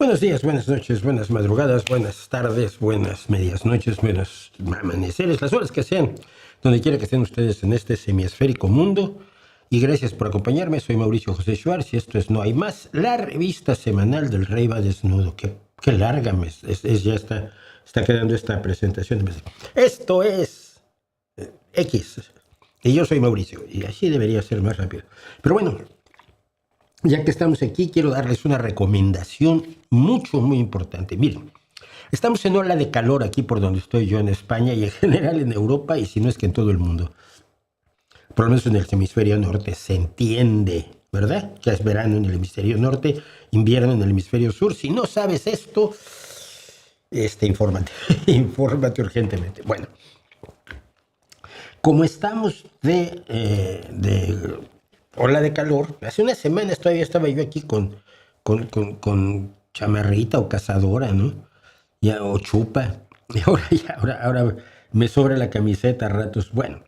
Buenos días, buenas noches, buenas madrugadas, buenas tardes, buenas medias noches, buenos amaneceres, las horas que sean, donde quiera que estén ustedes en este semiesférico mundo. Y gracias por acompañarme, soy Mauricio José Schwartz y esto es No Hay Más, la revista semanal del Rey va desnudo. Qué larga ya está quedando esta presentación. Esto es X, y yo soy Mauricio, y así debería ser más rápido. Pero bueno, ya que estamos aquí, quiero darles una recomendación muy importante. Miren, estamos en ola de calor aquí por donde estoy yo en España y en general en Europa, y si no es que en todo el mundo. Por lo menos en el hemisferio norte se entiende, ¿verdad? Que es verano en el hemisferio norte, invierno en el hemisferio sur. Si no sabes esto, infórmate, infórmate urgentemente. Bueno, como estamos de ola de calor, hace unas semanas todavía estaba yo aquí con chamarrita o cazadora, ¿no? Ya, o chupa. Y ahora me sobra la camiseta a ratos. Bueno,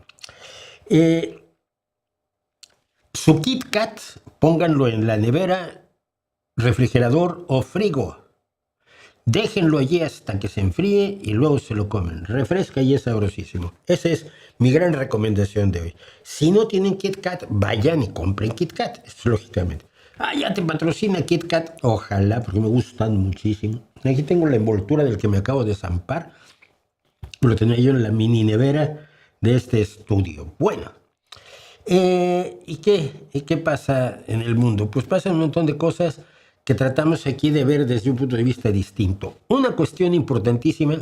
su Kit Kat, pónganlo en la nevera, refrigerador o frigo. Déjenlo allí hasta que se enfríe y luego se lo comen. Refresca y es sabrosísimo. Esa es mi gran recomendación de hoy. Si no tienen Kit Kat, vayan y compren Kit Kat, lógicamente. Ya te patrocina Kit Kat. Ojalá, porque me gustan muchísimo. Aquí tengo la envoltura del que me acabo de zampar. Lo tenía yo en la mini nevera de este estudio. Bueno, ¿y qué pasa en el mundo? Pues pasa un montón de cosas que tratamos aquí de ver desde un punto de vista distinto. Una cuestión importantísima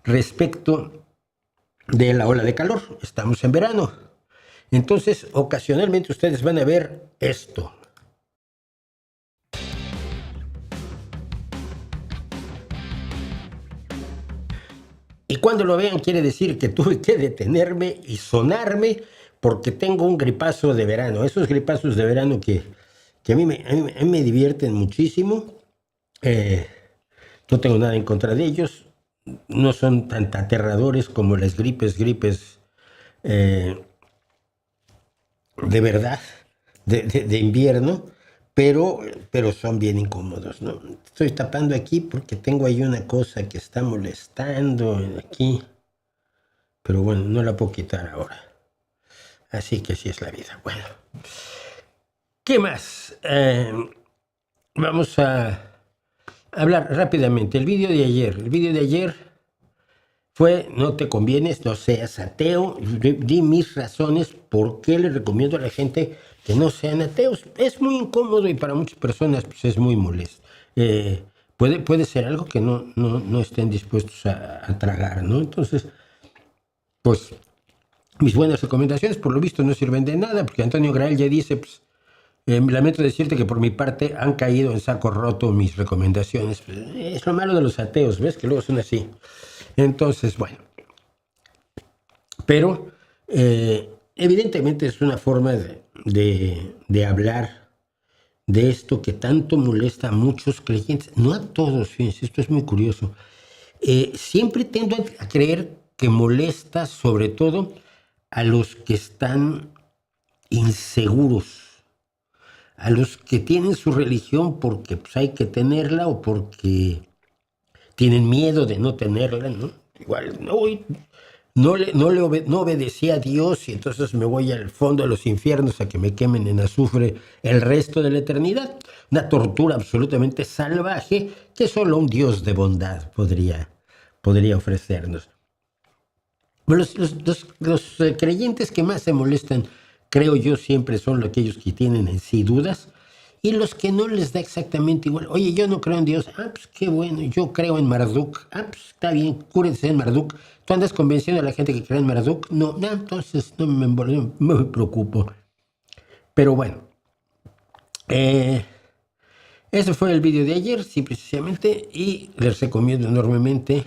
respecto de la ola de calor. Estamos en verano. Entonces, ocasionalmente ustedes van a ver esto. Y cuando lo vean quiere decir que tuve que detenerme y sonarme porque tengo un gripazo de verano. Esos gripazos de verano que a mí me divierten muchísimo. No tengo nada en contra de ellos. No son tan aterradores como las gripes de verdad, de invierno, pero son bien incómodos, ¿no? Estoy tapando aquí porque tengo ahí una cosa que está molestando aquí, pero bueno, no la puedo quitar ahora. Así que así es la vida. Bueno, ¿qué más? Vamos a hablar rápidamente. El vídeo de ayer fue: no te convienes, no seas ateo. Di mis razones por qué le recomiendo a la gente que no sean ateos. Es muy incómodo y para muchas personas pues, es muy molesto. Puede ser algo que no estén dispuestos a tragar, ¿no? Entonces, pues, mis buenas recomendaciones por lo visto no sirven de nada, porque Antonio Grael ya dice, pues, lamento decirte que por mi parte han caído en saco roto mis recomendaciones. Es lo malo de los ateos, ¿ves? Que luego son así. Entonces, bueno. Pero, evidentemente es una forma de hablar de esto que tanto molesta a muchos creyentes. No a todos, fíjense, esto es muy curioso. Siempre tiendo a creer que molesta sobre todo a los que están inseguros, a los que tienen su religión porque pues, hay que tenerla o porque tienen miedo de no tenerla, ¿no? Igual, no obedecí a Dios y entonces me voy al fondo de los infiernos a que me quemen en azufre el resto de la eternidad. Una tortura absolutamente salvaje que solo un Dios de bondad podría ofrecernos. Los creyentes que más se molestan, creo yo, siempre son aquellos que tienen en sí dudas y los que no les da exactamente igual. Oye, yo no creo en Dios. Pues qué bueno, yo creo en Marduk. Pues está bien, cúrense en Marduk. ¿Tú andas convenciendo a la gente que cree en Marduk? No, entonces no me preocupo. Pero bueno, ese fue el vídeo de ayer, sí, precisamente, y les recomiendo enormemente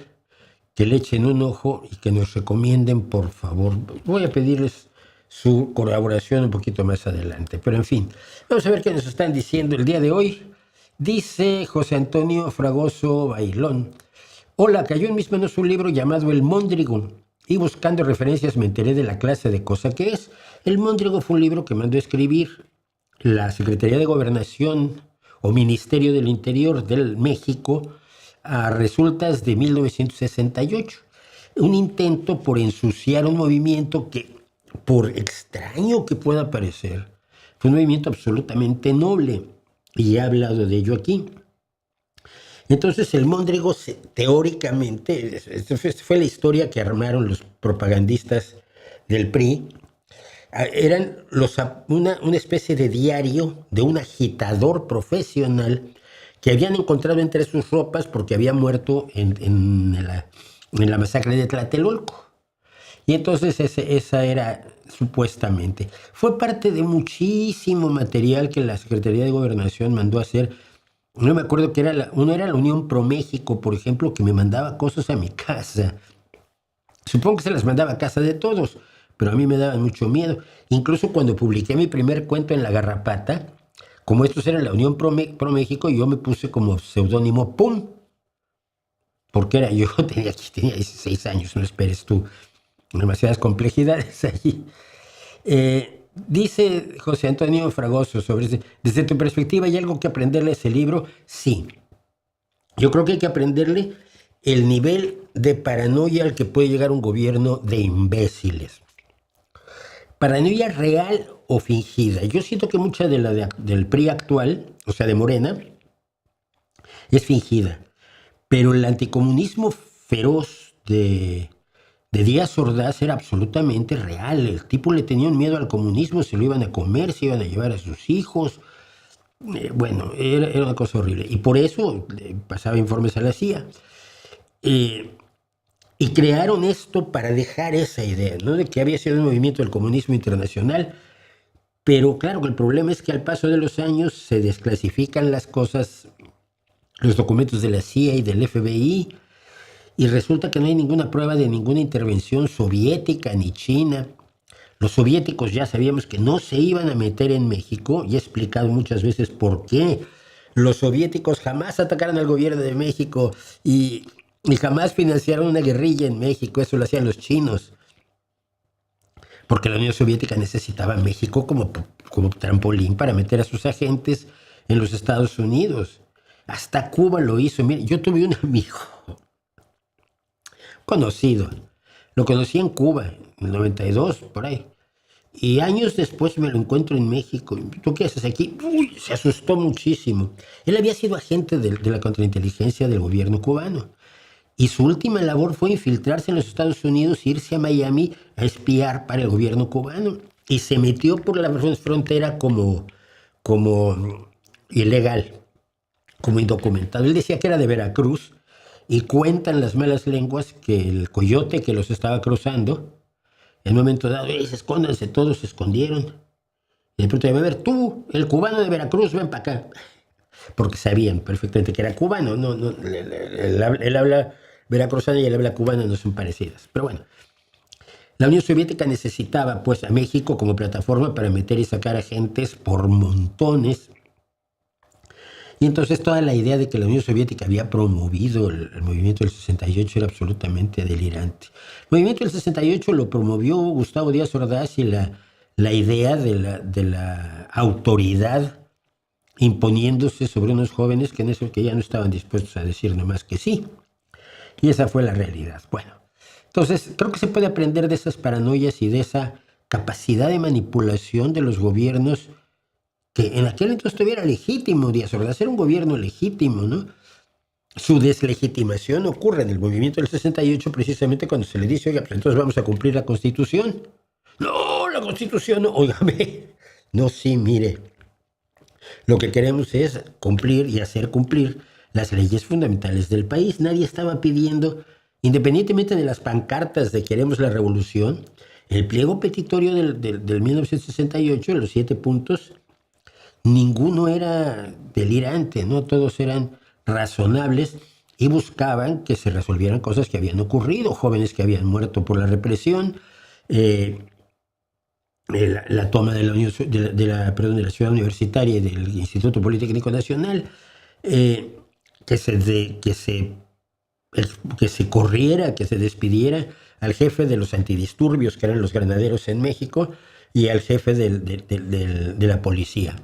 que le echen un ojo y que nos recomienden, por favor. Voy a pedirles su colaboración un poquito más adelante. Pero en fin, vamos a ver qué nos están diciendo el día de hoy. Dice José Antonio Fragoso Bailón: hola, cayó en mis manos un libro llamado El Móndrigo y buscando referencias me enteré de la clase de cosa que es. El Móndrigo fue un libro que mandó a escribir la Secretaría de Gobernación o Ministerio del Interior del México a resultas de 1968. Un intento por ensuciar un movimiento que, por extraño que pueda parecer, fue un movimiento absolutamente noble, y he hablado de ello aquí. Entonces el Móndrigo, teóricamente, esta fue la historia que armaron los propagandistas del PRI, eran una especie de diario de un agitador profesional que habían encontrado entre sus ropas porque había muerto en la masacre de Tlatelolco. Y entonces esa era supuestamente. Fue parte de muchísimo material que la Secretaría de Gobernación mandó a hacer. No me acuerdo que uno era la Unión Pro México, por ejemplo, que me mandaba cosas a mi casa. Supongo que se las mandaba a casa de todos, pero a mí me daban mucho miedo. Incluso cuando publiqué mi primer cuento en La Garrapata, como estos eran la Unión Pro México, yo me puse como seudónimo PUM, porque yo tenía 16 años, no esperes tú demasiadas complejidades allí. Dice José Antonio Fragoso desde tu perspectiva, ¿hay algo que aprenderle a ese libro? Sí. Yo creo que hay que aprenderle el nivel de paranoia al que puede llegar un gobierno de imbéciles. Paranoia real o fingida. Yo siento que mucha del PRI actual, o sea, de Morena, es fingida. Pero el anticomunismo feroz de Díaz Ordaz era absolutamente real. El tipo le tenía un miedo al comunismo, se lo iban a comer, se iban a llevar a sus hijos. Bueno, era una cosa horrible. Y por eso pasaba informes a la CIA. Y crearon esto para dejar esa idea, ¿no? De que había sido un movimiento del comunismo internacional. Pero claro que el problema es que al paso de los años se desclasifican las cosas, los documentos de la CIA y del FBI, y resulta que no hay ninguna prueba de ninguna intervención soviética ni china. Los soviéticos ya sabíamos que no se iban a meter en México, y he explicado muchas veces por qué. Los soviéticos jamás atacaron al gobierno de México y jamás financiaron una guerrilla en México, eso lo hacían los chinos. Porque la Unión Soviética necesitaba a México como trampolín para meter a sus agentes en los Estados Unidos. Hasta Cuba lo hizo. Mire, yo tuve un amigo conocido. Lo conocí en Cuba, en el 92, por ahí. Y años después me lo encuentro en México. ¿Tú qué haces aquí? Uy, se asustó muchísimo. Él había sido agente de la contrainteligencia del gobierno cubano. Y su última labor fue infiltrarse en los Estados Unidos e irse a Miami a espiar para el gobierno cubano. Y se metió por la frontera como ilegal, como indocumentado. Él decía que era de Veracruz, y cuentan las malas lenguas que el coyote que los estaba cruzando, en un momento dado, escóndanse, todos se escondieron. Y de pronto, a ver, tú, el cubano de Veracruz, ven para acá. Porque sabían perfectamente que era cubano. Él habla veracruzano y él habla cubano, no son parecidas. Pero bueno, la Unión Soviética necesitaba pues a México como plataforma para meter y sacar agentes por montones. Y entonces toda la idea de que la Unión Soviética había promovido el movimiento del 68 era absolutamente delirante. El movimiento del 68 lo promovió Gustavo Díaz Ordaz, y la idea de la autoridad imponiéndose sobre unos jóvenes que ya no estaban dispuestos a decir nomás que sí. Y esa fue la realidad. Bueno, entonces creo que se puede aprender de esas paranoias y de esa capacidad de manipulación de los gobiernos, que en aquel entonces todavía era legítimo. Díaz Ordaz era un gobierno legítimo, ¿no? Su deslegitimación ocurre en el movimiento del 68, precisamente cuando se le dice, oiga, pues entonces vamos a cumplir la Constitución. No, la Constitución no, óigame. No, sí, mire. Lo que queremos es cumplir y hacer cumplir las leyes fundamentales del país. Nadie estaba pidiendo, independientemente de las pancartas de queremos la revolución, el pliego petitorio del 1968, los 7 puntos, ninguno era delirante, ¿no? Todos eran razonables y buscaban que se resolvieran cosas que habían ocurrido, jóvenes que habían muerto por la represión, la toma de la ciudad universitaria y del Instituto Politécnico Nacional, que se corriera, que se despidiera al jefe de los antidisturbios, que eran los granaderos en México, y al jefe de la policía.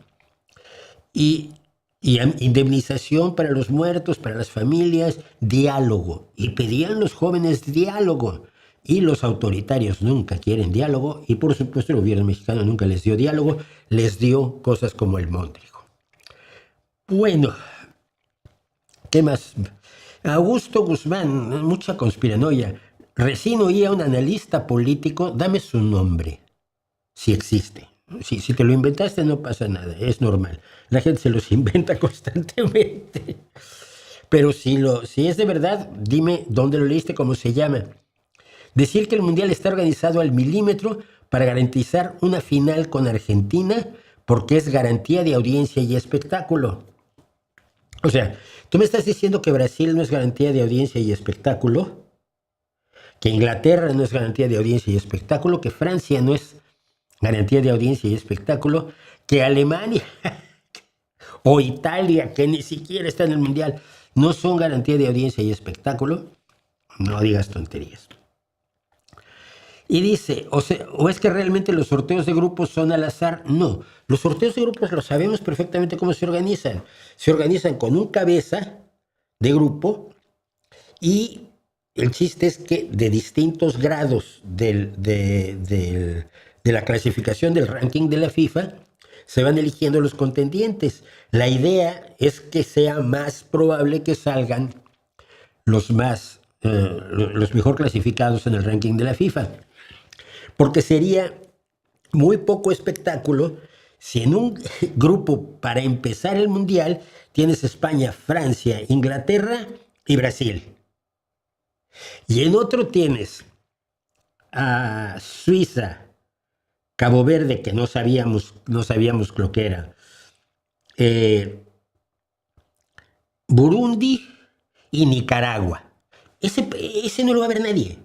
Y Y indemnización para los muertos, para las familias, diálogo. Y pedían los jóvenes diálogo. Y los autoritarios nunca quieren diálogo. Y por supuesto el gobierno mexicano nunca les dio diálogo. Les dio cosas como el Móndrigo. Bueno, ¿qué más? Augusto Guzmán, mucha conspiranoia. Recién oí a un analista político, dame su nombre, si existe. Si te lo inventaste no pasa nada, es normal. La gente se los inventa constantemente. Pero si es de verdad, dime dónde lo leíste, cómo se llama. Decir que el Mundial está organizado al milímetro para garantizar una final con Argentina porque es garantía de audiencia y espectáculo. O sea, tú me estás diciendo que Brasil no es garantía de audiencia y espectáculo, que Inglaterra no es garantía de audiencia y espectáculo, que Francia no es garantía de audiencia y espectáculo, que Alemania o Italia, que ni siquiera está en el Mundial, no son garantía de audiencia y espectáculo. No digas tonterías. Y dice, o es que realmente los sorteos de grupos son al azar. No, los sorteos de grupos lo sabemos perfectamente cómo se organizan. Se organizan con un cabeza de grupo y el chiste es que de distintos grados de la clasificación del ranking de la FIFA se van eligiendo los contendientes. La idea es que sea más probable que salgan los mejor clasificados en el ranking de la FIFA. Porque sería muy poco espectáculo si en un grupo para empezar el Mundial tienes España, Francia, Inglaterra y Brasil. Y en otro tienes a Suiza, Cabo Verde, que no sabíamos lo que era, Burundi y Nicaragua. Ese no lo va a ver nadie.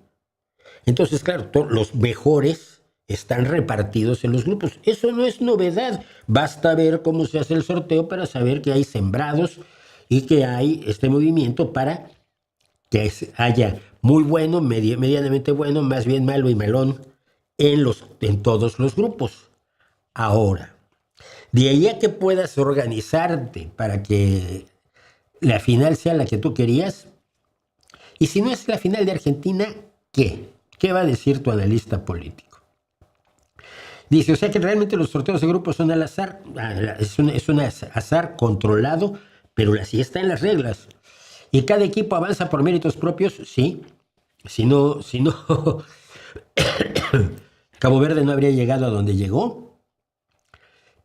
Entonces, claro, los mejores están repartidos en los grupos. Eso no es novedad. Basta ver cómo se hace el sorteo para saber que hay sembrados y que hay este movimiento para que haya muy bueno, medianamente bueno, más bien malo y melón en todos los grupos. Ahora, de ahí a que puedas organizarte para que la final sea la que tú querías, y si no es la final de Argentina, ¿qué? ¿Qué va a decir tu analista político? Dice, o sea que realmente los sorteos de grupos son al azar. Es un azar controlado, pero así está en las reglas. ¿Y cada equipo avanza por méritos propios? Sí. Si no, Cabo Verde no habría llegado a donde llegó.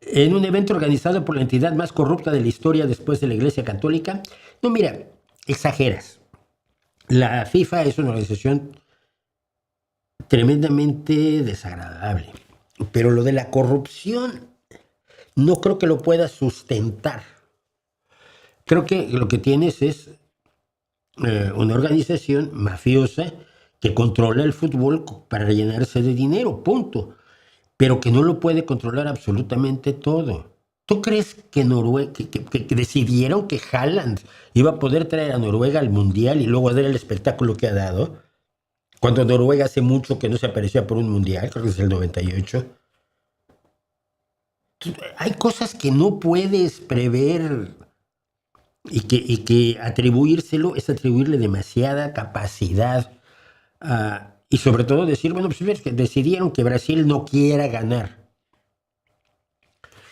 En un evento organizado por la entidad más corrupta de la historia después de la Iglesia Católica. No, mira, exageras. La FIFA es una organización tremendamente desagradable. Pero lo de la corrupción no creo que lo pueda sustentar. Creo que lo que tienes es una organización mafiosa que controla el fútbol para llenarse de dinero, punto. Pero que no lo puede controlar absolutamente todo. ¿Tú crees que Noruega, que decidieron que Haaland iba a poder traer a Noruega al Mundial y luego dar el espectáculo que ha dado? Cuando Noruega hace mucho que no se aparecía por un Mundial, creo que es el 98. Hay cosas que no puedes prever y que atribuírselo es atribuirle demasiada capacidad. Y sobre todo decir, bueno, pues que decidieron que Brasil no quiera ganar.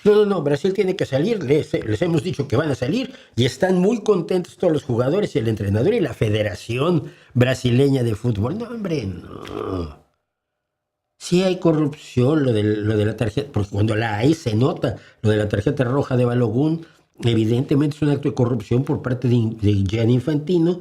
No, Brasil tiene que salir, les hemos dicho que van a salir y están muy contentos todos los jugadores y el entrenador y la Federación Brasileña de Fútbol. No, hombre, no. Sí hay corrupción, lo de la tarjeta, porque cuando la hay se nota, lo de la tarjeta roja de Balogun, evidentemente es un acto de corrupción por parte de Gianni Infantino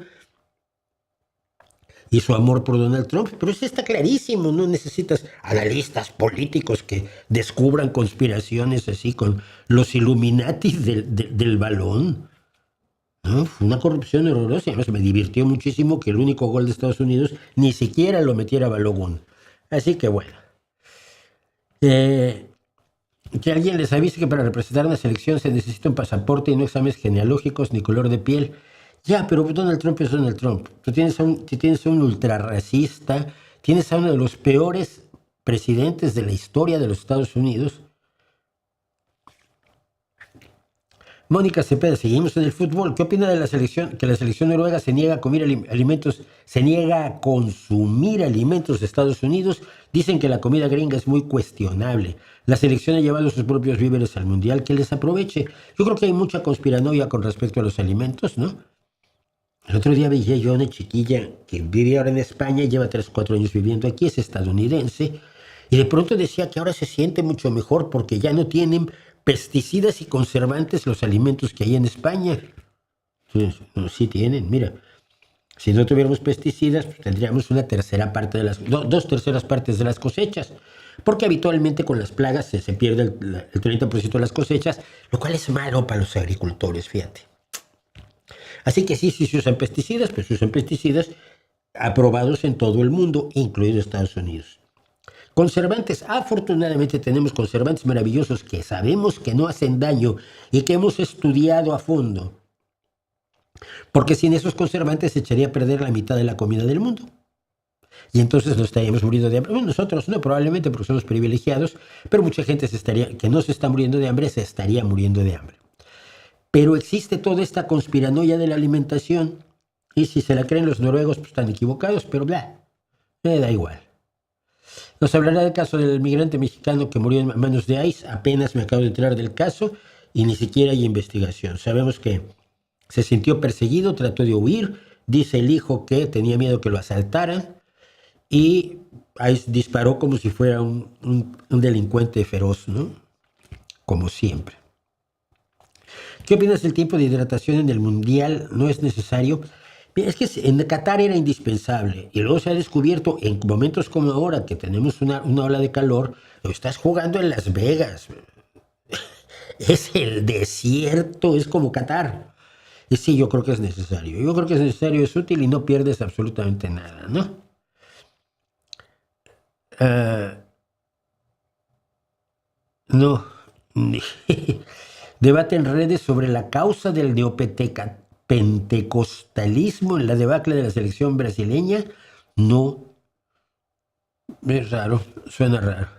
y su amor por Donald Trump, pero eso está clarísimo, no necesitas analistas políticos que descubran conspiraciones así con los Illuminati del balón. No, fue una corrupción horrorosa, además me divirtió muchísimo que el único gol de Estados Unidos ni siquiera lo metiera Balogun. Así que bueno, que alguien les avise que para representar una selección se necesita un pasaporte y no exámenes genealógicos ni color de piel. Ya, pero Donald Trump es Donald Trump. Tú tienes a un ultrarracista, tienes a uno de los peores presidentes de la historia de los Estados Unidos. Mónica Cepeda, seguimos en el fútbol. ¿Qué opina de la selección? Que la selección noruega se niega a comer alimentos, se niega a consumir alimentos de Estados Unidos. Dicen que la comida gringa es muy cuestionable. La selección ha llevado sus propios víveres al mundial, que les aproveche. Yo creo que hay mucha conspiranoia con respecto a los alimentos, ¿no? El otro día veía yo a una chiquilla que vive ahora en España, lleva 3 o 4 años viviendo aquí, es estadounidense, y de pronto decía que ahora se siente mucho mejor porque ya no tienen pesticidas y conservantes los alimentos que hay en España. Sí, sí tienen, mira. Si no tuviéramos pesticidas, pues tendríamos una tercera parte de las, dos terceras partes de las cosechas. Porque habitualmente con las plagas se pierde el 30% de las cosechas, lo cual es malo para los agricultores, fíjate. Así que sí, se usan pesticidas, pues se usan pesticidas aprobados en todo el mundo, incluido Estados Unidos. Conservantes, afortunadamente tenemos conservantes maravillosos que sabemos que no hacen daño y que hemos estudiado a fondo. Porque sin esos conservantes se echaría a perder la mitad de la comida del mundo. Y entonces nos estaríamos muriendo de hambre. Bueno, nosotros no, probablemente porque somos privilegiados, pero mucha gente que no se está muriendo de hambre, se estaría muriendo de hambre. Pero existe toda esta conspiranoia de la alimentación. Y si se la creen los noruegos, pues están equivocados, pero me da igual. Nos hablará del caso del migrante mexicano que murió en manos de ICE. Apenas me acabo de enterar del caso y ni siquiera hay investigación. Sabemos que se sintió perseguido, trató de huir. Dice el hijo que tenía miedo que lo asaltaran y ICE disparó como si fuera un delincuente feroz, ¿no? Como siempre. ¿Qué opinas del tiempo de hidratación en el Mundial? ¿No es necesario? Es que en Qatar era indispensable y luego se ha descubierto en momentos como ahora que tenemos una ola de calor, lo estás jugando en Las Vegas. Es el desierto, es como Qatar. Y sí, yo creo que es necesario. Yo creo que es necesario, es útil y no pierdes absolutamente nada, ¿no? No. Debate en redes sobre la causa del neopentecostalismo en la debacle de la selección brasileña. No. Es raro, suena raro.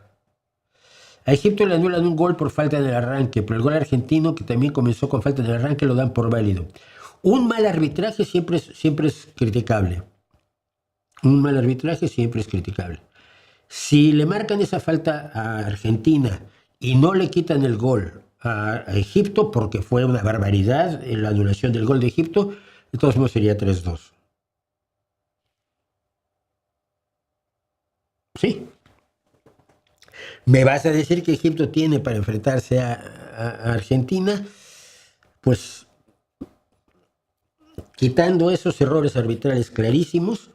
A Egipto le anulan un gol por falta en el arranque, pero el gol argentino, que también comenzó con falta en el arranque, lo dan por válido. Un mal arbitraje siempre es criticable. Un mal arbitraje siempre es criticable. Si le marcan esa falta a Argentina y no le quitan el gol a Egipto, porque fue una barbaridad la anulación del gol de Egipto, de todos modos sería 3-2. Sí. ¿Me vas a decir que Egipto tiene para enfrentarse a Argentina? Pues quitando esos errores arbitrales clarísimos,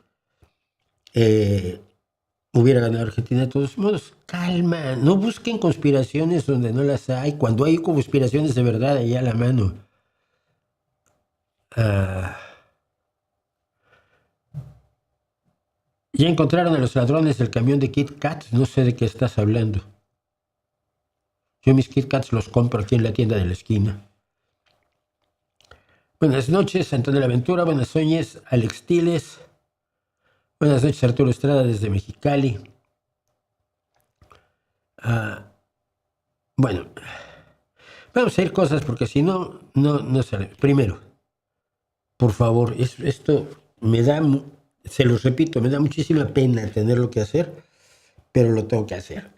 hubiera ganado Argentina de todos modos. Calma, no busquen conspiraciones donde no las hay. Cuando hay conspiraciones de verdad, allá a la mano. Ya encontraron a los ladrones del camión de Kit Kats. No sé de qué estás hablando. Yo mis Kit Kats los compro aquí en la tienda de la esquina. Buenas noches, Antonio La Ventura. Buenas noches, Alex Tiles. Buenas noches, Arturo Estrada desde Mexicali. Bueno, vamos a ir cosas porque si no sale. Primero, por favor, esto me da, se los repito, me da muchísima pena tenerlo que hacer, pero lo tengo que hacer.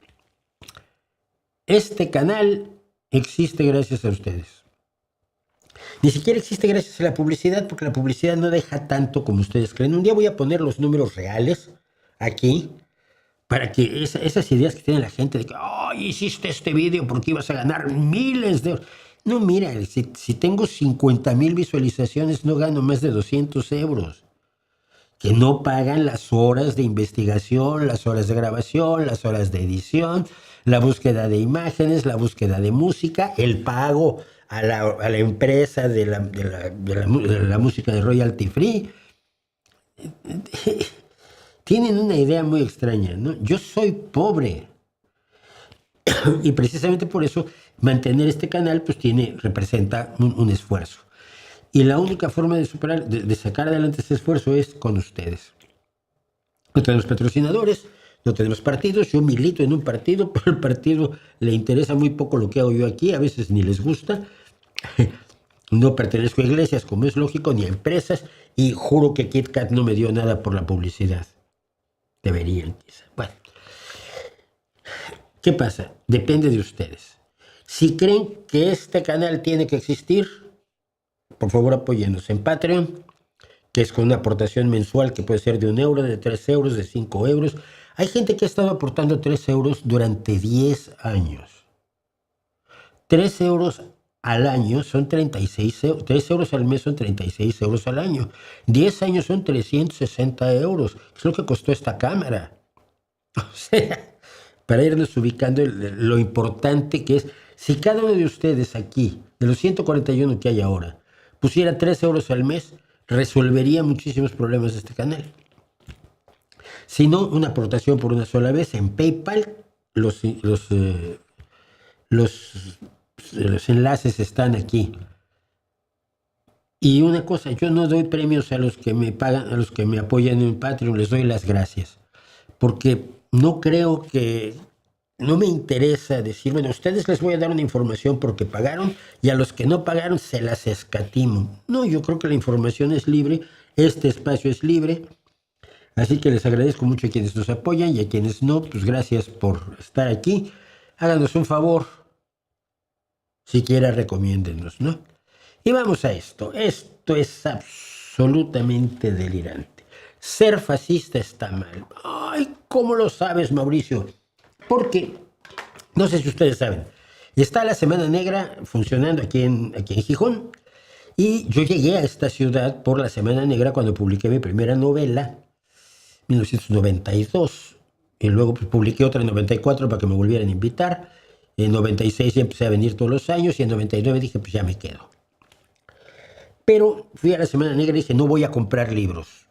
Este canal existe gracias a ustedes. Ni siquiera existe gracias a la publicidad, porque la publicidad no deja tanto como ustedes creen. Un día voy a poner los números reales aquí, para que esas ideas que tiene la gente de que hiciste este video porque ibas a ganar miles de euros. No, mira, si tengo 50,000 visualizaciones, no gano más de 200 euros. Que no pagan las horas de investigación, las horas de grabación, las horas de edición, la búsqueda de imágenes, la búsqueda de música, el pago a la empresa de la música de royalty free. Tienen una idea muy extraña, ¿no? Yo soy pobre. Y precisamente por eso mantener este canal pues representa un esfuerzo. Y la única forma de sacar adelante ese esfuerzo es con ustedes. No tenemos patrocinadores, no tenemos partidos. Yo milito en un partido, pero al partido le interesa muy poco lo que hago yo aquí, a veces ni les gusta. No pertenezco a iglesias, como es lógico, ni a empresas, y juro que KitKat no me dio nada por la publicidad. Deberían, quizá. Bueno, ¿qué pasa? Depende de ustedes. Si creen que este canal tiene que existir, por favor apóyennos en Patreon, que es con una aportación mensual que puede ser de 1 euro, de 3 euros, de 5 euros. Hay gente que ha estado aportando 3 euros durante 10 años. 3 euros al año son 36 euros. 3 euros al mes son 36 euros al año. 10 años son 360 euros. Es lo que costó esta cámara. O sea, para irnos ubicando lo importante que es, si cada uno de ustedes aquí, de los 141 que hay ahora, pusiera 3 euros al mes, resolvería muchísimos problemas de este canal. Si no, una aportación por una sola vez en PayPal. Los enlaces están aquí. Y una cosa, yo no doy premios a los que me pagan, a los que me apoyan en Patreon, les doy las gracias. Porque no creo que, no me interesa decir, bueno, a ustedes les voy a dar una información porque pagaron y a los que no pagaron se las escatimo. No, yo creo que la información es libre, este espacio es libre, así que les agradezco mucho a quienes nos apoyan y a quienes no, pues gracias por estar aquí. Háganos un favor, siquiera recomiéndennos, ¿no? Y vamos a esto. Esto es absolutamente delirante. Ser fascista está mal. Ay, ¿cómo lo sabes, Mauricio? Porque, no sé si ustedes saben, está la Semana Negra funcionando aquí en Gijón. Y yo llegué a esta ciudad por la Semana Negra cuando publiqué mi primera novela, 1992. Y luego pues, publiqué otra en 94 para que me volvieran a invitar. En 96 ya empecé a venir todos los años y en 99 dije, pues ya me quedo. Pero fui a la Semana Negra y dije, no voy a comprar libros.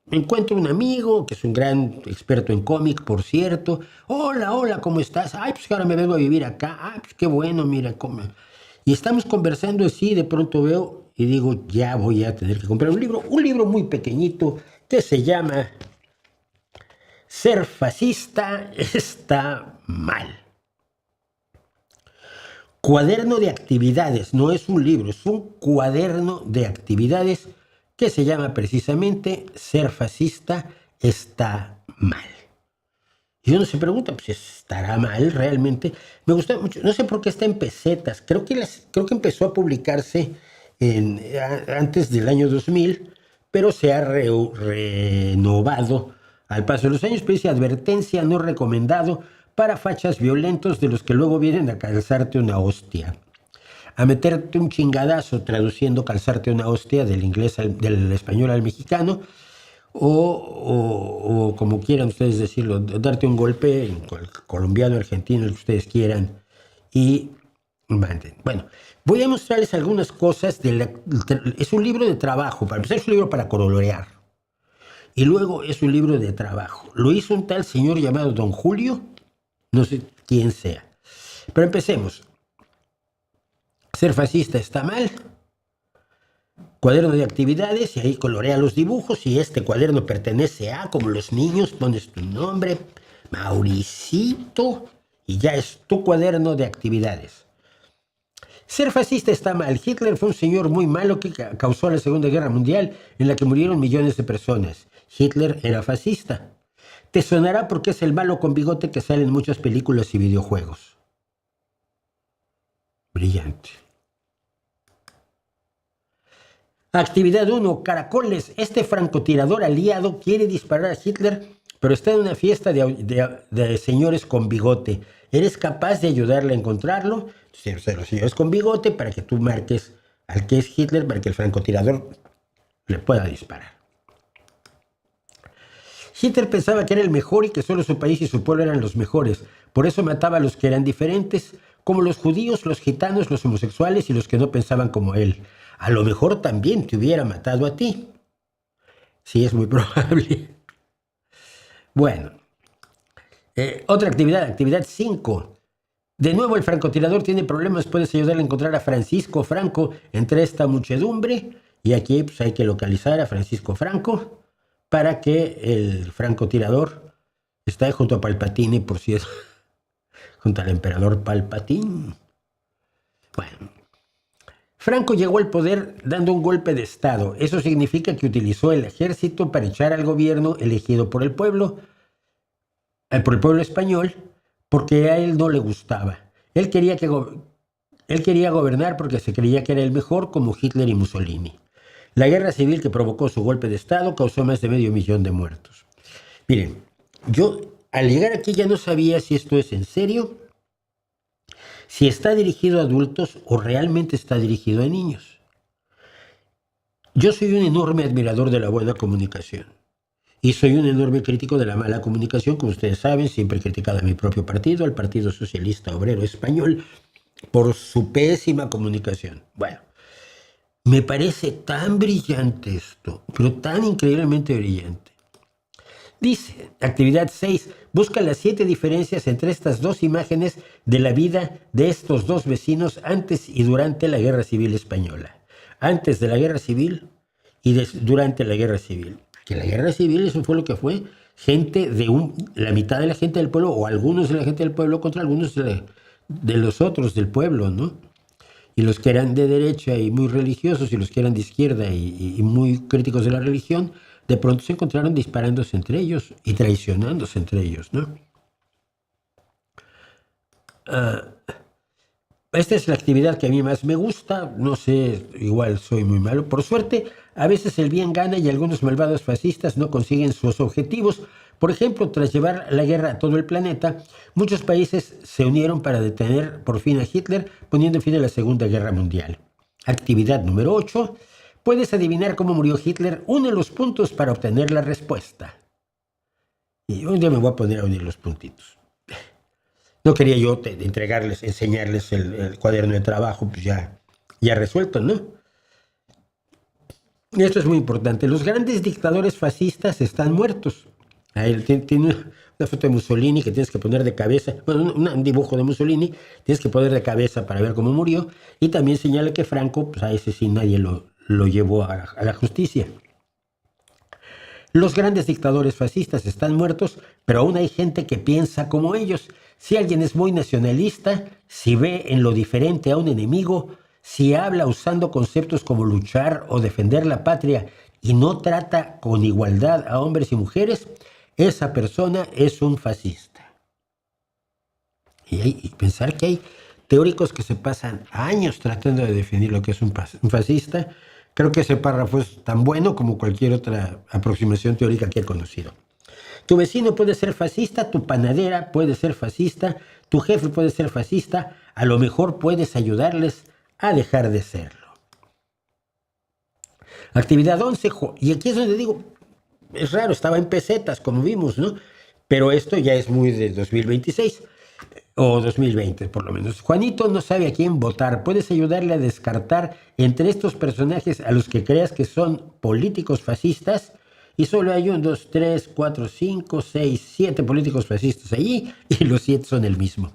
Me encuentro un amigo que es un gran experto en cómic, por cierto. Hola, hola, ¿cómo estás? Ay, pues que ahora me vengo a vivir acá. Ay, pues qué bueno, mira cómo. Y estamos conversando así, de pronto veo y digo, ya voy a tener que comprar un libro muy pequeñito que se llama Ser fascista está mal. Cuaderno de actividades, no es un libro, es un cuaderno de actividades que se llama precisamente Ser fascista está mal. Y uno se pregunta, pues estará mal realmente. Me gusta mucho, no sé por qué está en pesetas, creo que empezó a publicarse antes del año 2000, pero se ha renovado al paso de los años, pero dice advertencia no recomendado para fachas violentos de los que luego vienen a calzarte una hostia. A meterte un chingadazo, traduciendo calzarte una hostia del español al mexicano, o como quieran ustedes decirlo, darte un golpe en colombiano, argentino, lo que ustedes quieran, y manden. Bueno, voy a mostrarles algunas cosas. Es un libro de trabajo, para empezar es un libro para colorear, y luego es un libro de trabajo. Lo hizo un tal señor llamado Don Julio, no sé quién sea. Pero empecemos. Ser fascista está mal. Cuaderno de actividades, y ahí colorea los dibujos, y este cuaderno pertenece a, como los niños, pones tu nombre, Mauricito, y ya es tu cuaderno de actividades. Ser fascista está mal. Hitler fue un señor muy malo que causó la Segunda Guerra Mundial, en la que murieron millones de personas. Hitler era fascista. Te sonará porque es el malo con bigote que sale en muchas películas y videojuegos. Brillante. Actividad 1. Caracoles. Este francotirador aliado quiere disparar a Hitler, pero está en una fiesta de señores con bigote. ¿Eres capaz de ayudarle a encontrarlo? Entonces, los señores con bigote para que tú marques al que es Hitler, para que el francotirador le pueda disparar. Hitler pensaba que era el mejor y que solo su país y su pueblo eran los mejores. Por eso mataba a los que eran diferentes, como los judíos, los gitanos, los homosexuales y los que no pensaban como él. A lo mejor también te hubiera matado a ti. Sí, es muy probable. Bueno, otra actividad 5. De nuevo el francotirador tiene problemas, puedes ayudarle a encontrar a Francisco Franco entre esta muchedumbre. Y aquí pues, hay que localizar a Francisco Franco para que el francotirador está junto a Palpatine, por si es junto al emperador Palpatine. Bueno, Franco llegó al poder dando un golpe de Estado. Eso significa que utilizó el ejército para echar al gobierno elegido por el pueblo español, porque a él no le gustaba. Él quería gobernar porque se creía que era el mejor, como Hitler y Mussolini. La guerra civil que provocó su golpe de Estado causó más de 500,000 de muertos. Miren, yo al llegar aquí ya no sabía si esto es en serio, si está dirigido a adultos o realmente está dirigido a niños. Yo soy un enorme admirador de la buena comunicación y soy un enorme crítico de la mala comunicación, como ustedes saben. Siempre he criticado a mi propio partido, al Partido Socialista Obrero Español, por su pésima comunicación. Bueno, me parece tan brillante esto, pero tan increíblemente brillante. Dice, actividad 6, busca las 7 diferencias entre estas dos imágenes de la vida de estos dos vecinos antes y durante la Guerra Civil Española. Antes de la Guerra Civil y durante la Guerra Civil. Que la Guerra Civil, eso fue lo que fue, gente la mitad de la gente del pueblo, o algunos de la gente del pueblo contra algunos de los otros del pueblo, ¿no? Y los que eran de derecha y muy religiosos, y los que eran de izquierda y muy críticos de la religión, de pronto se encontraron disparándose entre ellos y traicionándose entre ellos, ¿no? Esta es la actividad que a mí más me gusta. No sé, igual soy muy malo. Por suerte, a veces el bien gana y algunos malvados fascistas no consiguen sus objetivos. Por ejemplo, tras llevar la guerra a todo el planeta, muchos países se unieron para detener por fin a Hitler, poniendo fin a la Segunda Guerra Mundial. Actividad número 8. ¿Puedes adivinar cómo murió Hitler? Une los puntos para obtener la respuesta. Y un día me voy a poner a unir los puntitos. No quería yo enseñarles el cuaderno de trabajo, pues ya resuelto, ¿no? Y esto es muy importante. Los grandes dictadores fascistas están muertos. Ahí tiene una foto de Mussolini que tienes que poner de cabeza. Bueno, un dibujo de Mussolini, tienes que poner de cabeza para ver cómo murió. Y también señala que Franco, pues a ese sí nadie lo llevó a la justicia. Los grandes dictadores fascistas están muertos, pero aún hay gente que piensa como ellos. Si alguien es muy nacionalista, si ve en lo diferente a un enemigo, si habla usando conceptos como luchar o defender la patria y no trata con igualdad a hombres y mujeres, esa persona es un fascista. Y pensar que hay teóricos que se pasan años tratando de definir lo que es un fascista. Creo que ese párrafo es tan bueno como cualquier otra aproximación teórica que he conocido. Tu vecino puede ser fascista, tu panadera puede ser fascista, tu jefe puede ser fascista, a lo mejor puedes ayudarles a dejar de serlo. Actividad 11, y aquí es donde digo, es raro, estaba en pesetas, como vimos, ¿no? Pero esto ya es muy de 2026, o 2020 por lo menos. Juanito no sabe a quién votar. Puedes ayudarle a descartar entre estos personajes a los que creas que son políticos fascistas. Y solo hay 1, 2, 3, 4, 5, 6, 7 políticos fascistas allí, y los 7 son el mismo.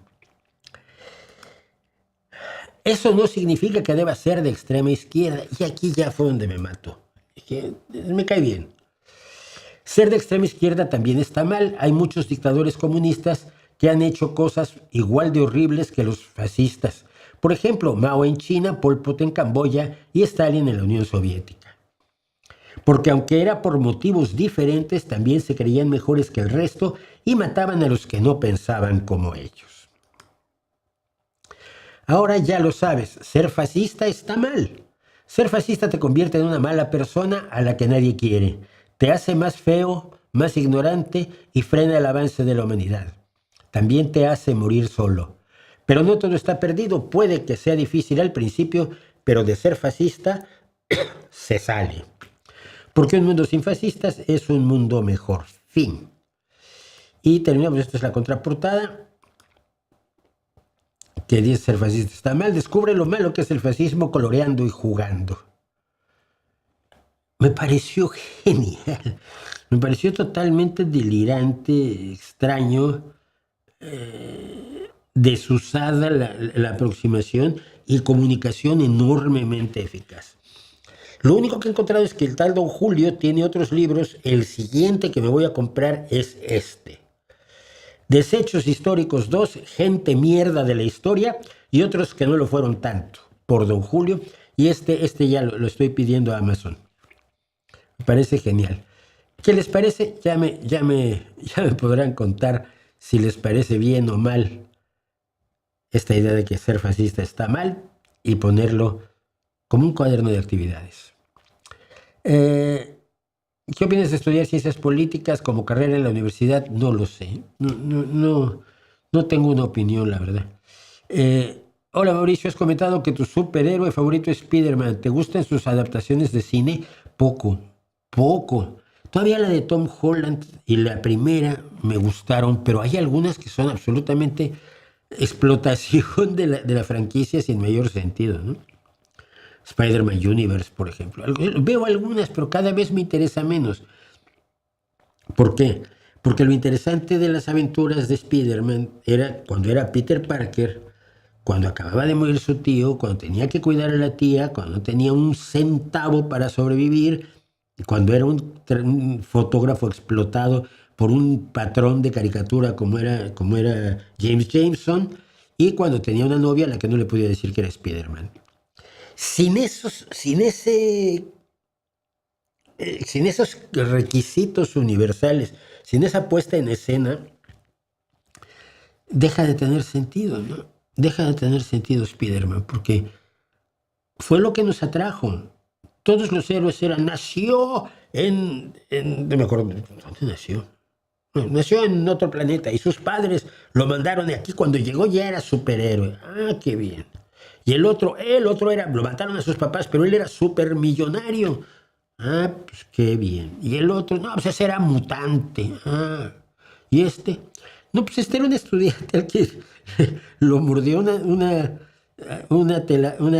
Eso no significa que deba ser de extrema izquierda. Y aquí ya fue donde me mató. Me cae bien. Ser de extrema izquierda también está mal. Hay muchos dictadores comunistas que han hecho cosas igual de horribles que los fascistas. Por ejemplo, Mao en China, Pol Pot en Camboya y Stalin en la Unión Soviética. Porque aunque era por motivos diferentes, también se creían mejores que el resto y mataban a los que no pensaban como ellos. Ahora ya lo sabes, ser fascista está mal. Ser fascista te convierte en una mala persona a la que nadie quiere. Te hace más feo, más ignorante y frena el avance de la humanidad. También te hace morir solo. Pero no todo está perdido. Puede que sea difícil al principio, pero de ser fascista se sale. Porque un mundo sin fascistas es un mundo mejor. Fin. Y terminamos, esta es la contraportada, que dice ser fascista está mal. Descubre lo malo que es el fascismo coloreando y jugando. Me pareció genial. Me pareció totalmente delirante, extraño, desusada la aproximación y comunicación enormemente eficaz. Lo único que he encontrado es que el tal Don Julio tiene otros libros. El siguiente que me voy a comprar es este. Desechos históricos 2, gente mierda de la historia y otros que no lo fueron tanto, por Don Julio. Y este ya lo estoy pidiendo a Amazon. Me parece genial. ¿Qué les parece? Ya me podrán contar si les parece bien o mal esta idea de que ser fascista está mal y ponerlo como un cuaderno de actividades. ¿Qué opinas de estudiar ciencias políticas como carrera en la universidad? No lo sé. No tengo una opinión, la verdad. Hola Mauricio, has comentado que tu superhéroe favorito es Spider-Man. ¿Te gustan sus adaptaciones de cine? Poco. Todavía la de Tom Holland y la primera me gustaron, pero hay algunas que son absolutamente explotación de la franquicia sin mayor sentido, ¿no? Spider-Man Universe, por ejemplo. Veo algunas, pero cada vez me interesa menos. ¿Por qué? Porque lo interesante de las aventuras de Spider-Man era cuando era Peter Parker, cuando acababa de morir su tío, cuando tenía que cuidar a la tía, cuando no tenía un centavo para sobrevivir, cuando era un fotógrafo explotado por un patrón de caricatura como era James Jameson, y cuando tenía una novia a la que no le podía decir que era Spider-Man. Sin esos requisitos universales, sin esa puesta en escena, deja de tener sentido, ¿no? Deja de tener sentido Spider-Man, porque fue lo que nos atrajo. Todos los héroes nació no me acuerdo, ¿dónde nació? Nació en otro planeta y sus padres lo mandaron de aquí. Cuando llegó ya era superhéroe. Ah, qué bien. Y el otro lo mataron a sus papás, pero él era supermillonario. Ah, pues qué bien. Y el otro, no, pues ese era mutante. Ah, y no, pues era un estudiante al que lo mordió una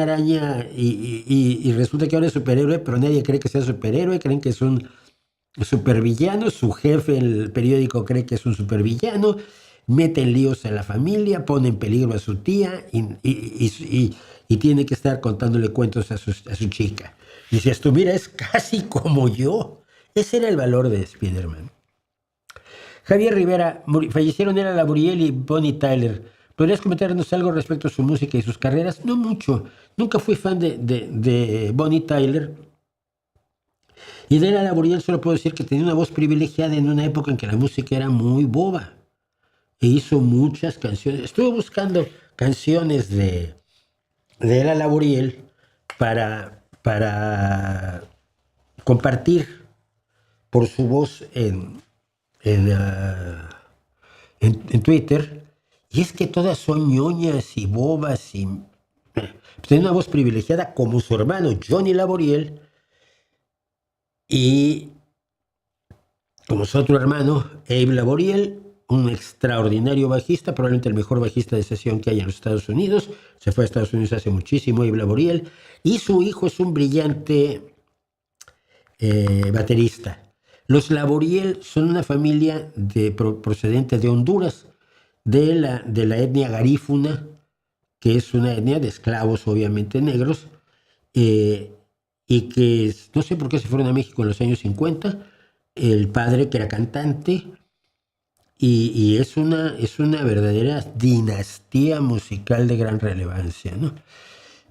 araña y resulta que ahora es superhéroe, pero nadie cree que sea superhéroe, creen que es un supervillano, su jefe, el periódico, cree que es un supervillano, mete en líos a la familia, pone en peligro a su tía y tiene que estar contándole cuentos a su chica. Y si estuviera es casi como yo. Ese era el valor de Spider-Man. Javier Rivera, fallecieron Ella Laboriel y Bonnie Tyler. ¿Podrías comentarnos algo respecto a su música y sus carreras? No mucho. Nunca fui fan de Bonnie Tyler. Y de Ella Laboriel solo puedo decir que tenía una voz privilegiada en una época en que la música era muy boba. E hizo muchas canciones. Estuve buscando canciones de Ella Laboriel para compartir por su voz en Twitter, y es que todas son ñoñas y bobas y tiene una voz privilegiada como su hermano Johnny Laboriel y como su otro hermano Abe Laboriel, un extraordinario bajista, probablemente el mejor bajista de sesión que hay en los Estados Unidos. Se fue a Estados Unidos hace muchísimo, Abe Laboriel, y su hijo es un brillante baterista. Los Laboriel son una familia procedente de Honduras, de la etnia garífuna, que es una etnia de esclavos obviamente negros, y que no sé por qué se fueron a México en los años 50, el padre que era cantante, y es una verdadera dinastía musical de gran relevancia, ¿no?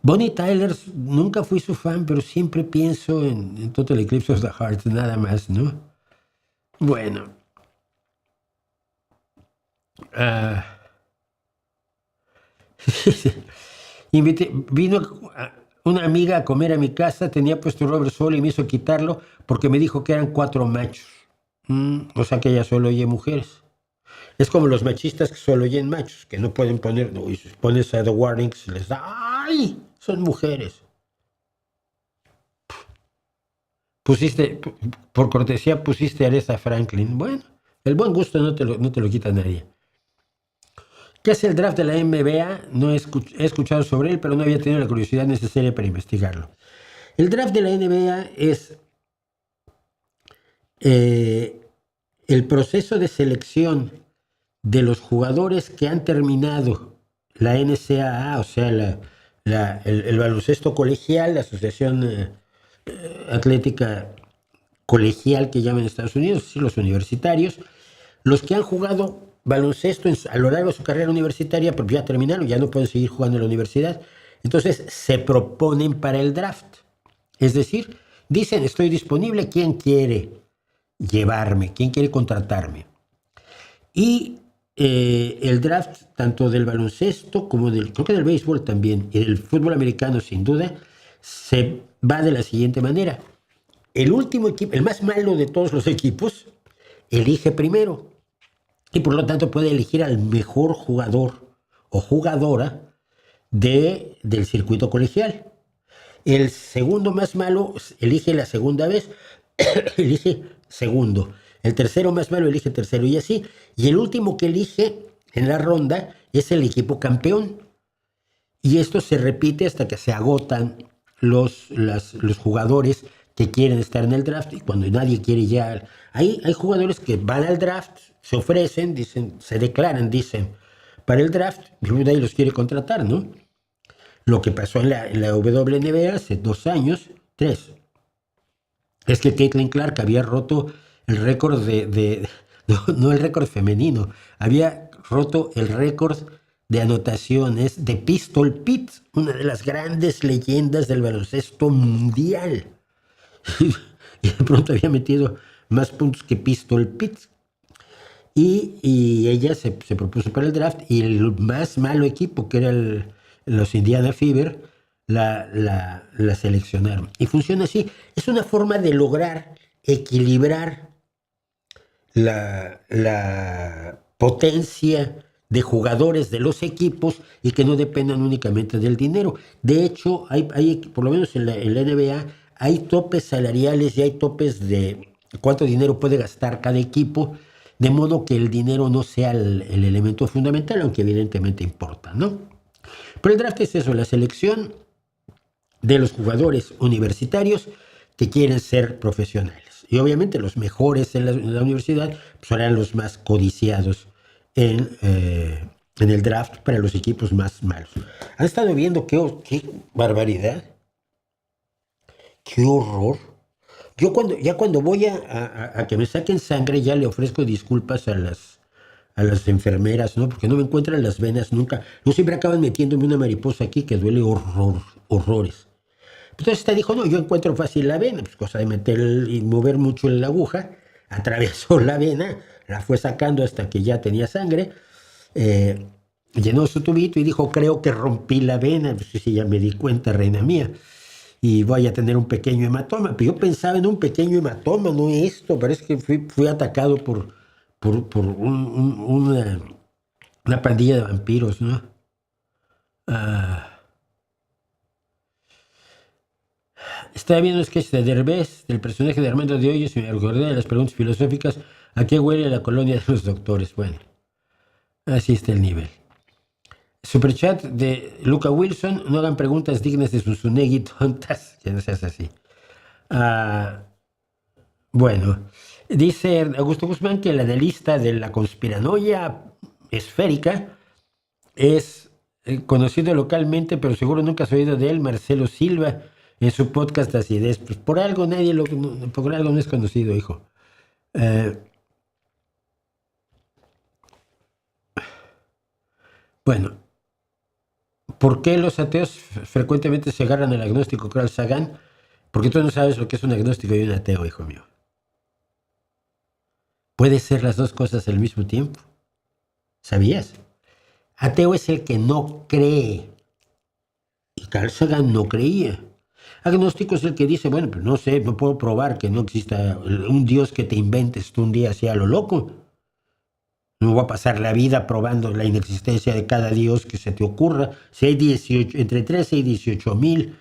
Bonnie Tyler, nunca fui su fan, pero siempre pienso en Total Eclipse of the Heart, nada más, ¿no? Bueno. Vino una amiga a comer a mi casa, tenía puesto Robert Soul y me hizo quitarlo porque me dijo que eran 4 machos. O sea que ella solo oye mujeres. Es como los machistas que solo oyen machos, que no pueden poner, y si pones a The Warnings, les da, ¡ay! Son mujeres. Por cortesía pusiste a Aretha Franklin. Bueno, el buen gusto no te lo quita nadie. ¿Qué es el draft de la NBA? No he escuchado sobre él, pero no había tenido la curiosidad necesaria para investigarlo. El draft de la NBA es el proceso de selección de los jugadores que han terminado la NCAA, o sea, el baloncesto colegial, la Asociación Atlética Colegial que llaman en Estados Unidos, es decir, los universitarios, los que han jugado baloncesto a lo largo de su carrera universitaria, porque ya terminaron, ya no pueden seguir jugando en la universidad, Entonces se proponen para el draft. Es decir, dicen, estoy disponible, ¿quién quiere llevarme? ¿Quién quiere contratarme? Y el draft, tanto del baloncesto como creo que del béisbol también, y del fútbol americano sin duda, se va de la siguiente manera. El último equipo, el más malo de todos los equipos, elige primero. Y por lo tanto puede elegir al mejor jugador o jugadora del circuito colegial. El segundo más malo elige la segunda vez, elige segundo. El tercero más malo elige tercero y así. Y el último que elige en la ronda es el equipo campeón. Y esto se repite hasta que se agotan los jugadores que quieren estar en el draft, y cuando nadie quiere ya. Hay jugadores que van al draft, se ofrecen, dicen, se declaran, dicen, para el draft, y nadie los quiere contratar, ¿no? Lo que pasó en la WNBA hace 2 años, 3, es que Caitlin Clark había roto el récord no el récord femenino, había roto el récord de anotaciones de Pistol Pete, una de las grandes leyendas del baloncesto mundial. Y de pronto había metido más puntos que Pistol Pete. Y ella se propuso para el draft, y el más malo equipo, que era los Indiana Fever, la seleccionaron. Y funciona así. Es una forma de lograr equilibrar la potencia de jugadores de los equipos y que no dependan únicamente del dinero. De hecho, hay por lo menos en la NBA, hay topes salariales y hay topes de cuánto dinero puede gastar cada equipo, de modo que el dinero no sea el elemento fundamental, aunque evidentemente importa, ¿no? Pero el draft es eso, la selección de los jugadores universitarios que quieren ser profesionales. Y obviamente los mejores en la universidad serán los más codiciados en el draft para los equipos más malos. ¿Han estado viendo qué barbaridad? ¡Qué horror! Yo cuando voy a que me saquen sangre, ya le ofrezco disculpas a las enfermeras, ¿no? Porque no me encuentran las venas nunca. No, siempre acaban metiéndome una mariposa aquí que duele horrores. Entonces esta dijo, no, yo encuentro fácil la vena, pues cosa de meter y mover mucho la aguja, atravesó la vena, la fue sacando hasta que ya tenía sangre, llenó su tubito y dijo, creo que rompí la vena. Pues sí, ya me di cuenta, reina mía, y voy a tener un pequeño hematoma. Pero yo pensaba en un pequeño hematoma, no esto. Parece que fui atacado por una pandilla de vampiros, ¿no? Estaba viendo un sketch de Derbez, del personaje de Armando de Hoyos, y me acordé de las preguntas filosóficas. ¿A qué huele la colonia de los doctores? Bueno, así está el nivel. Superchat de Luca Wilson: no hagan preguntas dignas de Zunzunegui tontas. Que no seas así. Bueno, dice Augusto Guzmán que el analista de la conspiranoia esférica es conocido localmente, pero seguro nunca has oído de él, Marcelo Silva, en su podcast Acidez. Pues por algo por algo no es conocido, hijo. Bueno, ¿por qué los ateos frecuentemente se agarran al agnóstico Carl Sagan? Porque tú no sabes lo que es un agnóstico y un ateo, hijo mío. Puede ser las dos cosas al mismo tiempo. ¿Sabías? Ateo es el que no cree. Y Carl Sagan no creía. Agnóstico es el que dice, bueno, pero no sé, no puedo probar que no exista un Dios que te inventes tú un día así a lo loco. No voy a pasar la vida probando la inexistencia de cada Dios que se te ocurra. Si hay entre 13 y 18,000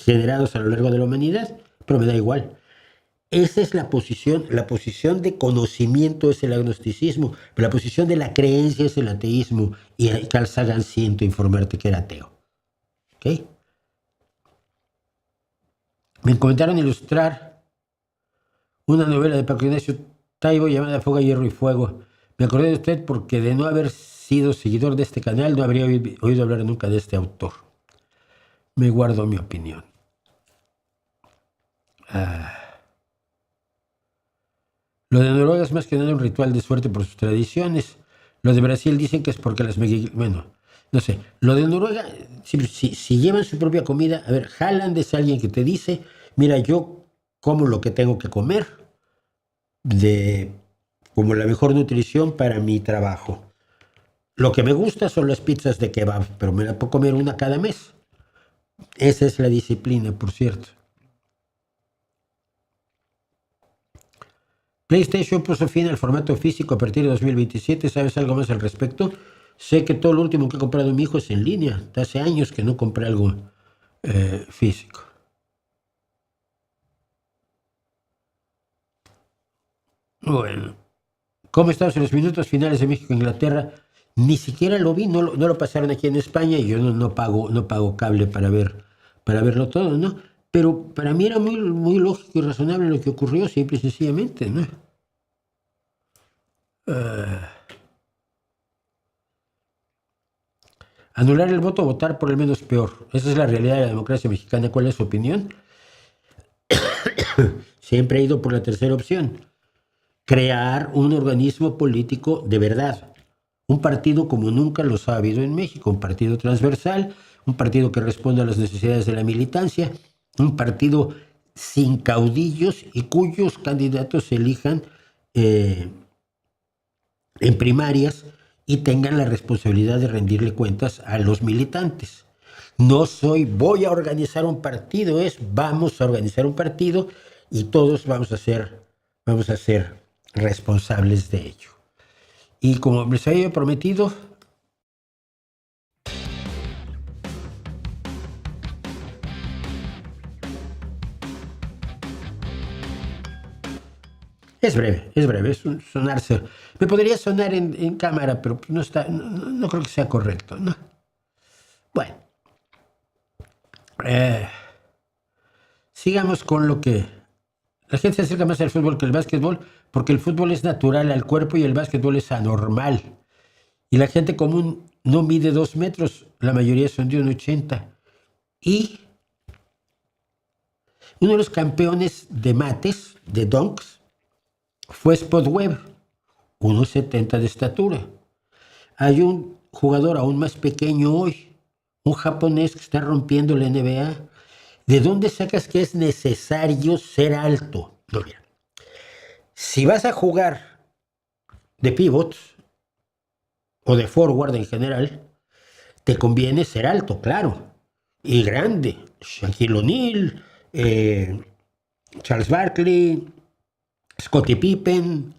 generados a lo largo de la humanidad, pero me da igual. Esa es la posición de conocimiento es el agnosticismo, pero la posición de la creencia es el ateísmo. Y Carl Sagan, siento informarte que era ateo. ¿Ok? Me comentaron ilustrar una novela de Paco Ignacio Taibo llamada Fuego, Hierro y Fuego. Me acordé de usted porque de no haber sido seguidor de este canal no habría oído hablar nunca de este autor. Me guardo mi opinión. Lo de Noruega es más que nada un ritual de suerte por sus tradiciones. Lo de Brasil dicen que es porque las bueno, No sé, lo de Noruega, si llevan su propia comida, a ver, Haaland es alguien que te dice, mira, yo como lo que tengo que comer, de, como la mejor nutrición para mi trabajo. Lo que me gusta son las pizzas de kebab, pero me la puedo comer una cada mes. Esa es la disciplina, por cierto. PlayStation puso fin al formato físico a partir de 2027. ¿Sabes algo más al respecto? Sé que todo lo último que he comprado en mi hijo es en línea. Hace años que no compré algo físico. Bueno, ¿cómo estamos en los minutos finales de México-Inglaterra? Ni siquiera lo vi, no lo pasaron aquí en España y yo no pago cable para verlo todo, ¿no? Pero para mí era muy lógico y razonable lo que ocurrió, simple y sencillamente, ¿no? Anular el voto, votar por el menos peor. Esa es la realidad de la democracia mexicana. ¿Cuál es su opinión? Siempre he ido por la tercera opción. Crear un organismo político de verdad. Un partido como nunca los ha habido en México. Un partido transversal, un partido que responda a las necesidades de la militancia, un partido sin caudillos y cuyos candidatos se elijan en primarias y tengan la responsabilidad de rendirle cuentas a los militantes. No voy a organizar un partido, vamos a organizar un partido y todos vamos a ser responsables de ello. Y como les había prometido, es breve, es sonarse. Me podría sonar en cámara, pero no creo que sea correcto, ¿no? Bueno, sigamos con lo que... La gente se acerca más al fútbol que al básquetbol porque el fútbol es natural al cuerpo y el básquetbol es anormal. Y la gente común no mide 2 metros, la mayoría son de 1,80. Y uno de los campeones de mates, de dunks, fue Spot Webb, 1,70 de estatura. Hay un jugador aún más pequeño hoy, un japonés que está rompiendo la NBA. ¿De dónde sacas que es necesario ser alto? No, mira. Si vas a jugar de pivot o de forward en general, te conviene ser alto, claro, y grande. Shaquille O'Neal, Charles Barkley, Scottie Pippen,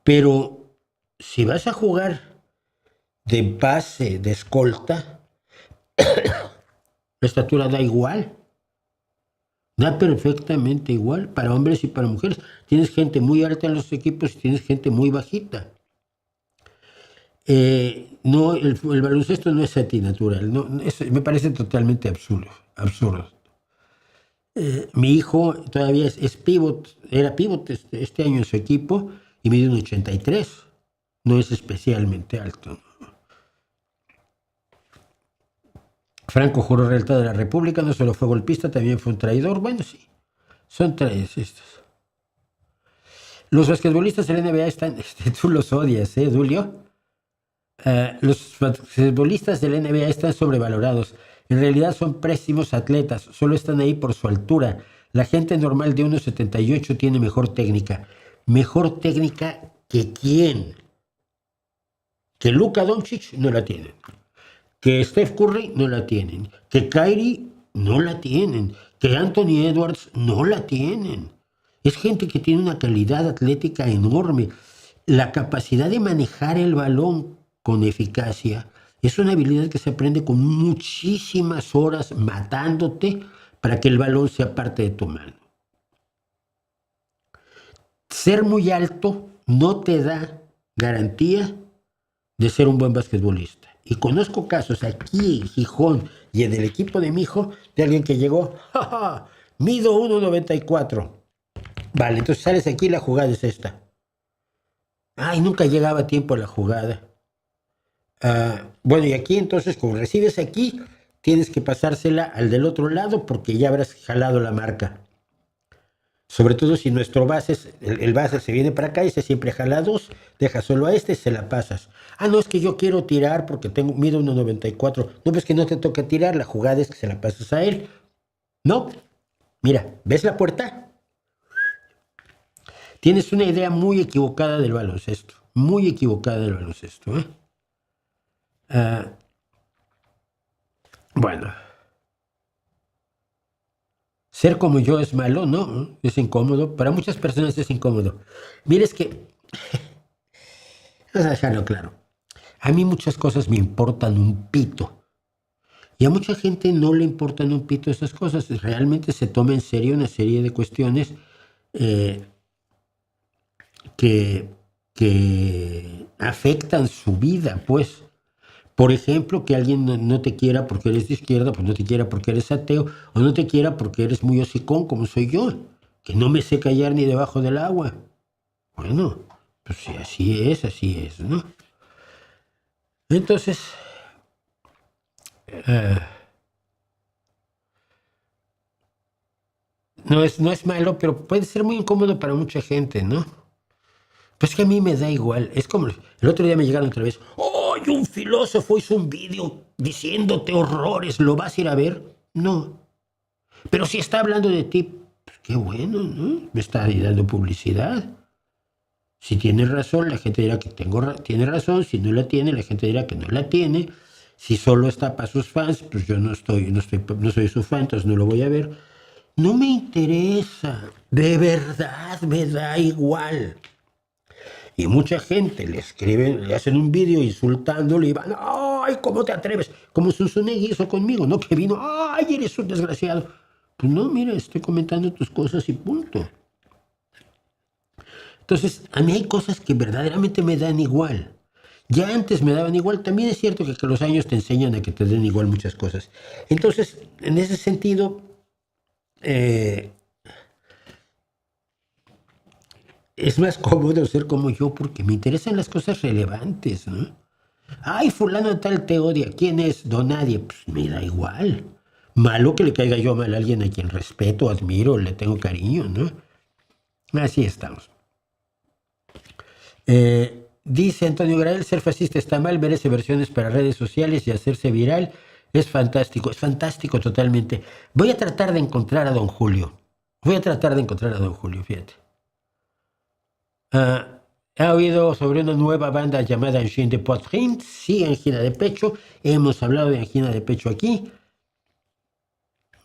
pero si vas a jugar de base, de escolta, la estatura da igual. Da perfectamente igual para hombres y para mujeres. Tienes gente muy alta en los equipos y tienes gente muy bajita. No, el baloncesto no es antinatural. Me parece totalmente absurdo. Mi hijo todavía es pivot, era pivot este año en su equipo y mide 1,83. No es especialmente alto. Franco juró lealtad de la República, no solo fue golpista, también fue un traidor. Bueno, sí, son traidores estos. Los basquetbolistas de la NBA están, tú los odias, Dulio. Los basquetbolistas de la NBA están sobrevalorados. En realidad son pésimos atletas, solo están ahí por su altura. La gente normal de 1,78 tiene mejor técnica. ¿Mejor técnica que quién? Que Luka Doncic no la tienen. Que Steph Curry no la tienen. Que Kyrie no la tienen. Que Anthony Edwards no la tienen. Es gente que tiene una calidad atlética enorme. La capacidad de manejar el balón con eficacia es una habilidad que se aprende con muchísimas horas matándote para que el balón sea parte de tu mano. Ser muy alto no te da garantía de ser un buen basquetbolista. Y conozco casos aquí en Gijón y en el equipo de mi hijo de alguien que llegó, mido 1,94. Vale, entonces sales aquí y la jugada es esta. Ay, nunca llegaba a tiempo a la jugada. Bueno, y aquí entonces, como recibes aquí, tienes que pasársela al del otro lado porque ya habrás jalado la marca. Sobre todo si nuestro base, el base se viene para acá y se siempre jala dos, deja solo a este, se la pasas. Ah, no, es que yo quiero tirar porque mido 1,94. No, pues que no te toca tirar, la jugada es que se la pasas a él. No, mira, ¿ves la puerta? Tienes una idea muy equivocada del baloncesto, muy equivocada del baloncesto. Bueno, ser como yo es malo, ¿no? Es incómodo. Para muchas personas es incómodo. Mira, es que, vamos a dejarlo claro. A mí muchas cosas me importan un pito. Y a mucha gente no le importan un pito esas cosas. Realmente se toma en serio una serie de cuestiones que afectan su vida, pues. Por ejemplo, que alguien no te quiera porque eres de izquierda, pues no te quiera porque eres ateo, o no te quiera porque eres muy hocicón como soy yo, que no me sé callar ni debajo del agua. Bueno, pues sí, así es, ¿no? Entonces, no es malo, pero puede ser muy incómodo para mucha gente, ¿no? Pues que a mí me da igual. Es como el otro día me llegaron otra vez. ¡Oh! Un filósofo hizo un vídeo diciéndote horrores. ¿Lo vas a ir a ver? No. Pero si está hablando de ti, pues qué bueno, ¿no? Me está dando publicidad. Si tiene razón, la gente dirá que tiene razón. Si no la tiene, la gente dirá que no la tiene. Si solo está para sus fans, pues yo no soy su fan, entonces no lo voy a ver. No me interesa. De verdad me da igual. Y mucha gente le escriben, le hacen un vídeo insultándole y van, ¡ay, cómo te atreves! Como Zunzunegui hizo conmigo, ¿no? Que vino, ¡ay, eres un desgraciado! Pues no, mira, estoy comentando tus cosas y punto. Entonces, a mí hay cosas que verdaderamente me dan igual. Ya antes me daban igual. También es cierto que los años te enseñan a que te den igual muchas cosas. Entonces, en ese sentido, es más cómodo ser como yo porque me interesan las cosas relevantes, ¿no? Ay, fulano de tal te odia. ¿Quién es? Don nadie. Pues me da igual. Malo que le caiga yo mal a alguien a quien respeto, admiro, le tengo cariño, ¿no? Así estamos. Dice Antonio Grael, ser fascista está mal, verse versiones para redes sociales y hacerse viral es fantástico totalmente. Voy a tratar de encontrar a don Julio. Fíjate. ¿Ha oído sobre una nueva banda llamada Angine de Poitrine? Sí, angina de pecho. Hemos hablado de angina de pecho aquí.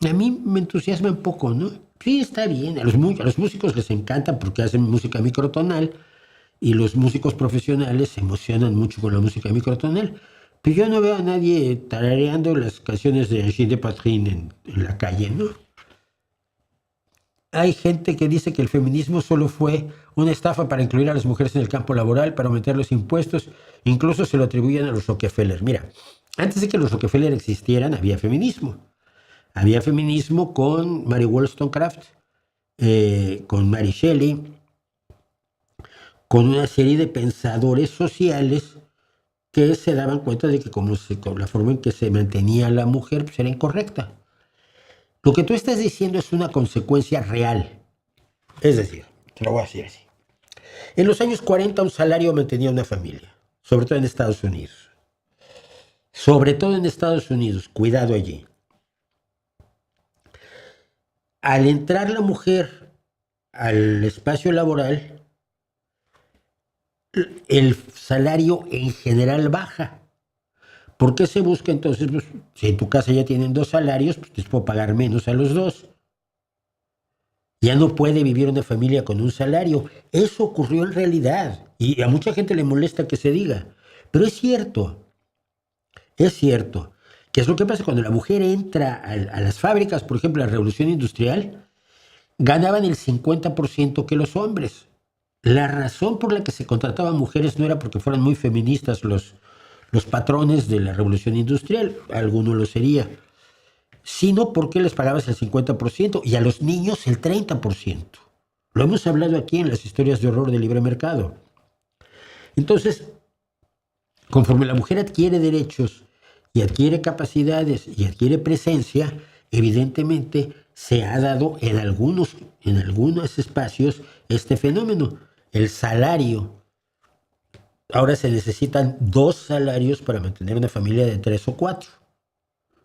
A mí me entusiasma un poco, ¿no? Sí, está bien. A los músicos les encanta porque hacen música microtonal y los músicos profesionales se emocionan mucho con la música microtonal. Pero yo no veo a nadie tarareando las canciones de Angine de Poitrine en la calle, ¿no? Hay gente que dice que el feminismo solo fue una estafa para incluir a las mujeres en el campo laboral, para aumentar los impuestos, incluso se lo atribuyen a los Rockefeller. Mira, antes de que los Rockefeller existieran, había feminismo. Había feminismo con Mary Wollstonecraft, con Mary Shelley, con una serie de pensadores sociales que se daban cuenta de que con la forma en que se mantenía la mujer pues era incorrecta. Lo que tú estás diciendo es una consecuencia real. Es decir, te lo voy a decir así. En los años 40 un salario mantenía una familia, sobre todo en Estados Unidos. Sobre todo en Estados Unidos, cuidado allí. Al entrar la mujer al espacio laboral, el salario en general baja. ¿Por qué se busca entonces? Pues, si en tu casa ya tienen dos salarios, pues les puedo pagar menos a los dos. Ya no puede vivir una familia con un salario. Eso ocurrió en realidad. Y a mucha gente le molesta que se diga. Pero es cierto. Es cierto. ¿Qué es lo que pasa? Cuando la mujer entra a las fábricas, por ejemplo, la revolución industrial, ganaban el 50% que los hombres. La razón por la que se contrataban mujeres no era porque fueran muy feministas los patrones de la revolución industrial, alguno lo sería, sino porque les pagabas el 50% y a los niños el 30%. Lo hemos hablado aquí en las historias de horror del libre mercado. Entonces, conforme la mujer adquiere derechos y adquiere capacidades y adquiere presencia, evidentemente se ha dado en algunos espacios este fenómeno. El salario. Ahora se necesitan 2 salarios para mantener una familia de 3 o 4.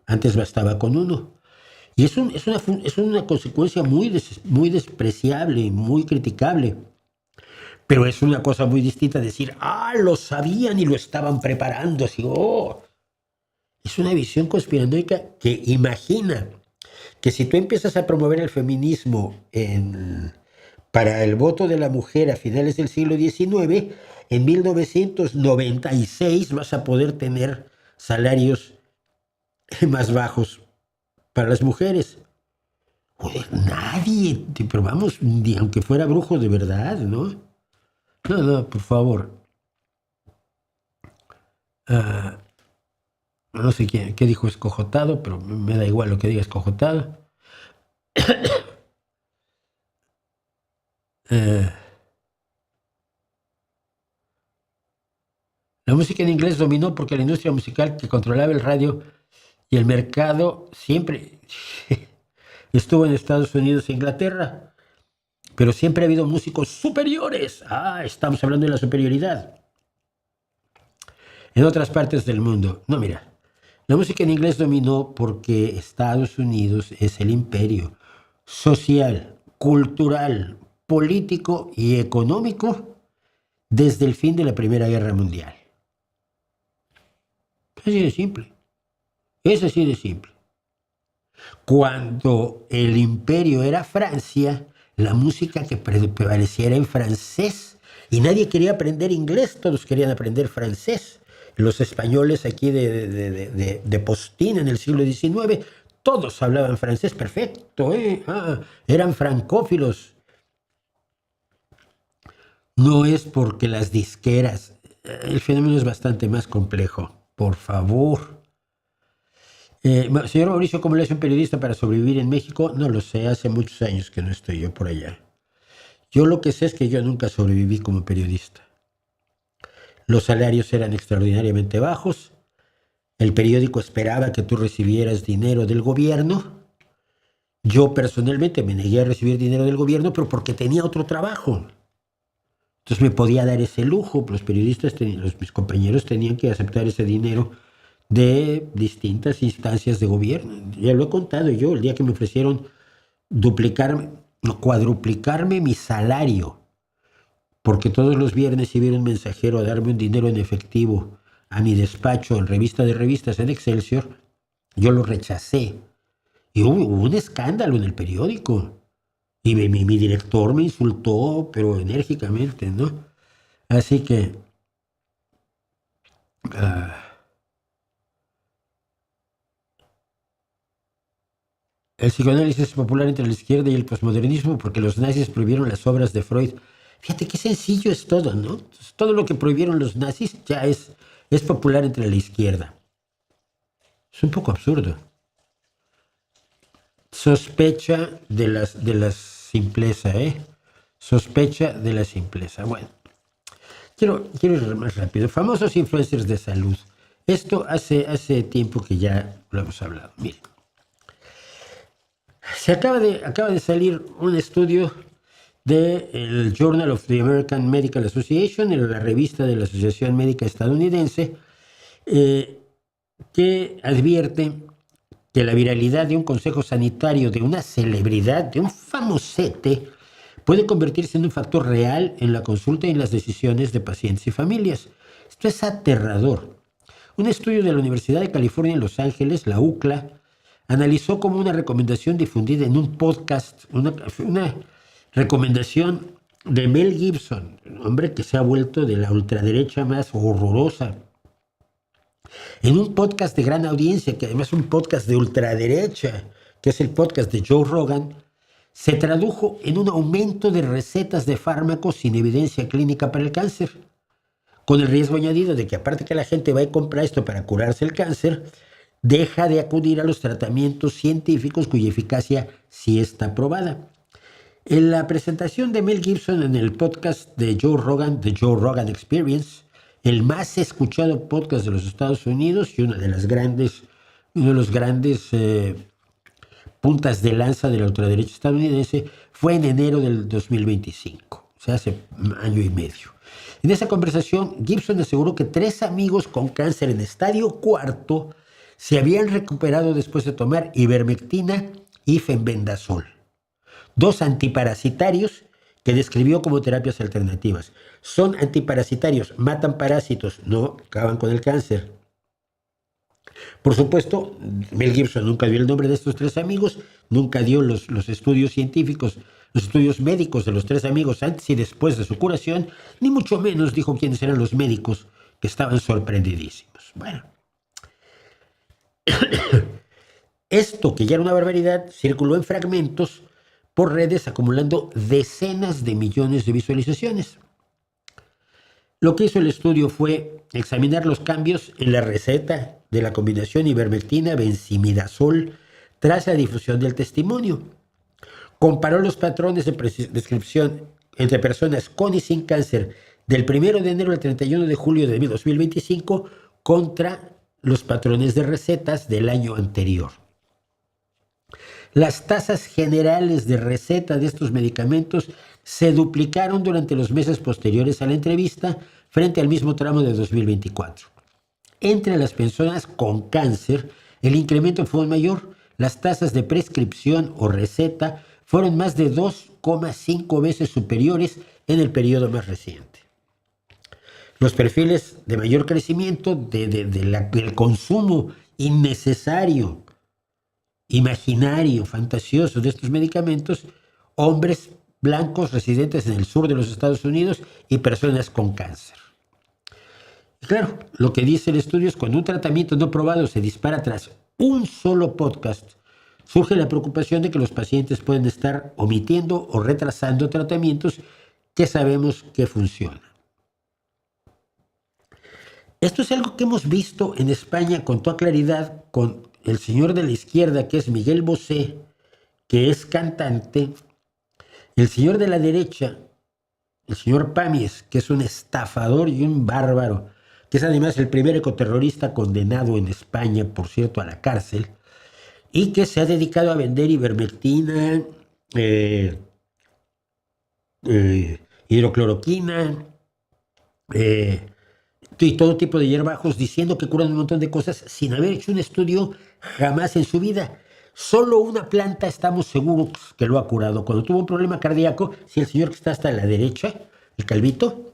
Antes bastaba con uno. Y es una consecuencia muy despreciable y muy criticable. Pero es una cosa muy distinta decir, lo sabían y lo estaban preparando. Así, Es una visión conspiranoica que imagina que si tú empiezas a promover el feminismo para el voto de la mujer a finales del siglo XIX, en 1996 vas a poder tener salarios más bajos para las mujeres. Joder, nadie, pero vamos, ni aunque fuera brujo de verdad, ¿no? No, por favor. No sé qué dijo escojotado, pero me da igual lo que diga escojotado. La música en inglés dominó porque la industria musical que controlaba el radio y el mercado siempre estuvo en Estados Unidos e Inglaterra, pero siempre ha habido músicos superiores. Estamos hablando de la superioridad. En otras partes del mundo. No, mira, la música en inglés dominó porque Estados Unidos es el imperio social, cultural, político y económico desde el fin de la Primera Guerra Mundial. Así de simple. Es así de simple. Cuando el imperio era Francia, la música que prevaleciera en francés y nadie quería aprender inglés, todos querían aprender francés. Los españoles aquí de Postín en el siglo XIX, todos hablaban francés perfecto, eran francófilos. No es porque las disqueras, el fenómeno es bastante más complejo, por favor. Señor Mauricio, ¿cómo le hace un periodista para sobrevivir en México? No lo sé, hace muchos años que no estoy yo por allá. Yo lo que sé es que yo nunca sobreviví como periodista. Los salarios eran extraordinariamente bajos. El periódico esperaba que tú recibieras dinero del gobierno. Yo personalmente me negué a recibir dinero del gobierno, pero porque tenía otro trabajo. Entonces me podía dar ese lujo. Los periodistas, mis compañeros tenían que aceptar ese dinero de distintas instancias de gobierno. Ya lo he contado yo, el día que me ofrecieron cuadruplicarme mi salario, porque todos los viernes iba un mensajero a darme un dinero en efectivo a mi despacho en Revista de Revistas en Excelsior, yo lo rechacé. Y hubo un escándalo en el periódico. Y mi director me insultó, pero enérgicamente, ¿no? Así que... el psicoanálisis es popular entre la izquierda y el posmodernismo porque los nazis prohibieron las obras de Freud. Fíjate qué sencillo es todo, ¿no? Todo lo que prohibieron los nazis ya es popular entre la izquierda. Es un poco absurdo. Sospecha de la simpleza, ¿eh? Sospecha de la simpleza. Bueno, quiero ir más rápido. Famosos influencers de salud. Esto hace tiempo que ya lo hemos hablado. Miren. Se acaba de salir un estudio del Journal of the American Medical Association, en la revista de la Asociación Médica Estadounidense, que advierte que la viralidad de un consejo sanitario de una celebridad, de un famosete, puede convertirse en un factor real en la consulta y en las decisiones de pacientes y familias. Esto es aterrador. Un estudio de la Universidad de California en Los Ángeles, la UCLA, analizó como una recomendación difundida en un podcast, una recomendación de Mel Gibson, un hombre que se ha vuelto de la ultraderecha más horrorosa, en un podcast de gran audiencia, que además es un podcast de ultraderecha, que es el podcast de Joe Rogan, se tradujo en un aumento de recetas de fármacos sin evidencia clínica para el cáncer, con el riesgo añadido de que aparte que la gente va a comprar esto para curarse el cáncer, deja de acudir a los tratamientos científicos cuya eficacia sí está probada. En la presentación de Mel Gibson en el podcast de Joe Rogan, The Joe Rogan Experience, el más escuchado podcast de los Estados Unidos y uno de los grandes puntas de lanza de la ultraderecha estadounidense, fue en enero del 2025, o sea, hace un año y medio. En esa conversación, Gibson aseguró que 3 amigos con cáncer en estadio cuarto se habían recuperado después de tomar ivermectina y fenbendazol, 2 antiparasitarios que describió como terapias alternativas. Son antiparasitarios, matan parásitos, no acaban con el cáncer. Por supuesto, Mel Gibson nunca dio el nombre de estos 3 amigos, nunca dio los estudios científicos, los estudios médicos de los 3 amigos antes y después de su curación, ni mucho menos dijo quiénes eran los médicos, que estaban sorprendidísimos. Bueno, esto, que ya era una barbaridad, circuló en fragmentos por redes acumulando decenas de millones de visualizaciones. Lo que hizo el estudio fue examinar los cambios en la receta de la combinación ivermectina-benzimidazol tras la difusión del testimonio. Comparó los patrones de prescripción entre personas con y sin cáncer del 1 de enero al 31 de julio de 2025 contra los patrones de recetas del año anterior. Las tasas generales de receta de estos medicamentos se duplicaron durante los meses posteriores a la entrevista frente al mismo tramo de 2024. Entre las personas con cáncer, el incremento fue mayor. Las tasas de prescripción o receta fueron más de 2,5 veces superiores en el periodo más reciente. Los perfiles de mayor crecimiento del consumo innecesario, imaginario, fantasioso de estos medicamentos, hombres blancos residentes en el sur de los Estados Unidos y personas con cáncer. Y claro, lo que dice el estudio es: cuando un tratamiento no probado se dispara tras un solo podcast, surge la preocupación de que los pacientes pueden estar omitiendo o retrasando tratamientos que sabemos que funcionan. Esto es algo que hemos visto en España con toda claridad con el señor de la izquierda, que es Miguel Bosé, que es cantante, el señor de la derecha, el señor Pàmies, que es un estafador y un bárbaro, que es además el primer ecoterrorista condenado en España, por cierto, a la cárcel, y que se ha dedicado a vender ivermectina, hidrocloroquina, y todo tipo de hierbajos, diciendo que curan un montón de cosas sin haber hecho un estudio jamás en su vida. Solo una planta estamos seguros que lo ha curado. Cuando tuvo un problema cardíaco, si el señor que está hasta la derecha, el calvito,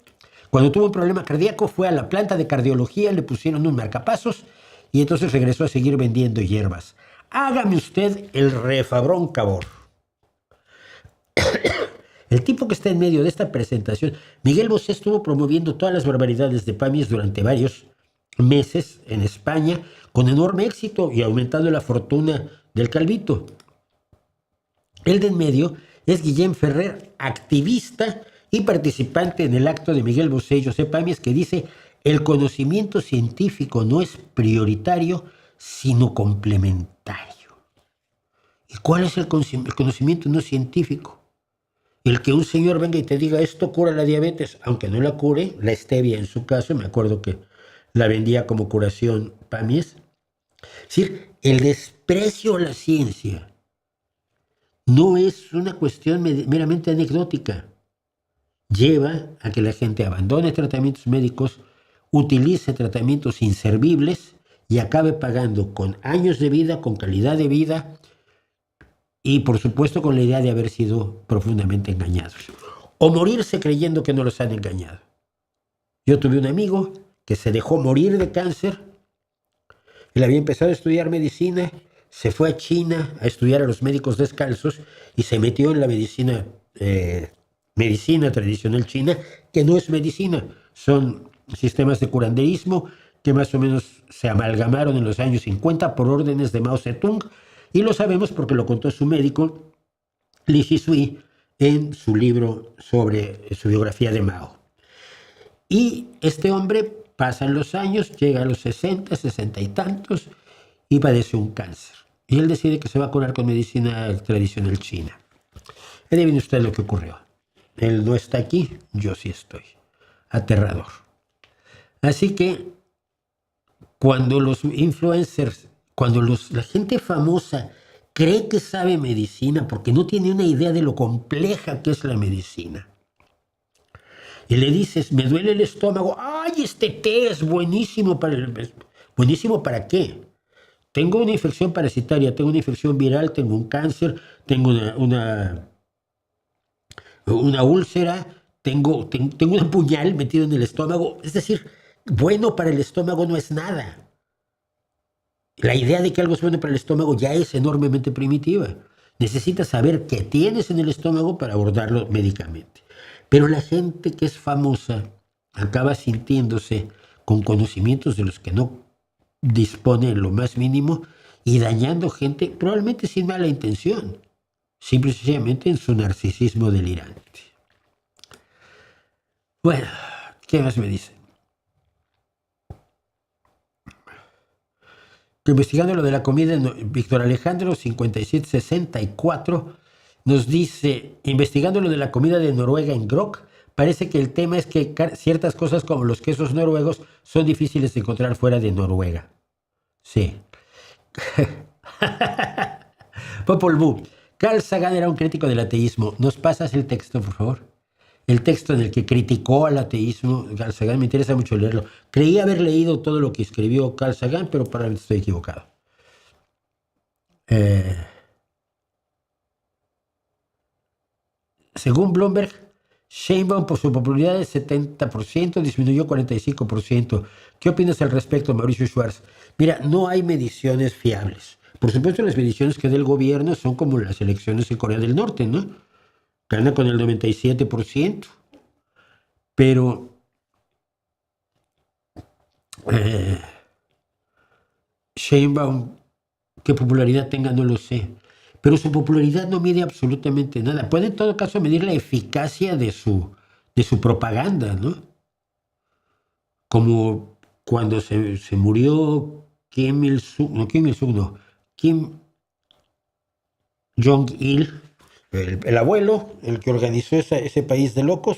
cuando tuvo un problema cardíaco fue a la planta de cardiología, le pusieron un marcapasos y entonces regresó a seguir vendiendo hierbas. Hágame usted el refabrón cabor. El tipo que está en medio de esta presentación, Miguel Bosé, estuvo promoviendo todas las barbaridades de Pàmies durante varios meses en España, con enorme éxito y aumentando la fortuna del calvito. El de en medio es Guillem Ferrer, activista y participante en el acto de Miguel Bosé y José Pàmies, que dice: el conocimiento científico no es prioritario, sino complementario. ¿Y cuál es el conocimiento no científico? El que un señor venga y te diga: esto cura la diabetes, aunque no la cure, la stevia en su caso, me acuerdo que la vendía como curación Pàmies. Es decir, el desprecio a la ciencia no es una cuestión meramente anecdótica. Lleva a que la gente abandone tratamientos médicos, utilice tratamientos inservibles y acabe pagando con años de vida, con calidad de vida, y por supuesto con la idea de haber sido profundamente engañados. O morirse creyendo que no los han engañado. Yo tuve un amigo que se dejó morir de cáncer. Él había empezado a estudiar medicina, se fue a China a estudiar a los médicos descalzos y se metió en la medicina tradicional china, que no es medicina, son sistemas de curanderismo que más o menos se amalgamaron en los años 50 por órdenes de Mao Zedong. Y lo sabemos porque lo contó su médico, Li Zhisui, en su libro sobre su biografía de Mao. Y este hombre, pasan los años, llega a los 60, 60 y tantos, y padece un cáncer. Y él decide que se va a curar con medicina tradicional china. Adivine usted lo que ocurrió. Él no está aquí, yo sí estoy. Aterrador. Así que, cuando los influencers, cuando la gente famosa cree que sabe medicina porque no tiene una idea de lo compleja que es la medicina. Y le dices, me duele el estómago, ¡ay, este té es buenísimo para el... ¿Buenísimo para qué? Tengo una infección parasitaria, tengo una infección viral, tengo un cáncer, tengo una úlcera, tengo un puñal metido en el estómago. Es decir, bueno para el estómago no es nada. La idea de que algo es bueno para el estómago ya es enormemente primitiva. Necesitas saber qué tienes en el estómago para abordarlo médicamente. Pero la gente que es famosa acaba sintiéndose con conocimientos de los que no dispone en lo más mínimo y dañando gente probablemente sin mala intención, simple y sencillamente en su narcisismo delirante. Bueno, ¿qué más me dice? Investigando lo de la comida, Víctor Alejandro 5764 nos dice, investigando lo de la comida de Noruega en Grok, parece que el tema es que ciertas cosas como los quesos noruegos son difíciles de encontrar fuera de Noruega. Sí. Popol Vuh. Carl Sagan era un crítico del ateísmo. ¿Nos pasas el texto, por favor? El texto en el que criticó al ateísmo. Carl Sagan, me interesa mucho leerlo. Creí haber leído todo lo que escribió Carl Sagan, pero probablemente estoy equivocado. Según Bloomberg, Sheinbaum por su popularidad de 70% disminuyó 45%. ¿Qué opinas al respecto, Mauricio Schwartz? Mira, no hay mediciones fiables. Por supuesto, las mediciones que da el gobierno son como las elecciones en Corea del Norte, ¿no? Gana con el 97%. Pero Sheinbaum, qué popularidad tenga, no lo sé. Pero su popularidad no mide absolutamente nada. Puede en todo caso medir la eficacia de su propaganda, ¿no? Como cuando se murió Kim Il-sung, no, Kim Jong-il, el abuelo, el que organizó ese país de locos,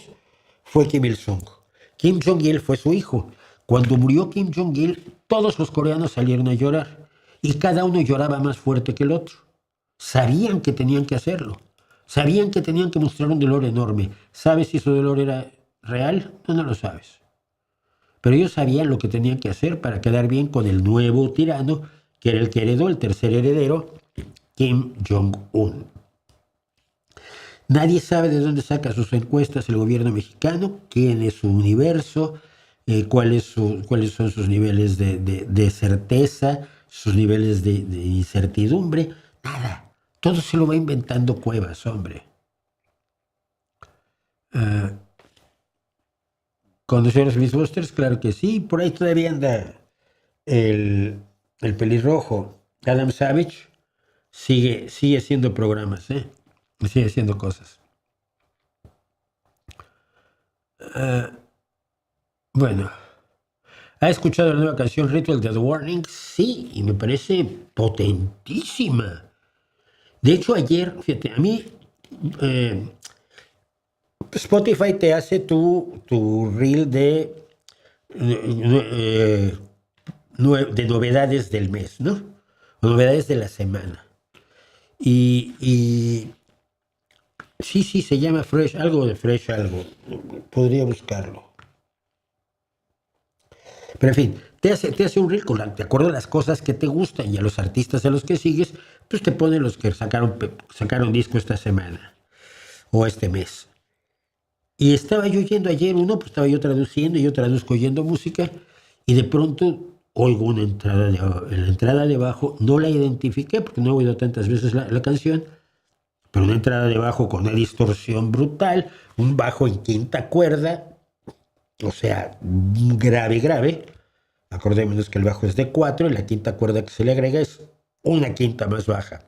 fue Kim Il-sung. Kim Jong-il fue su hijo. Cuando murió Kim Jong-il, todos los coreanos salieron a llorar y cada uno lloraba más fuerte que el otro. Sabían que tenían que hacerlo. Sabían que tenían que mostrar un dolor enorme. ¿Sabes si su dolor era real? No lo sabes. Pero ellos sabían lo que tenían que hacer para quedar bien con el nuevo tirano, que era el que heredó, el tercer heredero, Kim Jong-un. Nadie sabe de dónde saca sus encuestas el gobierno mexicano, quién es su universo, cuáles son sus niveles de certeza, sus niveles de incertidumbre. Nada. Todo se lo va inventando Cuevas, hombre. ¿Conocer a los Mythbusters? Claro que sí. Por ahí todavía anda el pelirrojo. Adam Savage sigue haciendo programas, sigue haciendo cosas. Bueno, ¿ha escuchado la nueva canción Ritual de The Warning? Sí, y me parece potentísima. De hecho, ayer, fíjate, a mí Spotify te hace tu reel de novedades del mes, ¿no? O novedades de la semana. Y sí, se llama Fresh, algo de Fresh, algo. Podría buscarlo. Pero en fin, te hace un reel de acuerdo a las cosas que te gustan y a los artistas a los que sigues, pues te pone los que sacaron disco esta semana o este mes. Y estaba yo oyendo ayer uno, pues estaba yo traduciendo y yo traduzco oyendo música y de pronto oigo una entrada en la entrada de bajo, no la identifiqué porque no he oído tantas veces la canción, pero una entrada de bajo con una distorsión brutal, un bajo en quinta cuerda, o sea, grave. Acordémonos que el bajo es de 4 y la quinta cuerda que se le agrega es una quinta más baja.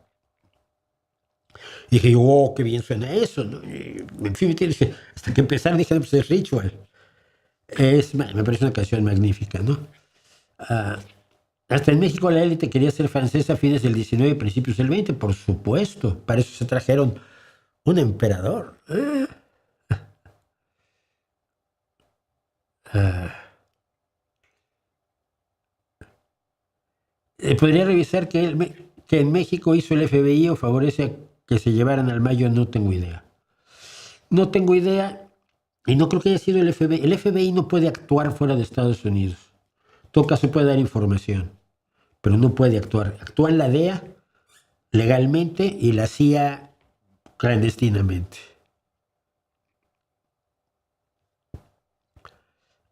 Y dije yo, oh, qué bien suena eso, ¿no? Y en fin, hasta que empezaron dije, pues es Ritual. Me parece una canción magnífica, ¿no? Hasta en México la élite quería ser francesa a fines del 19 y principios del 20, por supuesto. Para eso se trajeron un emperador. Podría revisar que que en México hizo el FBI o favorece a que se llevaran al Mayo, no tengo idea. No tengo idea y no creo que haya sido el FBI. El FBI no puede actuar fuera de Estados Unidos. En todo caso puede dar información, pero no puede actuar. Actúa en la DEA legalmente y la CIA clandestinamente.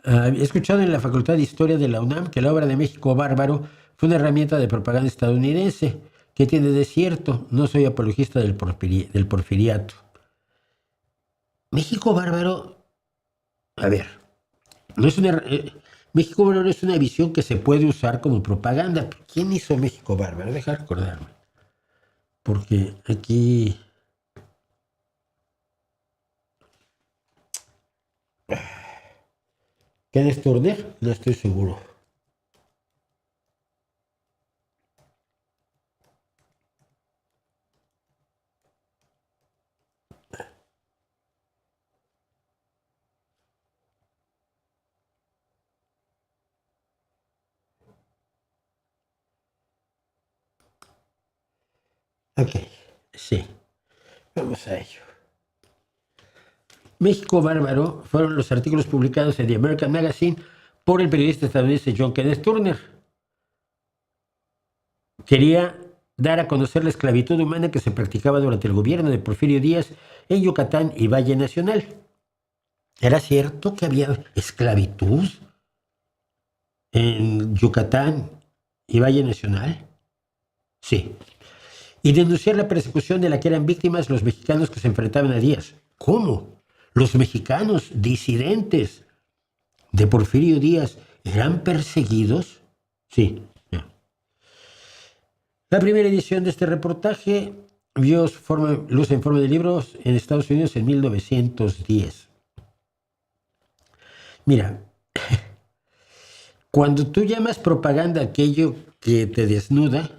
He escuchado en la Facultad de Historia de la UNAM que la obra de México Bárbaro fue una herramienta de propaganda estadounidense. ¿Qué tiene de cierto? No soy apologista del porfiriato. México Bárbaro, a ver, no es una, México Bárbaro es una visión que se puede usar como propaganda. ¿Quién hizo México Bárbaro? Deja de recordarme. Porque aquí... ¿Kenneth Turner? No estoy seguro. Ok, sí. Vamos a ello. México Bárbaro fueron los artículos publicados en The American Magazine por el periodista estadounidense John Kenneth Turner. Quería dar a conocer la esclavitud humana que se practicaba durante el gobierno de Porfirio Díaz en Yucatán y Valle Nacional. ¿Era cierto que había esclavitud en Yucatán y Valle Nacional? Sí. Y denunciar la persecución de la que eran víctimas los mexicanos que se enfrentaban a Díaz. ¿Cómo? Los mexicanos disidentes de Porfirio Díaz eran perseguidos. Sí. La primera edición de este reportaje vio luz en forma de libros en Estados Unidos en 1910. Mira, cuando tú llamas propaganda aquello que te desnuda,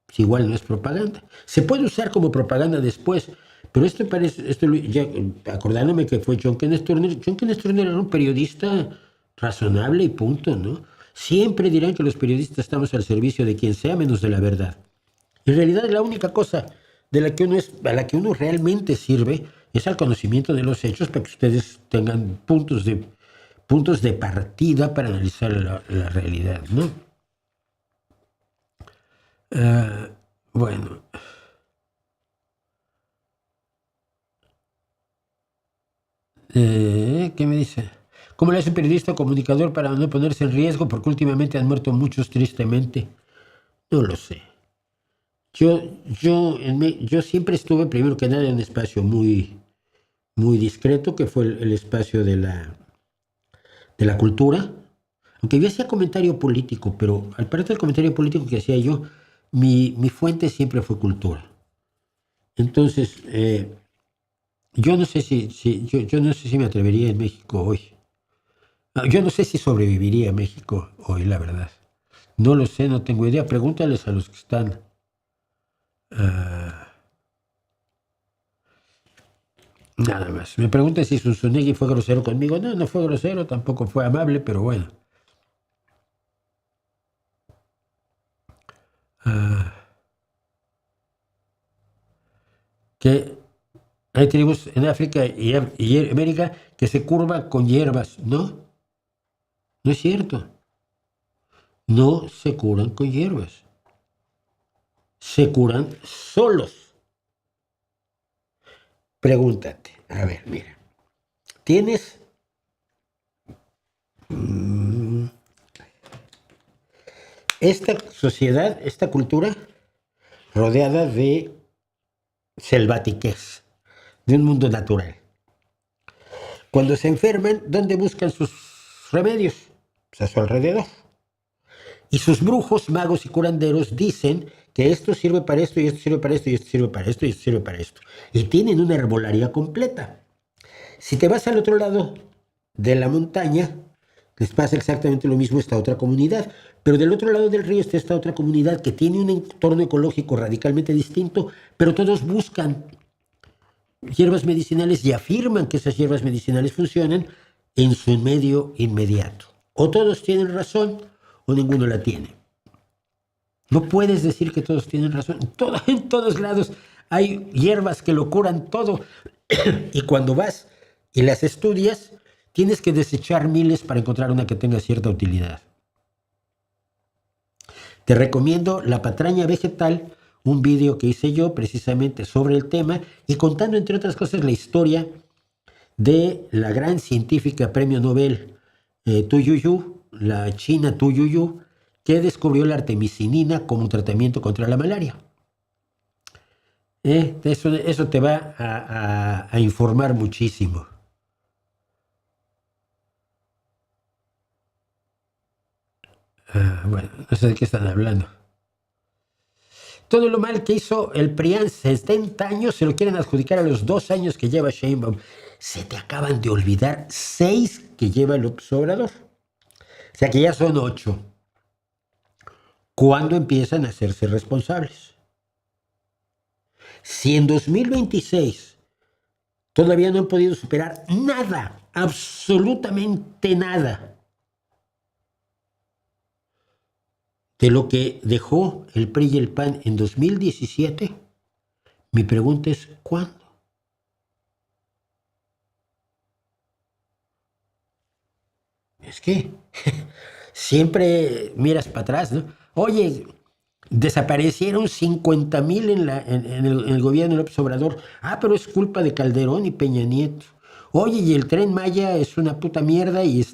pues igual no es propaganda. Se puede usar como propaganda después, pero ya acordándome que fue John Kenneth Turner. John Kenneth Turner era un periodista razonable y punto, ¿no? Siempre dirán que los periodistas estamos al servicio de quien sea menos de la verdad. En realidad la única cosa a la que uno realmente sirve es al conocimiento de los hechos para que ustedes tengan puntos de partida para analizar la realidad, ¿no? Bueno. ¿Qué me dice? ¿Cómo le hace un periodista o comunicador para no ponerse en riesgo? Porque últimamente han muerto muchos tristemente. No lo sé. Yo siempre estuve, primero que nada, en un espacio muy, muy discreto, que fue el espacio de la cultura. Aunque yo hacía comentario político, pero al parecer del comentario político que hacía yo, mi fuente siempre fue cultura. Entonces, yo no sé yo no sé si me atrevería en México hoy. Yo no sé si sobreviviría a México hoy, la verdad. No lo sé, no tengo idea. Pregúntales a los que están. Nada más. Me preguntan si Zunzunegui fue grosero conmigo. No, no fue grosero, tampoco fue amable, pero bueno. Que hay tribus en África y América que se curvan con hierbas. No, no es cierto. No se curan con hierbas. Se curan solos. Pregúntate, a ver, mira, tienes esta sociedad, esta cultura rodeada de selvatiquez, de un mundo natural. Cuando se enferman, ¿dónde buscan sus remedios? Pues a su alrededor. Y sus brujos, magos y curanderos dicen que esto sirve para esto, y esto sirve para esto, y esto sirve para esto, y esto sirve para esto. Y tienen una herbolaria completa. Si te vas al otro lado de la montaña, les pasa exactamente lo mismo a esta otra comunidad. Pero del otro lado del río está esta otra comunidad que tiene un entorno ecológico radicalmente distinto, pero todos buscan hierbas medicinales y afirman que esas hierbas medicinales funcionan en su medio inmediato. O todos tienen razón o ninguno la tiene. No puedes decir que todos tienen razón. En todos lados hay hierbas que lo curan todo. Y cuando vas y las estudias, tienes que desechar miles para encontrar una que tenga cierta utilidad. Te recomiendo La Patraña Vegetal, un vídeo que hice yo precisamente sobre el tema y contando, entre otras cosas, la historia de la gran científica premio Nobel Tu Youyou, la china Tu Youyou, que descubrió la artemisinina como un tratamiento contra la malaria. Eso te va a informar muchísimo. Bueno, no sé de qué están hablando. Todo lo mal que hizo el PRIAN 70 años se lo quieren adjudicar a los 2 años que lleva Sheinbaum. Se te acaban de olvidar 6 que lleva López Obrador. O sea que ya son 8. ¿Cuándo empiezan a hacerse responsables? Si en 2026 todavía no han podido superar nada, absolutamente nada, de lo que dejó el PRI y el PAN en 2017, mi pregunta es, ¿cuándo? Es que siempre miras para atrás, ¿no? Oye, desaparecieron 50,000 en el gobierno de López Obrador. Pero es culpa de Calderón y Peña Nieto. Oye, y el Tren Maya es una puta mierda y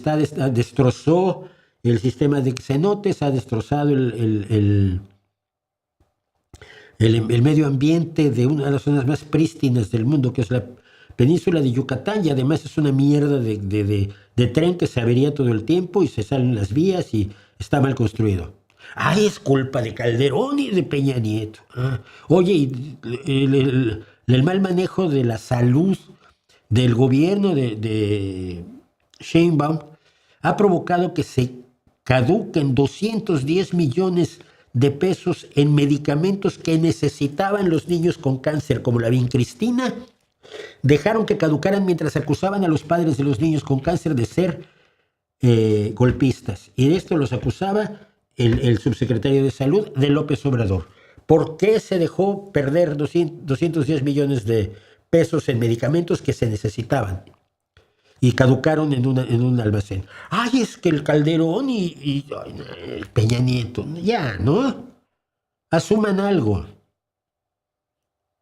destrozó el sistema de cenotes, ha destrozado el medio ambiente de una de las zonas más prístinas del mundo, que es la península de Yucatán, y además es una mierda de tren que se avería todo el tiempo y se salen las vías y está mal construido. Es culpa de Calderón y de Peña Nieto. Oye, y el mal manejo de la salud del gobierno de Sheinbaum ha provocado que se caduquen 210 millones de pesos en medicamentos que necesitaban los niños con cáncer, como la vincristina. Dejaron que caducaran mientras acusaban a los padres de los niños con cáncer de ser golpistas. Y de esto los acusaba el subsecretario de Salud de López Obrador. ¿Por qué se dejó perder 210 millones de pesos en medicamentos que se necesitaban y caducaron en un almacén? Es que el Calderón y Peña Nieto, ya, ¿no? Asuman algo.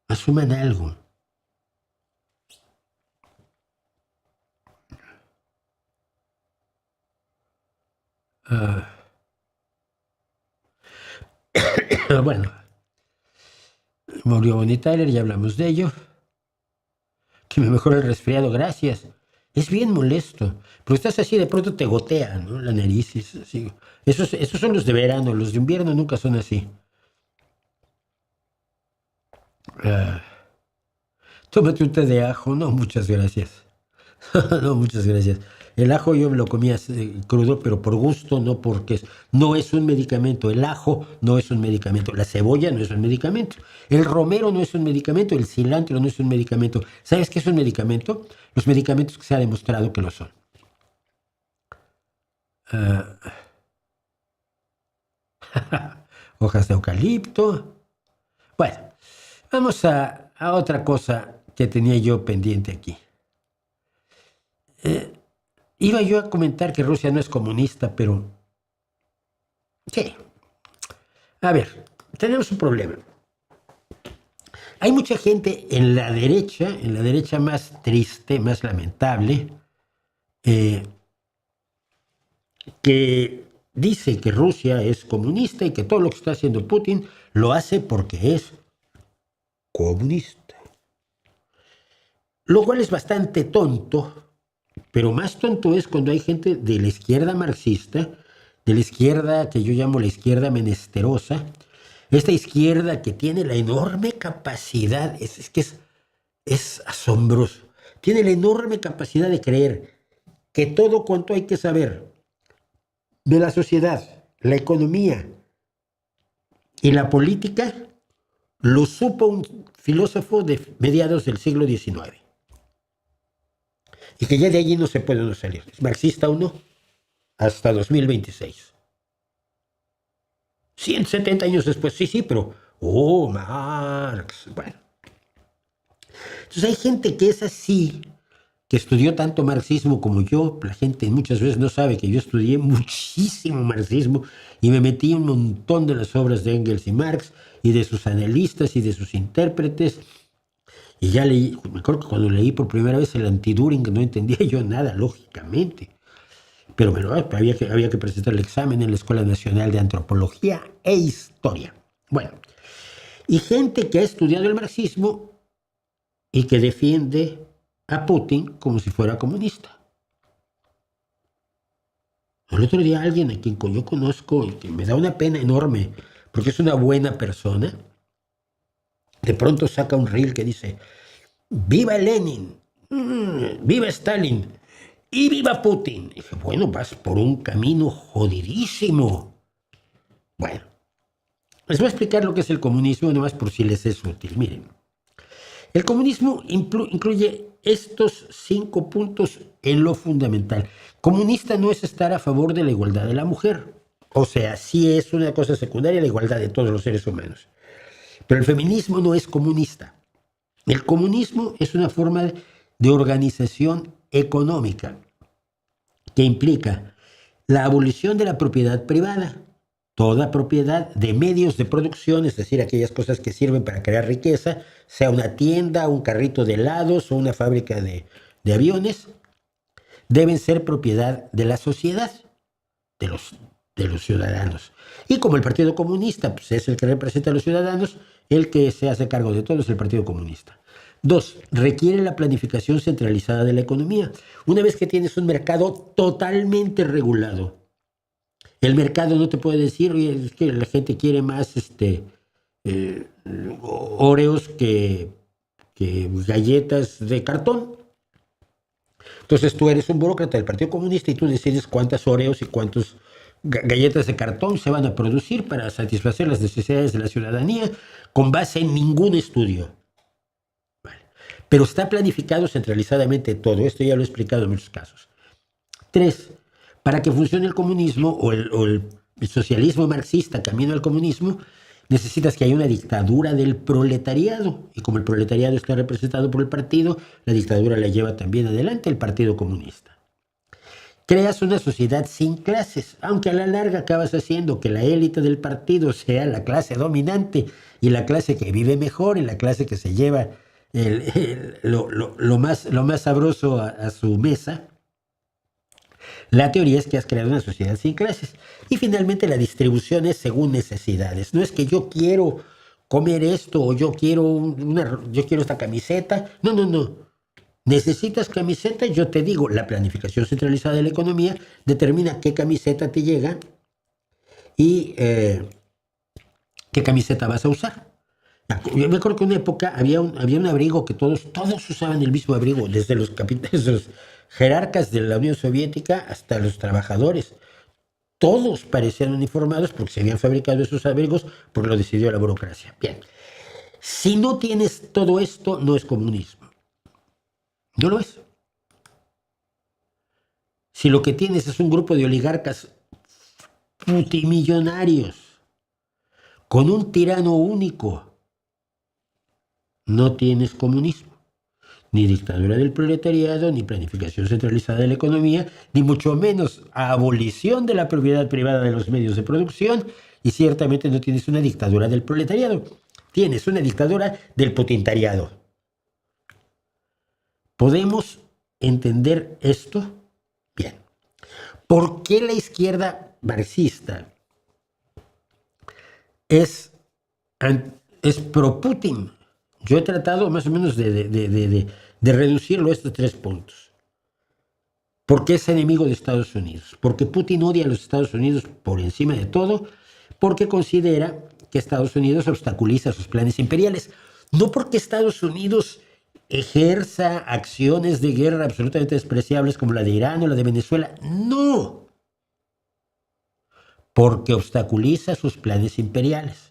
Asuman algo. Bueno, murió Bonnie Tyler, ya hablamos de ello. Que me mejora el resfriado, gracias. Es bien molesto, pero estás así, de pronto te gotea, ¿no? La nariz es así. Esos son los de verano, los de invierno nunca son así. Tómate un té de ajo, no, muchas gracias. No, muchas gracias. El ajo yo me lo comía crudo, pero por gusto, no porque no es un medicamento. El ajo no es un medicamento. La cebolla no es un medicamento. El romero no es un medicamento. El cilantro no es un medicamento. ¿Sabes qué es un medicamento? Los medicamentos que se ha demostrado que lo son. Hojas de eucalipto. Bueno, vamos a otra cosa que tenía yo pendiente aquí. Iba yo a comentar que Rusia no es comunista, pero... ¿qué? A ver, tenemos un problema. Hay mucha gente en la derecha más triste, más lamentable, que dice que Rusia es comunista y que todo lo que está haciendo Putin lo hace porque es comunista. Lo cual es bastante tonto. Pero más tonto es cuando hay gente de la izquierda marxista, de la izquierda que yo llamo la izquierda menesterosa, esta izquierda que tiene la enorme capacidad, es asombroso, tiene la enorme capacidad de creer que todo cuanto hay que saber de la sociedad, la economía y la política, lo supo un filósofo de mediados del siglo XIX. Y que ya de allí no se puede uno salir. Es marxista uno hasta 2026. 170 años después, sí, pero, oh, Marx, bueno. Entonces hay gente que es así, que estudió tanto marxismo como yo. La gente muchas veces no sabe que yo estudié muchísimo marxismo y me metí en un montón de las obras de Engels y Marx y de sus analistas y de sus intérpretes. Y ya leí, me acuerdo que cuando leí por primera vez el Anti-Düring no entendía yo nada, lógicamente. Pero bueno, había que presentar el examen en la Escuela Nacional de Antropología e Historia. Bueno, y gente que ha estudiado el marxismo y que defiende a Putin como si fuera comunista. El otro día alguien a quien yo conozco y que me da una pena enorme porque es una buena persona, de pronto saca un reel que dice: ¡Viva Lenin! ¡Viva Stalin! ¡Y viva Putin! Y dije, bueno, vas por un camino jodidísimo. Bueno, les voy a explicar lo que es el comunismo, nomás por si les es útil. Miren, el comunismo incluye estos 5 puntos en lo fundamental. Comunista no es estar a favor de la igualdad de la mujer. O sea, sí es una cosa secundaria la igualdad de todos los seres humanos. Pero el feminismo no es comunista. El comunismo es una forma de organización económica que implica la abolición de la propiedad privada, toda propiedad de medios de producción, es decir, aquellas cosas que sirven para crear riqueza, sea una tienda, un carrito de helados o una fábrica de aviones, deben ser propiedad de la sociedad, de los ciudadanos. Y como el Partido Comunista pues, es el que representa a los ciudadanos, el que se hace cargo de todo es el Partido Comunista. 2. Requiere la planificación centralizada de la economía. Una vez que tienes un mercado totalmente regulado, el mercado no te puede decir, oye, es que la gente quiere más Oreos que galletas de cartón. Entonces tú eres un burócrata del Partido Comunista y tú decides cuántas Oreos y cuántas galletas de cartón se van a producir para satisfacer las necesidades de la ciudadanía con base en ningún estudio. Vale. Pero está planificado centralizadamente todo. Esto ya lo he explicado en muchos casos. 3. Para que funcione el comunismo o el socialismo marxista camino al comunismo, necesitas que haya una dictadura del proletariado. Y como el proletariado está representado por el partido, la dictadura la lleva también adelante el Partido Comunista. Creas una sociedad sin clases, aunque a la larga acabas haciendo que la élite del partido sea la clase dominante y la clase que vive mejor y la clase que se lleva lo más sabroso a su mesa. La teoría es que has creado una sociedad sin clases. Y finalmente la distribución es según necesidades. No es que yo quiero comer esto o yo quiero esta camiseta. No. Necesitas camiseta, yo te digo, la planificación centralizada de la economía determina qué camiseta te llega y qué camiseta vas a usar. Yo me acuerdo que en una época había un abrigo que todos usaban el mismo abrigo, desde los capitanes, los jerarcas de la Unión Soviética hasta los trabajadores. Todos parecían uniformados porque se habían fabricado esos abrigos porque lo decidió la burocracia. Bien, si no tienes todo esto, no es comunismo. No lo es. Si lo que tienes es un grupo de oligarcas multimillonarios con un tirano único, no tienes comunismo. Ni dictadura del proletariado, ni planificación centralizada de la economía, ni mucho menos abolición de la propiedad privada de los medios de producción, y ciertamente no tienes una dictadura del proletariado, tienes una dictadura del potentariado. ¿Podemos entender esto? Bien. ¿Por qué la izquierda marxista es pro-Putin? Yo he tratado más o menos de reducirlo a estos 3 puntos. ¿Por qué es enemigo de Estados Unidos? Porque Putin odia a los Estados Unidos por encima de todo, porque considera que Estados Unidos obstaculiza sus planes imperiales. No porque Estados Unidos ejerza acciones de guerra absolutamente despreciables como la de Irán o la de Venezuela. No. Porque obstaculiza sus planes imperiales.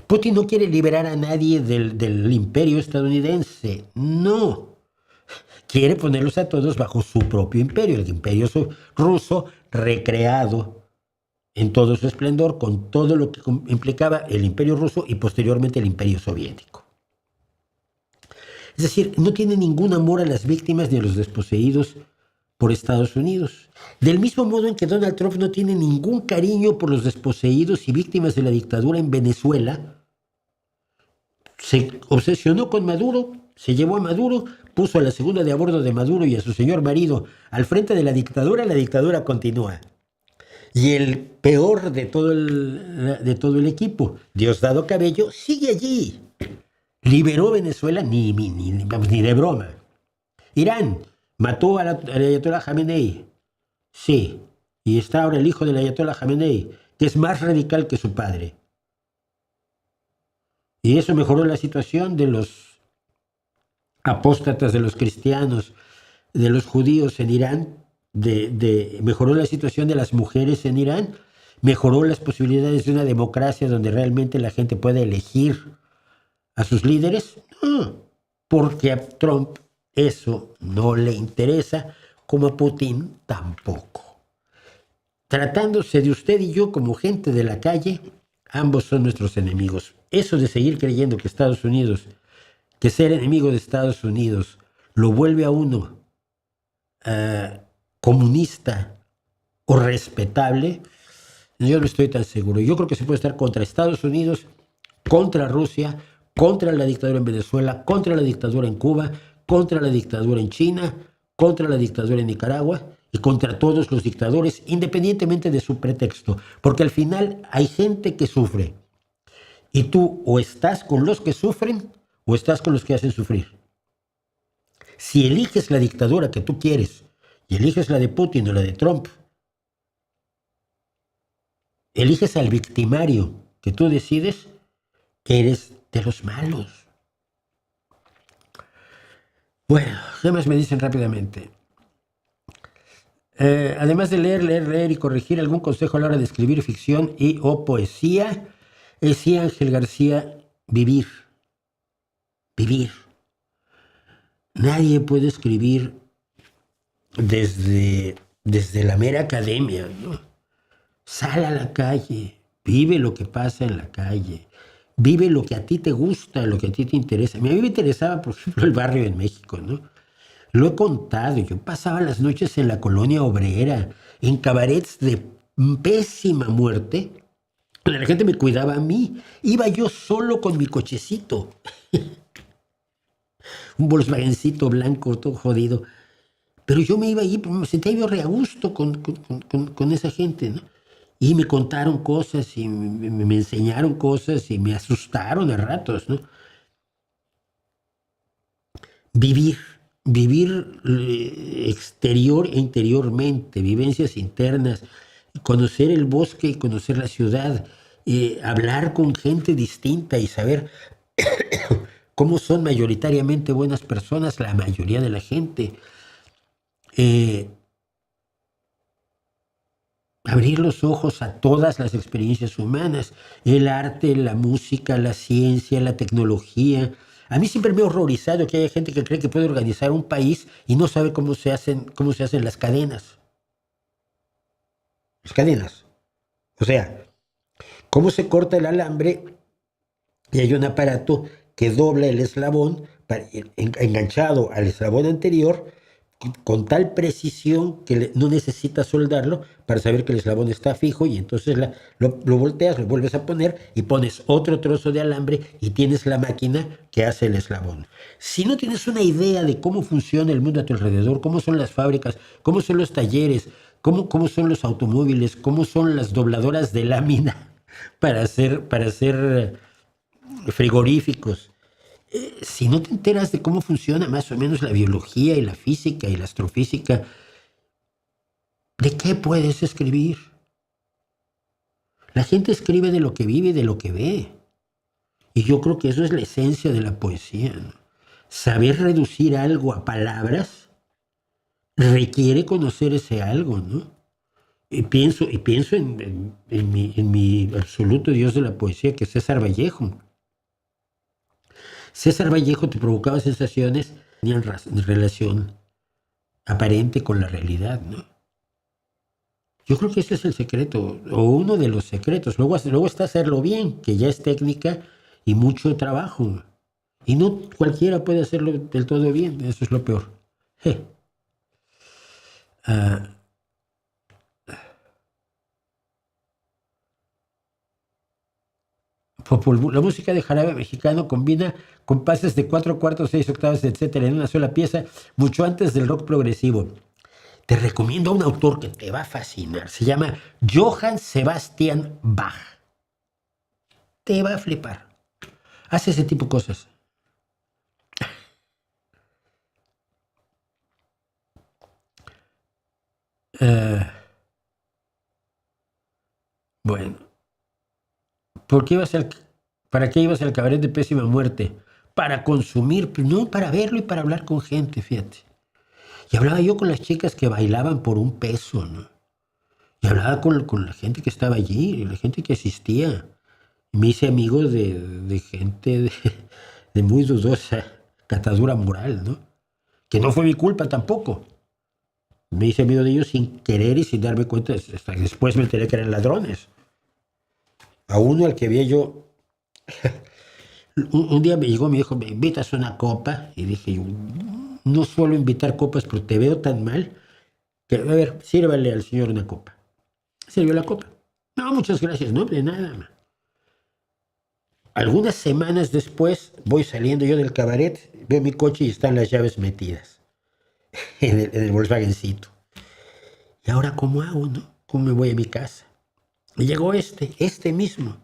Putin no quiere liberar a nadie del imperio estadounidense, no. Quiere ponerlos a todos bajo su propio imperio, el imperio ruso recreado en todo su esplendor, con todo lo que implicaba el Imperio Ruso y posteriormente el Imperio Soviético. Es decir, no tiene ningún amor a las víctimas ni a los desposeídos por Estados Unidos. Del mismo modo en que Donald Trump no tiene ningún cariño por los desposeídos y víctimas de la dictadura en Venezuela, se obsesionó con Maduro, se llevó a Maduro, puso a la segunda de a bordo de Maduro y a su señor marido al frente de la dictadura continúa. Y el peor de todo el equipo, Diosdado Cabello, sigue allí. Liberó Venezuela ni de broma. Irán mató al Ayatollah Khamenei. Sí, y está ahora el hijo del Ayatollah Khamenei, que es más radical que su padre. Y eso mejoró la situación de los apóstatas, de los cristianos, de los judíos en Irán, mejoró la situación de las mujeres en Irán, mejoró las posibilidades de una democracia donde realmente la gente puede elegir a sus líderes. No, porque a Trump eso no le interesa, como a Putin tampoco. Tratándose de usted y yo como gente de la calle, ambos son nuestros enemigos. Eso de seguir creyendo que Estados Unidos, que ser enemigo de Estados Unidos, lo vuelve a uno comunista o respetable, yo no estoy tan seguro. Yo creo que se puede estar contra Estados Unidos, contra Rusia, contra la dictadura en Venezuela, contra la dictadura en Cuba, contra la dictadura en China, contra la dictadura en Nicaragua y contra todos los dictadores, independientemente de su pretexto. Porque al final hay gente que sufre. Y tú o estás con los que sufren o estás con los que hacen sufrir. Si eliges la dictadura que tú quieres y eliges la de Putin o la de Trump, eliges al victimario que tú decides, eres de los malos. Bueno, ¿qué más me dicen rápidamente? Además de leer y corregir, ¿algún consejo a la hora de escribir ficción y o poesía? Decía Ángel García, vivir. Vivir. Nadie puede escribir desde la mera academia, ¿no? Sal a la calle, vive lo que pasa en la calle, vive lo que a ti te gusta, lo que a ti te interesa. A mí me interesaba, por ejemplo, el barrio en México, ¿no? Lo he contado, yo pasaba las noches en la colonia obrera, en cabarets de pésima muerte. La gente me cuidaba a mí. Iba yo solo con mi cochecito. Un Volkswagencito blanco, todo jodido. Pero yo me iba allí, me sentía yo re a gusto con esa gente, ¿no? Y me contaron cosas y me enseñaron cosas y me asustaron a ratos, ¿no? Vivir exterior e interiormente, vivencias internas, conocer el bosque y conocer la ciudad, hablar con gente distinta y saber cómo son mayoritariamente buenas personas la mayoría de la gente. Abrir los ojos a todas las experiencias humanas, el arte, la música, la ciencia, la tecnología. A mí siempre me ha horrorizado que haya gente que cree que puede organizar un país y no sabe cómo se hacen las cadenas. Las cadenas. O sea, cómo se corta el alambre y hay un aparato que dobla el eslabón enganchado al eslabón anterior con tal precisión que no necesitas soldarlo para saber que el eslabón está fijo y entonces lo volteas, lo vuelves a poner y pones otro trozo de alambre y tienes la máquina que hace el eslabón. Si no tienes una idea de cómo funciona el mundo a tu alrededor, cómo son las fábricas, cómo son los talleres, cómo son los automóviles, cómo son las dobladoras de lámina para hacer frigoríficos, si no te enteras de cómo funciona más o menos la biología y la física y la astrofísica, ¿de qué puedes escribir? La gente escribe de lo que vive y de lo que ve. Y yo creo que eso es la esencia de la poesía, ¿no? Saber reducir algo a palabras requiere conocer ese algo, ¿no? Y pienso en mi absoluto dios de la poesía, que es César Vallejo. César Vallejo te provocaba sensaciones que tenían relación aparente con la realidad, ¿no? Yo creo que ese es el secreto, o uno de los secretos. Luego está hacerlo bien, que ya es técnica y mucho trabajo. Y no cualquiera puede hacerlo del todo bien, eso es lo peor. Je. Ah, la música de jarabe mexicano combina compases de 4/4, 6/8, etcétera, en una sola pieza, mucho antes del rock progresivo. Te recomiendo a un autor que te va a fascinar. Se llama Johann Sebastian Bach. Te va a flipar. Hace ese tipo de cosas. Eh, bueno, ¿por qué ¿para qué ibas al cabaret de Pésima Muerte? Para consumir, no, para verlo y para hablar con gente, fíjate. Y hablaba yo con las chicas que bailaban por $1, ¿no? Y hablaba con la gente que estaba allí, la gente que asistía. Y me hice amigo de gente de muy dudosa catadura moral, ¿no? Que no fue mi culpa tampoco. Me hice amigo de ellos sin querer y sin darme cuenta. Hasta que después me enteré que eran ladrones. A uno al que vi yo, un día me llegó, me dijo, ¿me invitas una copa? Y dije, yo no suelo invitar copas porque te veo tan mal que, a ver, sírvale al señor una copa. Sirvió la copa. No, muchas gracias, no, de nada. Algunas semanas después voy saliendo yo del cabaret, veo mi coche y están las llaves metidas en el Volkswagencito. ¿Y ahora cómo hago, no? ¿Cómo me voy a mi casa? Y llegó este mismo.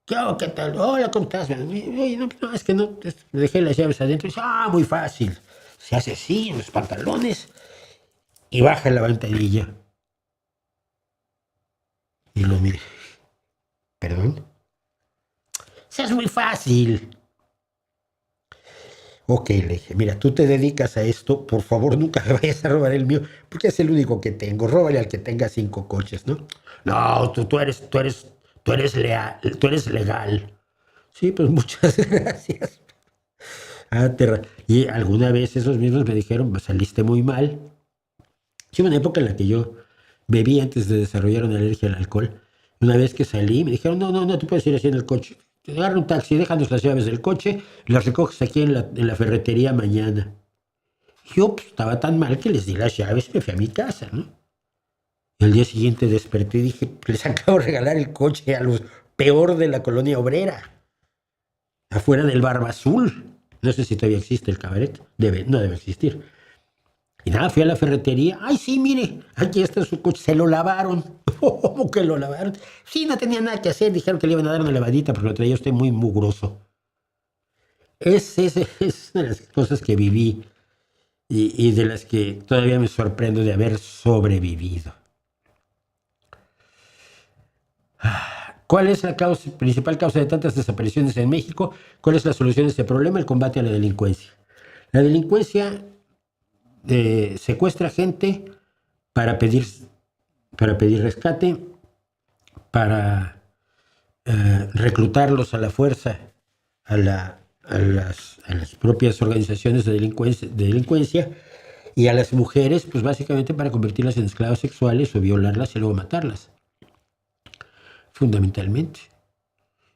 ¿Qué tal? Hola, ¿cómo estás? Oye, no, es que no, dejé las llaves adentro. Y dice, muy fácil. Se hace así en los pantalones y baja la ventanilla. Y lo miré. ¿Perdón? Eso es muy fácil. Ok, le dije, mira, tú te dedicas a esto, por favor nunca me vayas a robar el mío, porque es el único que tengo. Róbale al que tenga 5 coches, ¿no? No, tú eres legal. Sí, pues muchas gracias. Y alguna vez esos mismos me dijeron, pues saliste muy mal. Sí, hubo una época en la que yo bebí antes de desarrollar una alergia al alcohol. Una vez que salí, me dijeron, no, tú puedes ir así en el coche. Agarra un taxi, déjanos las llaves del coche, las recoges aquí en la ferretería mañana. Yo pues, estaba tan mal que les di las llaves y me fui a mi casa, ¿no? Y al día siguiente desperté y dije, les acabo de regalar el coche a los peor de la colonia obrera, afuera del Barba Azul. No sé si todavía existe el cabaret, no debe existir. Y nada, fui a la ferretería. Ay, sí, mire, aquí está su coche. Se lo lavaron. ¿Cómo que lo lavaron? Sí, no tenía nada que hacer. Dijeron que le iban a dar una lavadita porque lo traía usted muy mugroso. Es una de las cosas que viví y de las que todavía me sorprendo de haber sobrevivido. ¿Cuál es la principal causa de tantas desapariciones en México? ¿Cuál es la solución a este problema? El combate a la delincuencia. La delincuencia secuestra gente para pedir rescate, para reclutarlos a la fuerza a las propias organizaciones de delincuencia y a las mujeres, pues básicamente para convertirlas en esclavas sexuales o violarlas y luego matarlas. Fundamentalmente.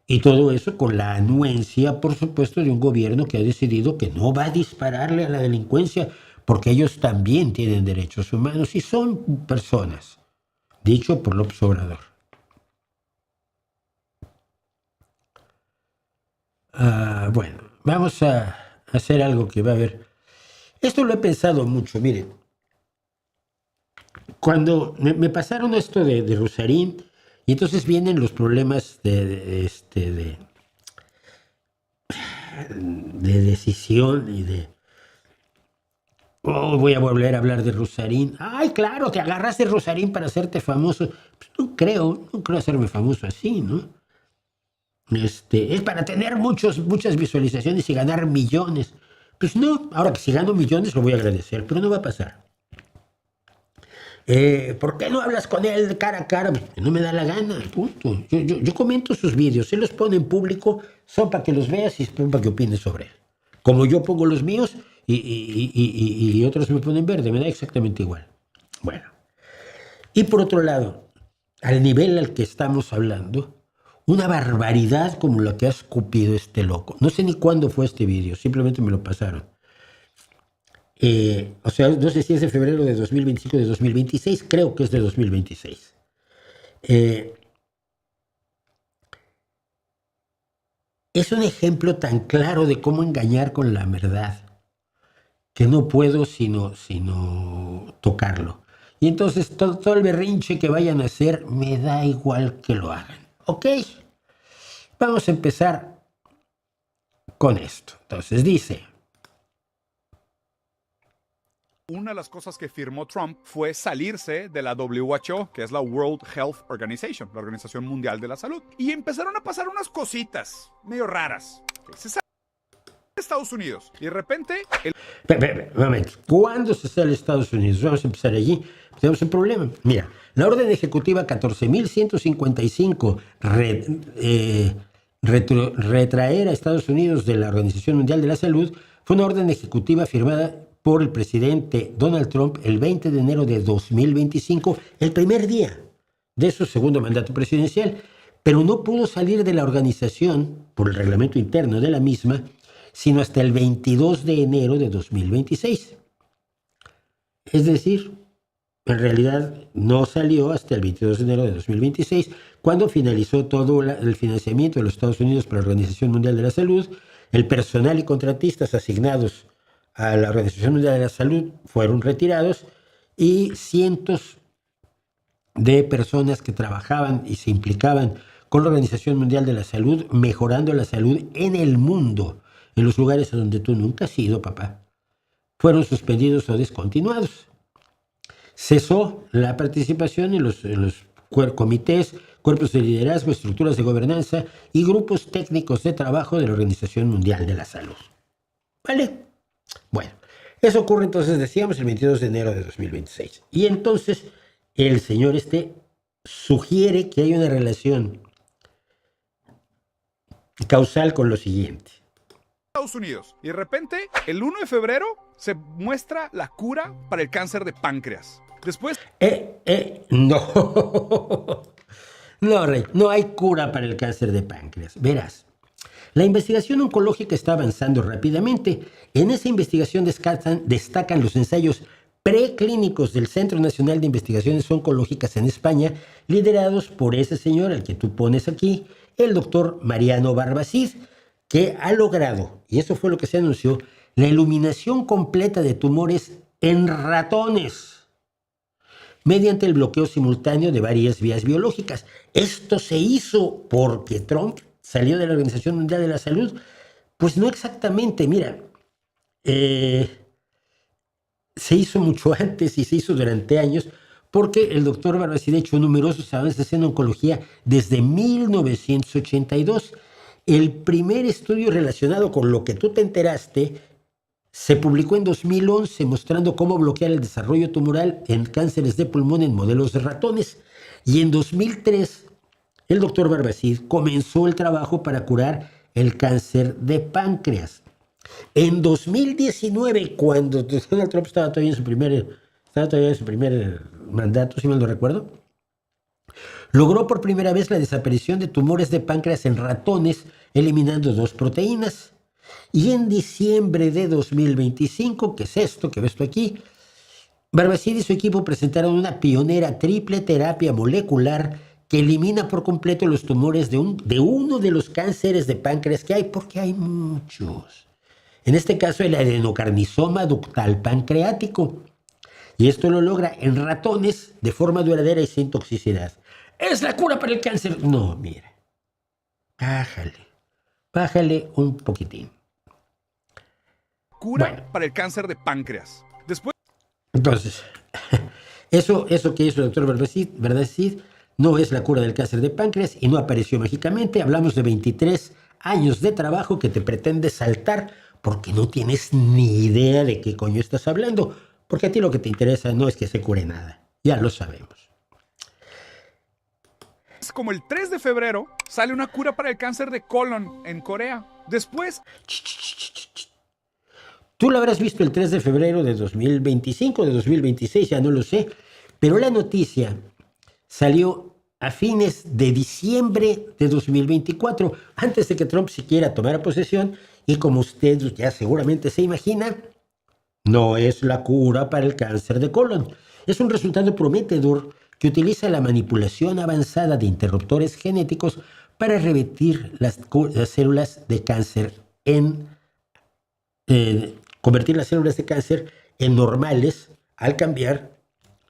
Y todo eso con la anuencia, por supuesto, de un gobierno que ha decidido que no va a dispararle a la delincuencia, porque ellos también tienen derechos humanos y son personas. Dicho por López Obrador. Bueno, vamos a hacer algo que va a haber. Esto lo he pensado mucho, miren. Cuando me pasaron esto de Rusarín, y entonces vienen los problemas de decisión y de... voy a volver a hablar de Rusarín. Ay, claro, te agarraste Rusarín para hacerte famoso. Pues no creo hacerme famoso así, ¿no? Es para tener muchas visualizaciones y ganar millones. Pues no, ahora que si gano millones lo voy a agradecer, pero no va a pasar. ¿Por qué no hablas con él cara a cara? Pues no me da la gana, punto. Yo comento sus vídeos, él los pone en público, son para que los veas y son para que opines sobre él. Como yo pongo los míos y otros me ponen verde, me da exactamente igual. Bueno, Y por otro lado, al nivel al que estamos hablando, una barbaridad como la que ha escupido este loco. No sé ni cuándo fue este vídeo, simplemente me lo pasaron. O sea, no sé si es de febrero de 2025 o de 2026, creo que es de 2026. Es un ejemplo tan claro de cómo engañar con la verdad que no puedo sino tocarlo. Y entonces todo el berrinche que vayan a hacer me da igual que lo hagan. Ok, vamos a empezar con esto. Entonces dice: una de las cosas que firmó Trump fue salirse de la WHO, que es la World Health Organization, la Organización Mundial de la Salud. Y empezaron a pasar unas cositas medio raras. Se sale de Estados Unidos y de repente... Un momento. ¿Cuándo se sale de Estados Unidos? Vamos a empezar allí. Tenemos un problema. Mira, la orden ejecutiva 14.155 retraer a Estados Unidos de la Organización Mundial de la Salud fue una orden ejecutiva firmada por el presidente Donald Trump el 20 de enero de 2025, el primer día de su segundo mandato presidencial, pero no pudo salir de la organización por el reglamento interno de la misma, sino hasta el 22 de enero de 2026. Es decir, en realidad no salió hasta el 22 de enero de 2026, cuando finalizó todo el financiamiento de los Estados Unidos para la Organización Mundial de la Salud. El personal y contratistas asignados a la Organización Mundial de la Salud fueron retirados y cientos de personas que trabajaban y se implicaban con la Organización Mundial de la Salud, mejorando la salud en el mundo, en los lugares a donde tú nunca has ido, papá, fueron suspendidos o descontinuados. Cesó la participación en los comités, cuerpos de liderazgo, estructuras de gobernanza y grupos técnicos de trabajo de la Organización Mundial de la Salud. ¿Vale? Bueno, eso ocurre entonces, decíamos, el 22 de enero de 2026. Y entonces el señor sugiere que hay una relación causal con lo siguiente. Estados Unidos. Y de repente, el 1 de febrero, se muestra la cura para el cáncer de páncreas. Después... No. No, Rey, no hay cura para el cáncer de páncreas. Verás, la investigación oncológica está avanzando rápidamente. En esa investigación destacan los ensayos preclínicos del Centro Nacional de Investigaciones Oncológicas en España, liderados por ese señor al que tú pones aquí, el doctor Mariano Barbacid, que ha logrado, y eso fue lo que se anunció, la eliminación completa de tumores en ratones mediante el bloqueo simultáneo de varias vías biológicas. Esto se hizo porque Trump salió de la Organización Mundial de la Salud. Pues no exactamente, mira, se hizo mucho antes y se hizo durante años, porque el doctor Barbacid ha hecho numerosos avances en oncología desde 1982. El primer estudio relacionado con lo que tú te enteraste se publicó en 2011, mostrando cómo bloquear el desarrollo tumoral en cánceres de pulmón en modelos de ratones. Y en 2003, el doctor Barbacid comenzó el trabajo para curar el cáncer de páncreas. En 2019, cuando Donald Trump estaba todavía en su primer mandato, si mal no recuerdo, logró por primera vez la desaparición de tumores de páncreas en ratones, eliminando 2 proteínas. Y en diciembre de 2025, que es esto que ves tú aquí, Barbacid y su equipo presentaron una pionera triple terapia molecular que elimina por completo los tumores de uno de los cánceres de páncreas que hay, porque hay muchos. En este caso, el adenocarcinoma ductal pancreático. Y esto lo logra en ratones de forma duradera y sin toxicidad. ¿Es la cura para el cáncer? No, mira. Bájale un poquitín. Cura para el cáncer de páncreas. Después... Entonces, eso que hizo el doctor Barbacid no es la cura del cáncer de páncreas y no apareció mágicamente. Hablamos de 23 años de trabajo que te pretendes saltar porque no tienes ni idea de qué coño estás hablando. Porque a ti lo que te interesa no es que se cure nada. Ya lo sabemos. Como el 3 de febrero sale una cura para el cáncer de colon en Corea. Después... Tú lo habrás visto el 3 de febrero de 2025, de 2026, ya no lo sé. Pero la noticia salió a fines de diciembre de 2024, antes de que Trump siquiera tomara posesión, y como usted ya seguramente se imagina, no es la cura para el cáncer de colon. Es un resultado prometedor que utiliza la manipulación avanzada de interruptores genéticos para revertir las células de cáncer convertir las células de cáncer en normales al cambiar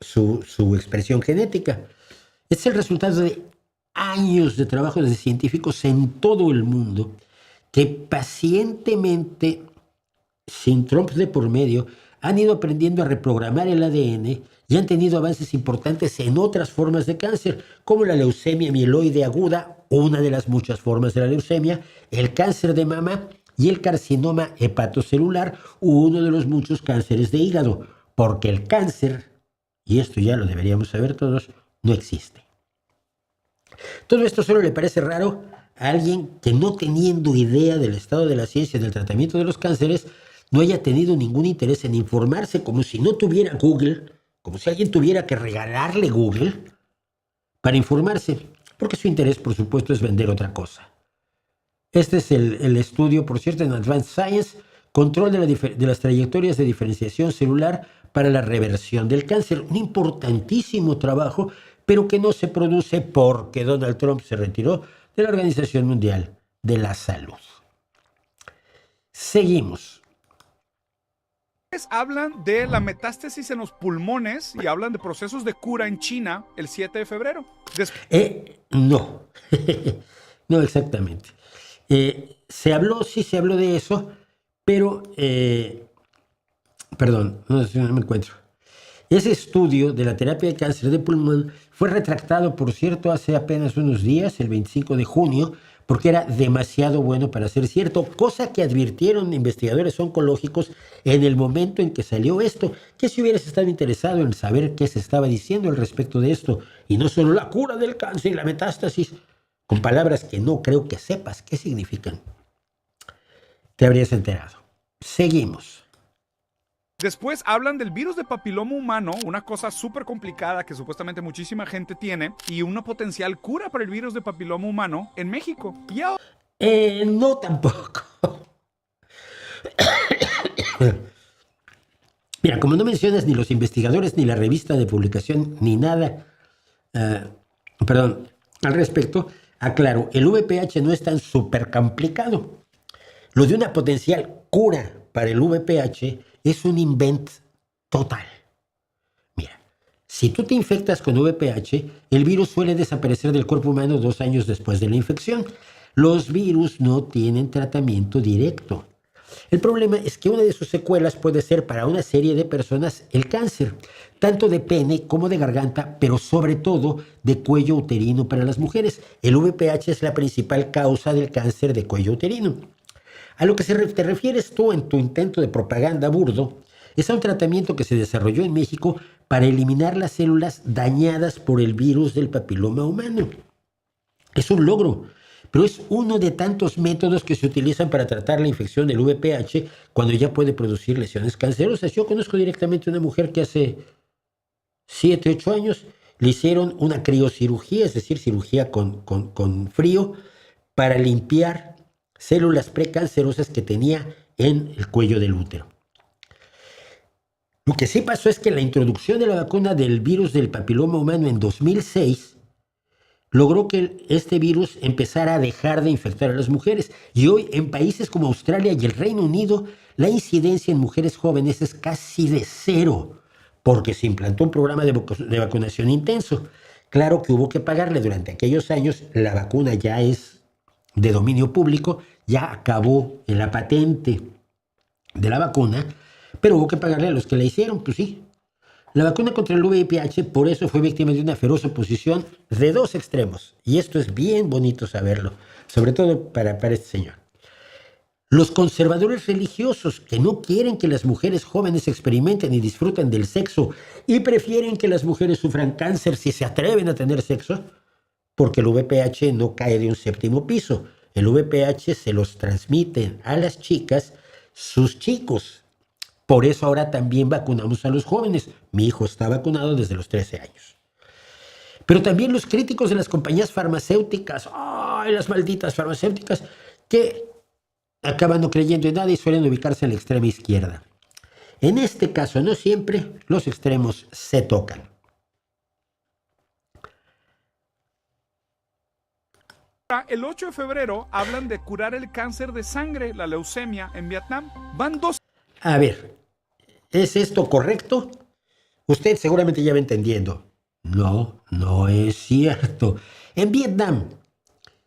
su expresión genética. Es el resultado de años de trabajo de científicos en todo el mundo que pacientemente, sin Trump de por medio, han ido aprendiendo a reprogramar el ADN y han tenido avances importantes en otras formas de cáncer, como la leucemia mieloide aguda, una de las muchas formas de la leucemia, el cáncer de mama y el carcinoma hepatocelular, uno de los muchos cánceres de hígado, porque el cáncer, y esto ya lo deberíamos saber todos, no existe. Todo esto solo le parece raro a alguien que, no teniendo idea del estado de la ciencia del tratamiento de los cánceres, no haya tenido ningún interés en informarse, como si no tuviera Google, como si alguien tuviera que regalarle Google para informarse, porque su interés, por supuesto, es vender otra cosa. Este es el estudio, por cierto, en Advanced Science, control de las trayectorias de diferenciación celular para la reversión del cáncer. Un importantísimo trabajo, pero que no se produce porque Donald Trump se retiró de la Organización Mundial de la Salud. Seguimos. Hablan de la metástasis en los pulmones y hablan de procesos de cura en China el 7 de febrero. No, no exactamente. Se habló de eso, pero, perdón, no me encuentro. Ese estudio de la terapia de cáncer de pulmón fue retractado, por cierto, hace apenas unos días, el 25 de junio, porque era demasiado bueno para ser cierto, cosa que advirtieron investigadores oncológicos en el momento en que salió esto, que si hubieras estado interesado en saber qué se estaba diciendo al respecto de esto, y no solo la cura del cáncer y la metástasis, con palabras que no creo que sepas qué significan, te habrías enterado. Seguimos. Después hablan del virus de papiloma humano, una cosa súper complicada que supuestamente muchísima gente tiene, y una potencial cura para el virus de papiloma humano en México. No tampoco. Mira, como no mencionas ni los investigadores, ni la revista de publicación, ni nada, al respecto, aclaro, el VPH no es tan súper complicado. Lo de una potencial cura para el VPH es un invento total. Mira, si tú te infectas con VPH, el virus suele desaparecer del cuerpo humano 2 años después de la infección. Los virus no tienen tratamiento directo. El problema es que una de sus secuelas puede ser para una serie de personas el cáncer, tanto de pene como de garganta, pero sobre todo de cuello uterino para las mujeres. El VPH es la principal causa del cáncer de cuello uterino. A lo que te refieres tú en tu intento de propaganda burdo es a un tratamiento que se desarrolló en México para eliminar las células dañadas por el virus del papiloma humano. Es un logro, pero es uno de tantos métodos que se utilizan para tratar la infección del VPH cuando ya puede producir lesiones cancerosas. Yo conozco directamente una mujer que hace 7, 8 años le hicieron una criocirugía, es decir, cirugía con frío, para limpiar células precancerosas que tenía en el cuello del útero. Lo que sí pasó es que la introducción de la vacuna del virus del papiloma humano en 2006 logró que este virus empezara a dejar de infectar a las mujeres. Y hoy en países como Australia y el Reino Unido, la incidencia en mujeres jóvenes es casi de 0, porque se implantó un programa de vacunación intenso. Claro que hubo que pagarle durante aquellos años, la vacuna ya es de dominio público, ya acabó en la patente de la vacuna, pero hubo que pagarle a los que la hicieron, pues sí. La vacuna contra el VIH por eso fue víctima de una feroz oposición de 2 extremos, y esto es bien bonito saberlo, sobre todo para este señor. Los conservadores religiosos que no quieren que las mujeres jóvenes experimenten y disfruten del sexo y prefieren que las mujeres sufran cáncer si se atreven a tener sexo, porque el VPH no cae de un 7º piso. El VPH se los transmiten a las chicas sus chicos, Por eso ahora también vacunamos a los jóvenes. Mi hijo está vacunado desde los 13 años. Pero también los críticos de las compañías farmacéuticas, ¡ay, las malditas farmacéuticas! Que acaban no creyendo en nada y suelen ubicarse en la extrema izquierda. En este caso, no siempre, los extremos se tocan. El 8 de febrero hablan de curar el cáncer de sangre, la leucemia, en Vietnam. Van 2 A ver, ¿es esto correcto? Usted seguramente ya va entendiendo. No, no es cierto. En Vietnam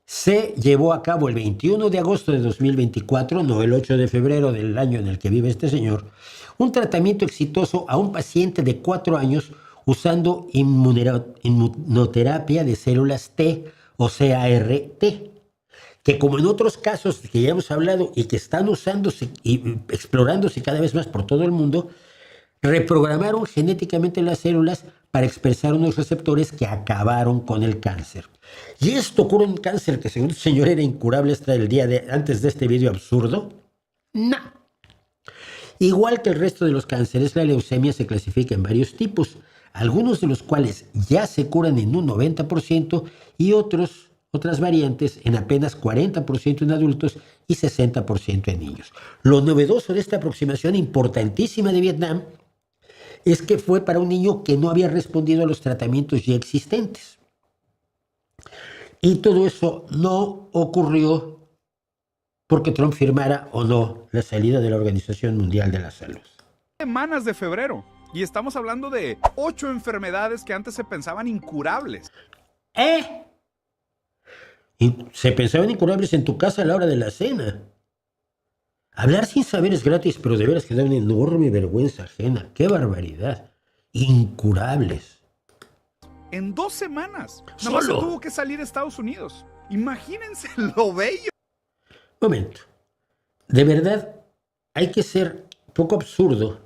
se llevó a cabo el 21 de agosto de 2024, no el 8 de febrero del año en el que vive este señor, un tratamiento exitoso a un paciente de 4 años usando inmunoterapia de células T o CAR-T, que como en otros casos que ya hemos hablado y que están usándose y explorándose cada vez más por todo el mundo, reprogramaron genéticamente las células para expresar unos receptores que acabaron con el cáncer. Y esto cura un cáncer que según el señor era incurable hasta el día antes de este video absurdo. No. Igual que el resto de los cánceres, la leucemia se clasifica en varios tipos, algunos de los cuales ya se curan en un 90% y otras variantes en apenas 40% en adultos y 60% en niños. Lo novedoso de esta aproximación importantísima de Vietnam es que fue para un niño que no había respondido a los tratamientos ya existentes. Y todo eso no ocurrió porque Trump firmara o no la salida de la Organización Mundial de la Salud. semanas de febrero. Y estamos hablando de 8 enfermedades que antes se pensaban incurables. Y se pensaban incurables en tu casa a la hora de la cena. Hablar sin saber es gratis, pero de veras que da una enorme vergüenza ajena. ¡Qué barbaridad! Incurables. En 2 semanas. Nada Solo. más se tuvo que salir a Estados Unidos. Imagínense lo bello. Momento. De verdad, hay que ser poco absurdo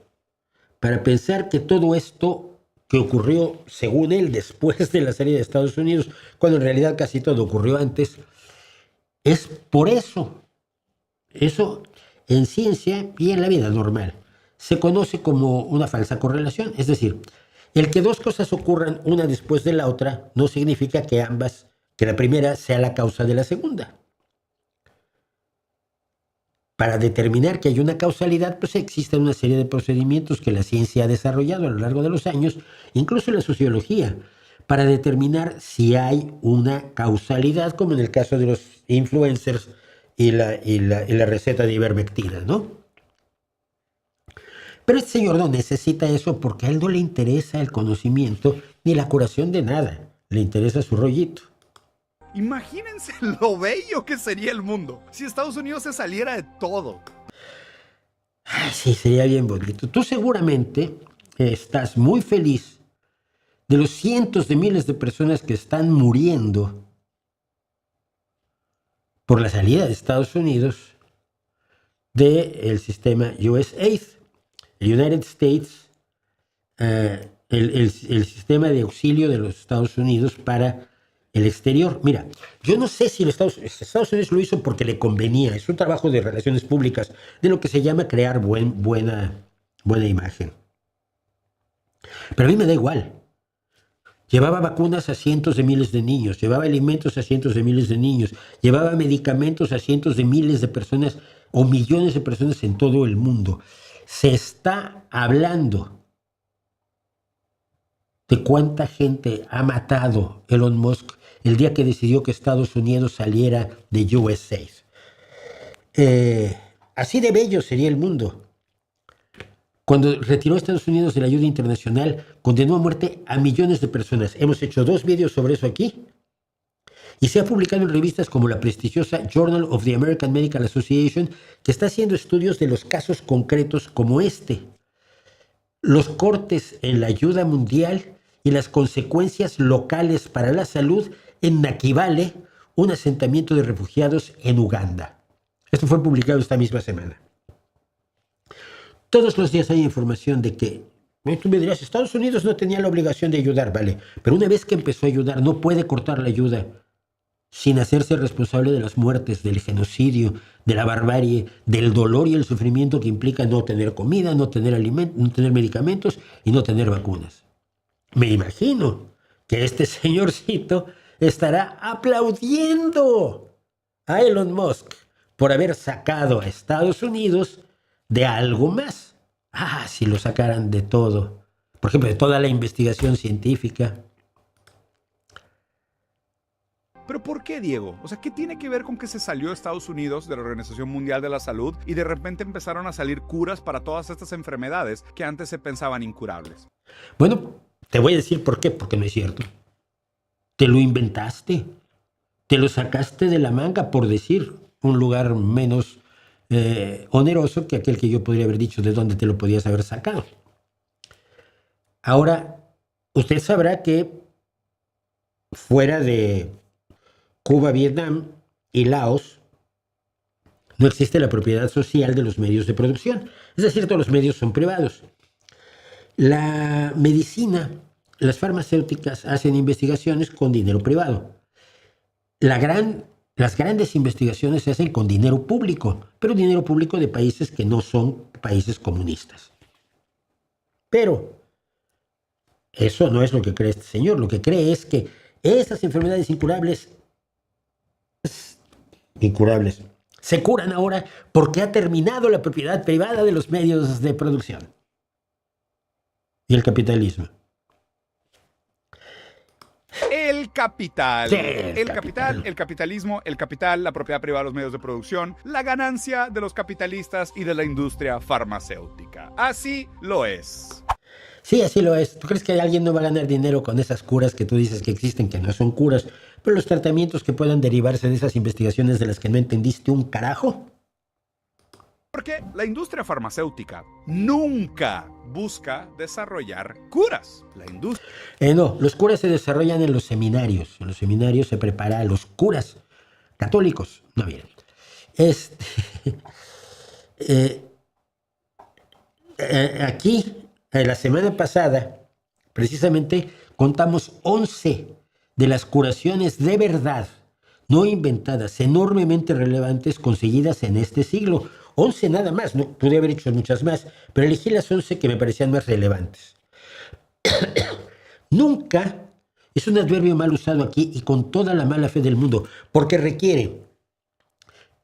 para pensar que todo esto que ocurrió, según él, después de la salida de Estados Unidos, cuando en realidad casi todo ocurrió antes, es por eso. Eso en ciencia y en la vida normal se conoce como una falsa correlación. Es decir, el que dos cosas ocurran una después de la otra no significa que la primera sea la causa de la segunda. Para determinar que hay una causalidad, pues existen una serie de procedimientos que la ciencia ha desarrollado a lo largo de los años, incluso la sociología, para determinar si hay una causalidad, como en el caso de los influencers y la receta de ivermectina, ¿no? Pero este señor no necesita eso porque a él no le interesa el conocimiento ni la curación de nada. Le interesa su rollito. Imagínense lo bello que sería el mundo si Estados Unidos se saliera de todo. Ay, sí, sería bien bonito. Tú seguramente estás muy feliz de los cientos de miles de personas que están muriendo por la salida de Estados Unidos del sistema USAID, el United States, el sistema de auxilio de los Estados Unidos para el exterior. Mira, yo no sé si Estados Unidos lo hizo porque le convenía. Es un trabajo de relaciones públicas, de lo que se llama crear buena imagen. Pero a mí me da igual. Llevaba vacunas a cientos de miles de niños, llevaba alimentos a cientos de miles de niños, llevaba medicamentos a cientos de miles de personas o millones de personas en todo el mundo. Se está hablando de cuánta gente ha matado Elon Musk el día que decidió que Estados Unidos saliera de USAID. Así de bello sería el mundo. Cuando retiró a Estados Unidos de la ayuda internacional, condenó a muerte a millones de personas. Hemos hecho 2 videos sobre eso aquí. Y se ha publicado en revistas como la prestigiosa Journal of the American Medical Association, que está haciendo estudios de los casos concretos como este. Los cortes en la ayuda mundial y las consecuencias locales para la salud en Nakivale, un asentamiento de refugiados en Uganda. Esto fue publicado esta misma semana. Todos los días hay información de que, tú me dirás, Estados Unidos no tenía la obligación de ayudar, vale, pero una vez que empezó a ayudar no puede cortar la ayuda sin hacerse responsable de las muertes, del genocidio, de la barbarie, del dolor y el sufrimiento que implica no tener comida, no tener alimentos, no tener medicamentos y no tener vacunas. Me imagino que este señorcito estará aplaudiendo a Elon Musk por haber sacado a Estados Unidos de algo más. Ah, si lo sacaran de todo. Por ejemplo, de toda la investigación científica. ¿Pero por qué, Diego? O sea, ¿qué tiene que ver con que se salió Estados Unidos de la Organización Mundial de la Salud y de repente empezaron a salir curas para todas estas enfermedades que antes se pensaban incurables? Bueno, te voy a decir por qué, porque no es cierto. Te lo inventaste. Te lo sacaste de la manga, por decir un lugar menos oneroso que aquel que yo podría haber dicho de dónde te lo podías haber sacado. Ahora, usted sabrá que fuera de Cuba, Vietnam y Laos no existe la propiedad social de los medios de producción. Es decir, todos los medios son privados. La medicina, las farmacéuticas hacen investigaciones con dinero privado. Las grandes investigaciones se hacen con dinero público, pero dinero público de países que no son países comunistas. Pero eso no es lo que cree este señor. Lo que cree es que esas enfermedades incurables se curan ahora porque ha terminado la propiedad privada de los medios de producción y el capitalismo. El capital. Sí, El capitalismo, el capital, la propiedad privada de los medios de producción, la ganancia de los capitalistas y de la industria farmacéutica. Así lo es. Sí, así lo es. ¿Tú crees que alguien no va a ganar dinero con esas curas que tú dices que existen, que no son curas, pero los tratamientos que puedan derivarse de esas investigaciones de las que no entendiste un carajo? Porque la industria farmacéutica nunca busca desarrollar curas. La industria... No, los curas se desarrollan en los seminarios. En los seminarios se prepara a los curas católicos. No, miren. Aquí, la semana pasada, precisamente, contamos 11 de las curaciones de verdad, no inventadas, enormemente relevantes, conseguidas en este siglo. 11 nada más, no pude haber hecho muchas más, pero elegí las 11 que me parecían más relevantes. Nunca es un adverbio mal usado aquí y con toda la mala fe del mundo, porque requiere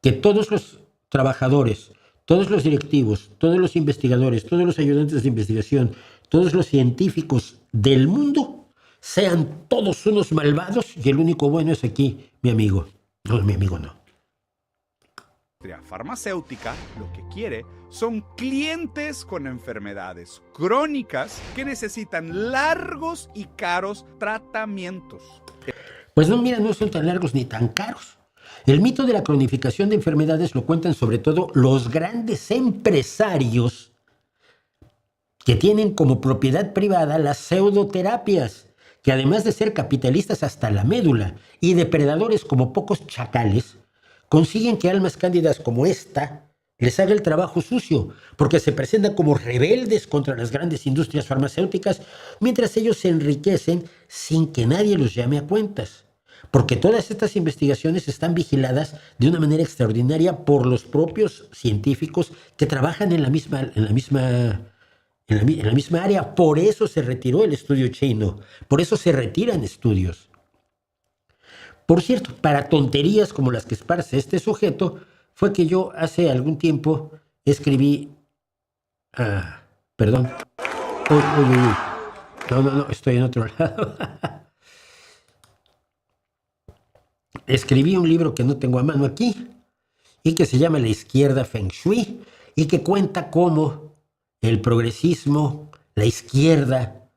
que todos los trabajadores, todos los directivos, todos los investigadores, todos los ayudantes de investigación, todos los científicos del mundo sean todos unos malvados y el único bueno es aquí, mi amigo. No, mi amigo no. La industria farmacéutica lo que quiere son clientes con enfermedades crónicas que necesitan largos y caros tratamientos. Pues no, mira, no son tan largos ni tan caros. El mito de la cronificación de enfermedades lo cuentan sobre todo los grandes empresarios que tienen como propiedad privada las pseudoterapias, que además de ser capitalistas hasta la médula y depredadores como pocos chacales, consiguen que almas cándidas como esta les haga el trabajo sucio, porque se presentan como rebeldes contra las grandes industrias farmacéuticas, mientras ellos se enriquecen sin que nadie los llame a cuentas. Porque todas estas investigaciones están vigiladas de una manera extraordinaria por los propios científicos que trabajan en la misma área. Por eso se retiró el estudio chino, por eso se retiran estudios. Por cierto, para tonterías como las que esparce este sujeto, fue que yo hace algún tiempo escribí... perdón. Uy. No, estoy en otro lado. Escribí un libro que no tengo a mano aquí y que se llama La izquierda Feng Shui y que cuenta cómo el progresismo, la izquierda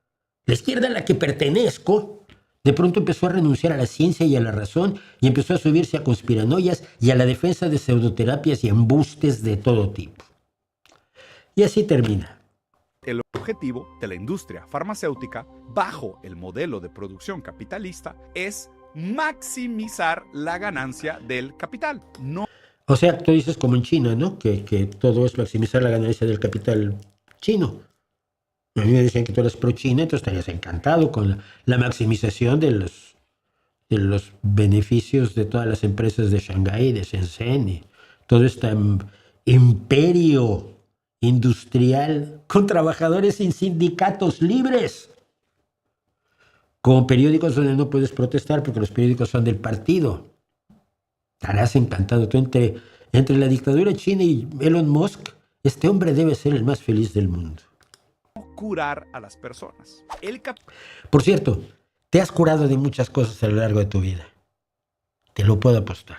a la que pertenezco, de pronto empezó a renunciar a la ciencia y a la razón y empezó a subirse a conspiranoias y a la defensa de pseudoterapias y embustes de todo tipo. Y así termina. El objetivo de la industria farmacéutica, bajo el modelo de producción capitalista, es maximizar la ganancia del capital. No. O sea, tú dices como en China, ¿no? Que todo es maximizar la ganancia del capital chino. A mí me decían que tú eres pro China, entonces estarías encantado con la maximización de de los beneficios de todas las empresas de Shanghái, de Shenzhen, y todo este imperio industrial con trabajadores sin sindicatos libres, con periódicos donde no puedes protestar porque los periódicos son del partido. Estarás encantado. Tú entre la dictadura china y Elon Musk, este hombre debe ser el más feliz del mundo. Curar a las personas. Por cierto, te has curado de muchas cosas a lo largo de tu vida. Te lo puedo apostar.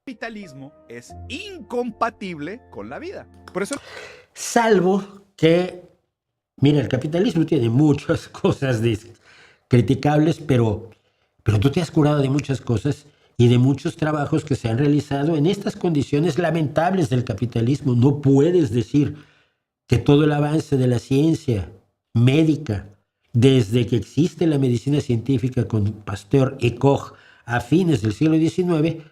El capitalismo es incompatible con la vida. Por eso... Salvo que, mira, el capitalismo tiene muchas cosas criticables, pero tú te has curado de muchas cosas y de muchos trabajos que se han realizado en estas condiciones lamentables del capitalismo. No puedes decir que todo el avance de la ciencia médica, desde que existe la medicina científica con Pasteur y Koch a fines del siglo XIX,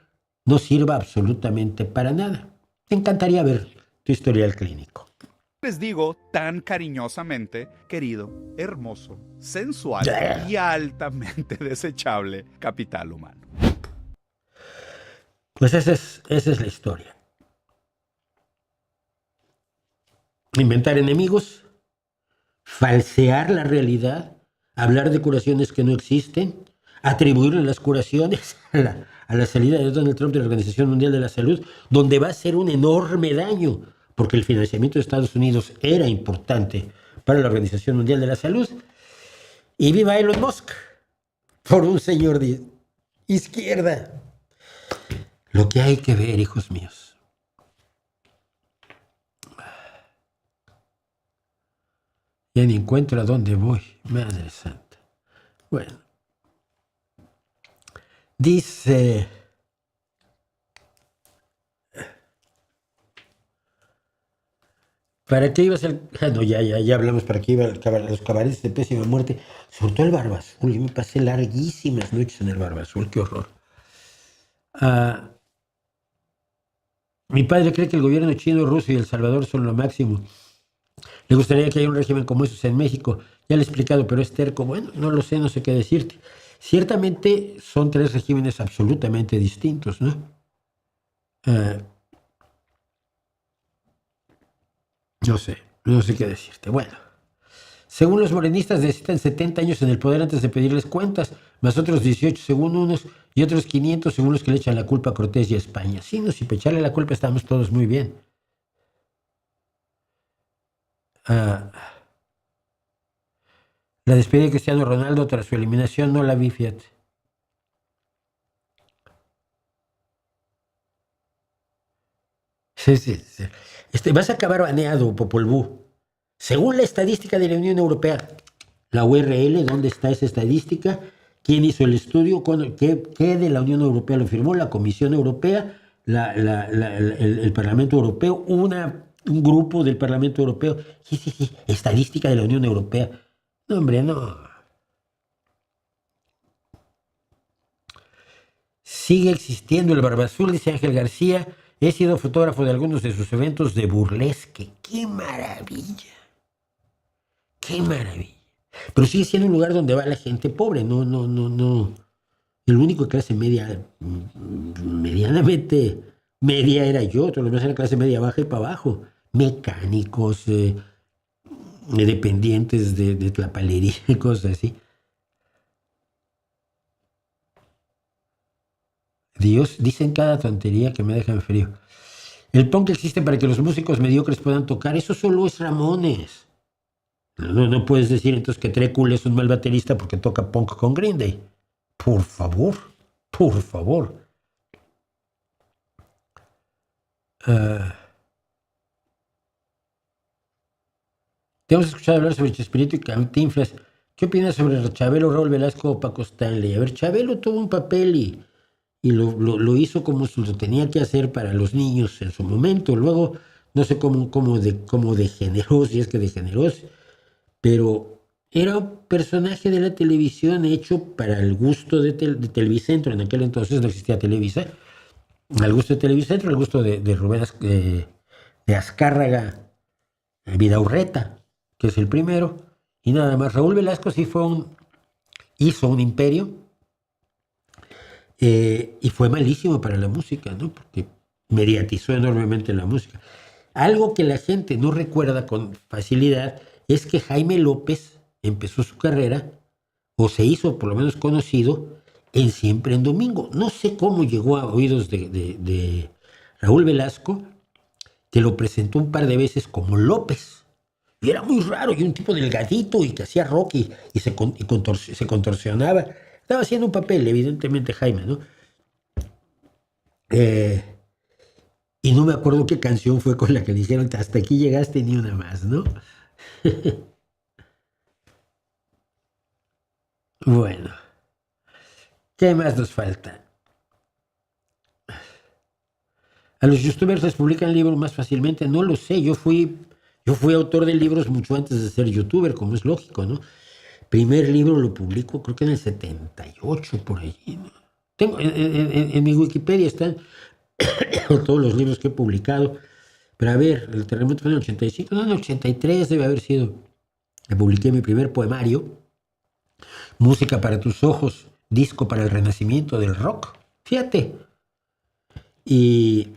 no sirva absolutamente para nada. Te encantaría ver tu historial clínico. Les digo tan cariñosamente, querido, hermoso, sensual y altamente desechable capital humano. Pues esa es la historia. Inventar enemigos, falsear la realidad, hablar de curaciones que no existen, atribuirle las curaciones a la salida de Donald Trump de la Organización Mundial de la Salud, donde va a ser un enorme daño, porque el financiamiento de Estados Unidos era importante para la Organización Mundial de la Salud. Y viva Elon Musk, por un señor de izquierda. Lo que hay que ver, hijos míos. Ya ni encuentro a dónde voy, Madre Santa. Bueno. Dice... ¿Para qué ibas al...? No, ya hablamos para qué iba los cabarets de pésima muerte. Sobre todo el Barba Azul. Yo me pasé larguísimas noches en el Barba Azul. ¡Qué horror! Mi padre cree que el gobierno chino, ruso y El Salvador son lo máximo. Le gustaría que haya un régimen como esos en México. Ya le he explicado, pero es terco. Bueno, no lo sé, no sé qué decirte. Ciertamente son tres regímenes absolutamente distintos, ¿no? No sé qué decirte. Bueno, según los morenistas necesitan 70 años en el poder antes de pedirles cuentas, más otros 18 según unos y otros 500 según los que le echan la culpa a Cortés y a España. Sí, no, si para echarle la culpa estamos todos muy bien. La despedida de Cristiano Ronaldo tras su eliminación no la vi, fíjate. Sí. Vas a acabar baneado, Popol Vuh. Según la estadística de la Unión Europea, la URL, ¿dónde está esa estadística? ¿Quién hizo el estudio? ¿Qué de la Unión Europea lo firmó? La Comisión Europea, el Parlamento Europeo, un grupo del Parlamento Europeo. Sí, estadística de la Unión Europea. No, hombre, no. Sigue existiendo el Barba Azul, dice Ángel García. He sido fotógrafo de algunos de sus eventos de burlesque. ¡Qué maravilla! ¡Qué maravilla! Pero sigue siendo un lugar donde va la gente pobre. No. El único de clase media, medianamente media era yo. Todos los demás eran clase media baja y para abajo. Mecánicos, dependientes de tlapalería y cosas así. Dios, dicen cada tontería que me dejan frío. El punk existe para que los músicos mediocres puedan tocar. Eso solo es Ramones. No puedes decir entonces que Trecul es un mal baterista porque toca punk con Green Day. Por favor. Te hemos escuchado hablar sobre Chespirito y Cantinflas. ¿Qué opinas sobre Chabelo, Raúl Velasco o Paco Stanley? A ver, Chabelo tuvo un papel y lo hizo como lo tenía que hacer para los niños en su momento. Luego, no sé cómo degeneró, si es que degeneró, pero era un personaje de la televisión hecho para el gusto de Televicentro. En aquel entonces no existía Televisa. Al gusto de Televicentro, al gusto de Rubén de Azcárraga Vidaurreta, que es el primero, y nada más. Raúl Velasco sí hizo un imperio Y fue malísimo para la música, ¿no? Porque mediatizó enormemente la música. Algo que la gente no recuerda con facilidad es que Jaime López empezó su carrera, o se hizo por lo menos conocido, en Siempre en Domingo. No sé cómo llegó a oídos de Raúl Velasco, que lo presentó un par de veces como López. Y era muy raro, y un tipo delgadito y que hacía rock y se contorsionaba. Estaba haciendo un papel, evidentemente, Jaime, ¿no? Eh, y no me acuerdo qué canción fue con la que dijeron, hasta aquí llegaste, ni una más, ¿no? Bueno, ¿qué más nos falta? ¿A los youtubers les publican libros más fácilmente? No lo sé, yo fui autor de libros mucho antes de ser youtuber, como es lógico, ¿no? Primer libro lo publico creo que en el 78, por allí, ¿no? Tengo, en mi Wikipedia están todos los libros que he publicado. Pero a ver, el terremoto fue en el 85, no, en el 83 debe haber sido. Me publiqué mi primer poemario, Música para tus ojos, disco para el renacimiento del rock. Fíjate. Y,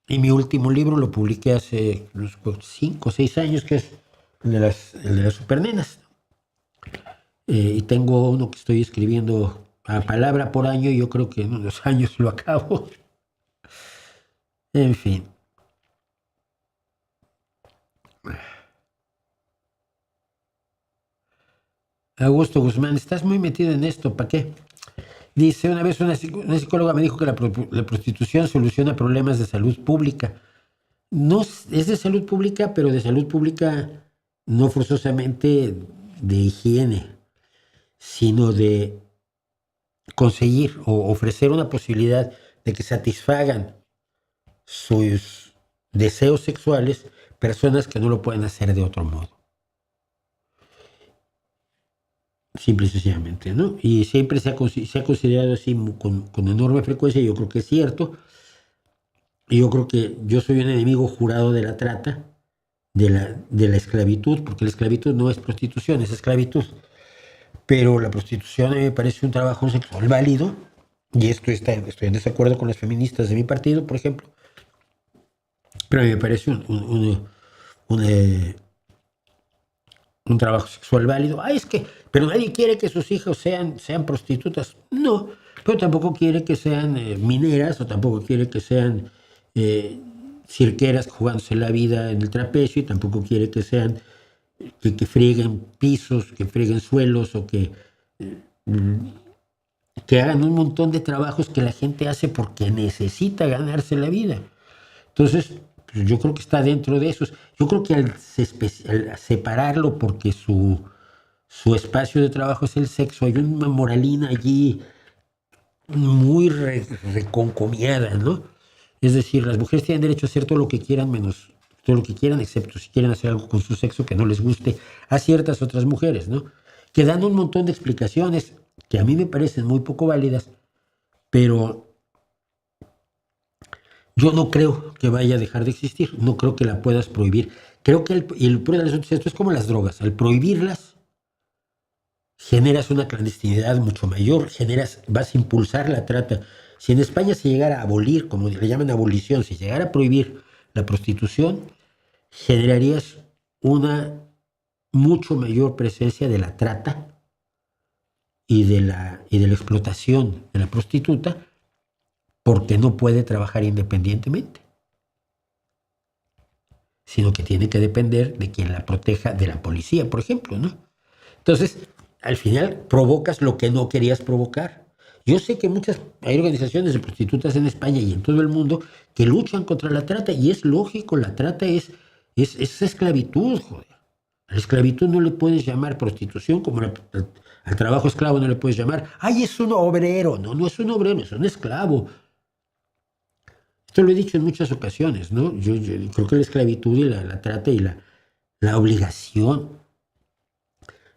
y mi último libro lo publiqué hace unos 5 o 6 años, que es el de las supernenas. Y tengo uno que estoy escribiendo a palabra por año, y yo creo que en unos años lo acabo. En fin. Augusto Guzmán, estás muy metido en esto, ¿para qué? Dice, una vez una psicóloga me dijo que la prostitución soluciona problemas de salud pública. No es de salud pública, pero de salud pública no forzosamente de higiene, sino de conseguir o ofrecer una posibilidad de que satisfagan sus deseos sexuales personas que no lo pueden hacer de otro modo. Simple y sencillamente, ¿no? Y siempre se ha considerado así con enorme frecuencia, y yo creo que es cierto. Y yo creo que yo soy un enemigo jurado de la trata, de la esclavitud, porque la esclavitud no es prostitución, es esclavitud. Pero la prostitución me parece un trabajo sexual válido, y estoy en desacuerdo con las feministas de mi partido, por ejemplo. Pero a mí me parece un trabajo sexual válido. Pero nadie quiere que sus hijos sean prostitutas. No, pero tampoco quiere que sean mineras, o tampoco quiere que sean cirqueras jugándose la vida en el trapecio, y tampoco quiere que sean que frieguen pisos, que frieguen suelos, o que hagan un montón de trabajos que la gente hace porque necesita ganarse la vida. Entonces, pues yo creo que está dentro de esos. Yo creo que al separarlo porque su espacio de trabajo es el sexo, hay una moralina allí muy reconcomiada, ¿no? Es decir, las mujeres tienen derecho a hacer todo lo que quieran, menos todo lo que quieran, excepto si quieren hacer algo con su sexo que no les guste a ciertas otras mujeres, ¿no? Que dan un montón de explicaciones que a mí me parecen muy poco válidas, pero yo no creo que vaya a dejar de existir, no creo que la puedas prohibir. Creo que el problema de esto es como las drogas, al prohibirlas generas una clandestinidad mucho mayor, vas a impulsar la trata. Si en España se llegara a abolir, como le llaman abolición, si llegara a prohibir la prostitución, generarías una mucho mayor presencia de la trata y de la explotación de la prostituta, porque no puede trabajar independientemente, sino que tiene que depender de quien la proteja, de la policía, por ejemplo, ¿no? Entonces, al final provocas lo que no querías provocar. Yo sé que hay organizaciones de prostitutas en España y en todo el mundo que luchan contra la trata, y es lógico, la trata es esclavitud, joder. A la esclavitud no le puedes llamar prostitución, como al trabajo esclavo no le puedes llamar, ¡ay, es un obrero! No, no es un obrero, es un esclavo. Esto lo he dicho en muchas ocasiones, ¿no? Yo creo que la esclavitud y la trata y la obligación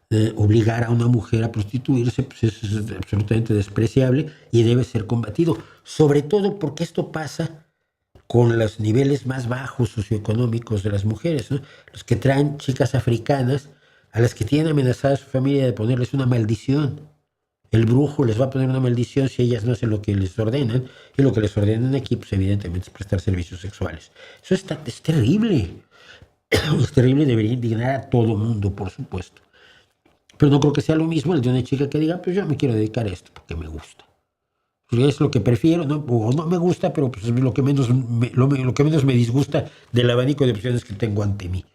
de obligar a una mujer a prostituirse, pues es absolutamente despreciable y debe ser combatido, sobre todo porque esto pasa con los niveles más bajos socioeconómicos de las mujeres, ¿no? Los que traen chicas africanas a las que tienen amenazada a su familia de ponerles una maldición el brujo les va a poner una maldición si ellas no hacen lo que les ordenan, y lo que les ordenan aquí, pues evidentemente es prestar servicios sexuales. Eso es terrible. Es terrible, debería indignar a todo mundo, por supuesto. Pero no creo que sea lo mismo el de una chica que diga, pues yo me quiero dedicar a esto porque me gusta. Es lo que prefiero, ¿no? O no me gusta, pero pues es lo que menos me disgusta del abanico de opciones que tengo ante mí.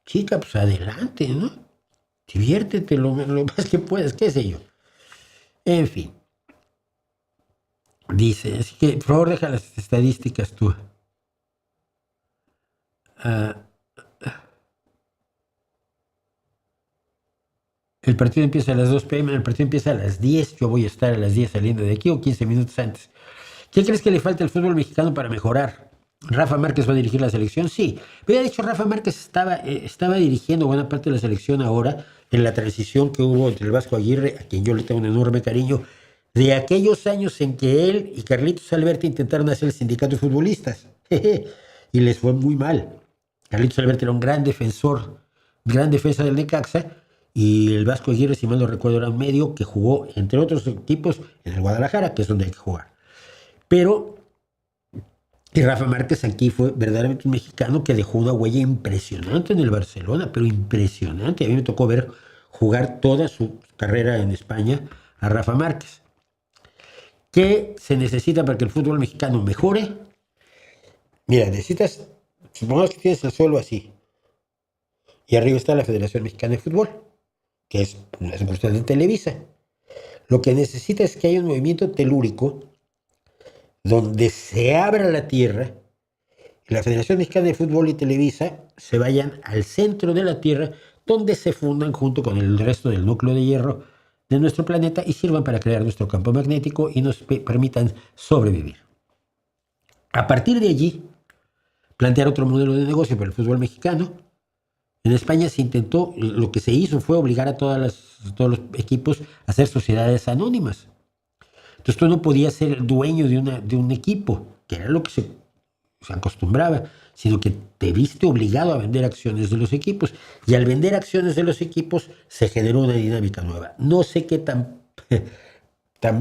Chica, pues adelante, ¿no? Diviértete lo más que puedas, qué sé yo. En fin, dice, así que por favor deja las estadísticas tú. Ah, el partido empieza a las 2 p.m., el partido empieza a las 10, yo voy a estar a las 10 saliendo de aquí o 15 minutos antes. ¿Qué crees que le falta al fútbol mexicano para mejorar? ¿Rafa Márquez va a dirigir la selección? Sí. Había dicho Rafa Márquez estaba dirigiendo buena parte de la selección ahora en la transición que hubo entre el Vasco Aguirre, a quien yo le tengo un enorme cariño, de aquellos años en que él y Carlitos Alberti intentaron hacer el sindicato de futbolistas. Y les fue muy mal. Carlitos Alberti era un gran defensor, gran defensa del Necaxa, y el Vasco Aguirre, si mal no recuerdo, era un medio que jugó, entre otros equipos, en el Guadalajara, que es donde hay que jugar. Pero y Rafa Márquez aquí fue verdaderamente un mexicano que dejó una huella impresionante en el Barcelona, pero impresionante. A mí me tocó ver jugar toda su carrera en España a Rafa Márquez. ¿Qué se necesita para que el fútbol mexicano mejore? Mira, necesitas, supongamos que tienes el suelo así, y arriba está la Federación Mexicana de Fútbol, que es una sucursal de Televisa. Lo que necesita es que haya un movimiento telúrico donde se abra la tierra y la Federación Mexicana de Fútbol y Televisa se vayan al centro de la Tierra, donde se fundan junto con el resto del núcleo de hierro de nuestro planeta y sirvan para crear nuestro campo magnético y nos permitan sobrevivir. A partir de allí, plantear otro modelo de negocio para el fútbol mexicano. En España se intentó, lo que se hizo fue obligar a todos los equipos a ser sociedades anónimas. Entonces tú no podías ser el dueño de un equipo, que era lo que se acostumbraba, sino que te viste obligado a vender acciones de los equipos. Y al vender acciones de los equipos se generó una dinámica nueva. No sé qué tan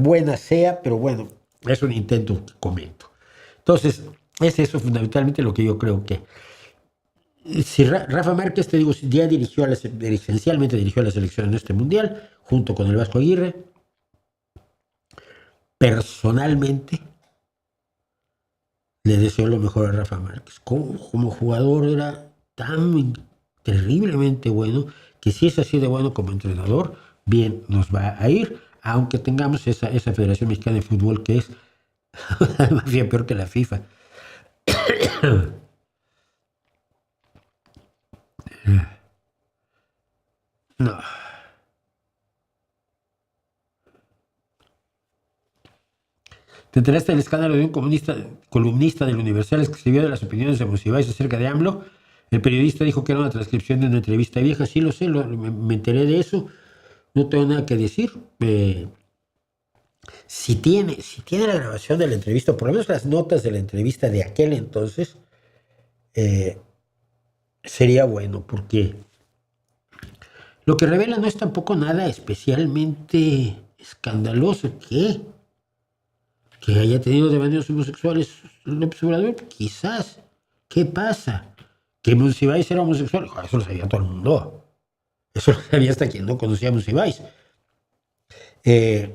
buena sea, pero bueno, es un intento que comento. Entonces, es eso fundamentalmente lo que yo creo que... Si Rafa Márquez, te digo, ya esencialmente dirigió a la selección en este mundial, junto con el Vasco Aguirre. Personalmente, le deseo lo mejor a Rafa Márquez. Como jugador era tan terriblemente bueno que si es así de bueno como entrenador, bien nos va a ir, aunque tengamos esa Federación Mexicana de Fútbol que es más bien peor que la FIFA. No. ¿Te enteraste del escándalo de un columnista del Universal que escribió de las opiniones de Monsiváis acerca de AMLO? El periodista dijo que era una transcripción de una entrevista vieja. Sí, lo sé, me enteré de eso. No tengo nada que decir. Si tiene la grabación de la entrevista, o por lo menos las notas de la entrevista de aquel entonces, sería bueno, porque lo que revela no es tampoco nada especialmente escandaloso. ¿Qué? Que haya tenido devaneos homosexuales López Obrador, quizás. ¿Qué pasa? ¿Que Monsiváis era homosexual? Eso lo sabía todo el mundo. Eso lo sabía hasta quien no conocía a Monsiváis. Que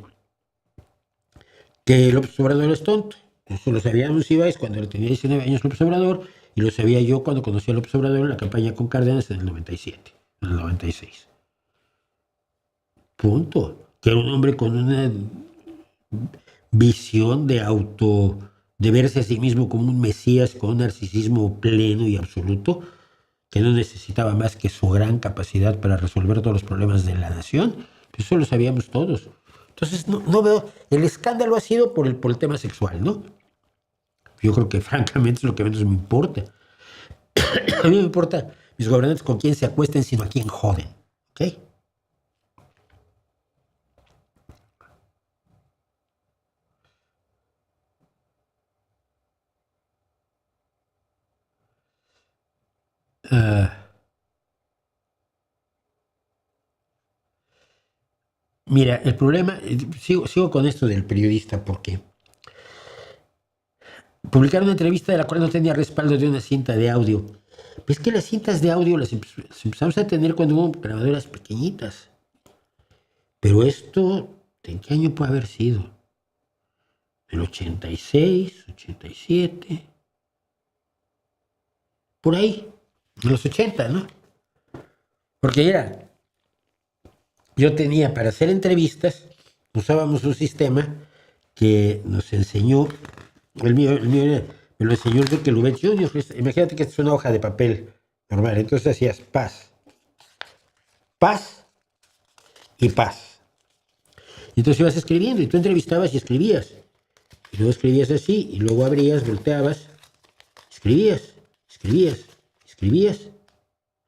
López Obrador es tonto. Eso lo sabía Monsiváis cuando él tenía 19 años López Obrador, y lo sabía yo cuando conocí a López Obrador en la campaña con Cárdenas en el 97, en el 96. Punto. Que era un hombre con una visión de verse a sí mismo como un mesías con un narcisismo pleno y absoluto, que no necesitaba más que su gran capacidad para resolver todos los problemas de la nación. Pues eso lo sabíamos todos. Entonces no veo, el escándalo ha sido por el tema sexual, ¿no? Yo creo que francamente es lo que menos me importa. A mí me importa mis gobernantes con quién se acuesten, sino a quién joden. ¿Ok? Mira, el problema, sigo con esto del periodista porque publicaron una entrevista de la cual no tenía respaldo de una cinta de audio. Pues que las cintas de audio las empezamos a tener cuando hubo grabadoras pequeñitas. Pero esto, ¿en qué año puede haber sido? ¿El 86, 87? Por ahí, en los 80, ¿no? Porque era, yo tenía para hacer entrevistas, usábamos un sistema que nos enseñó, el mío me lo enseñó Enrique Lubet Jr. Imagínate que esta es una hoja de papel normal, entonces hacías paz y paz. Y entonces ibas escribiendo y tú entrevistabas y escribías. Y luego escribías así, y luego abrías, volteabas, escribías.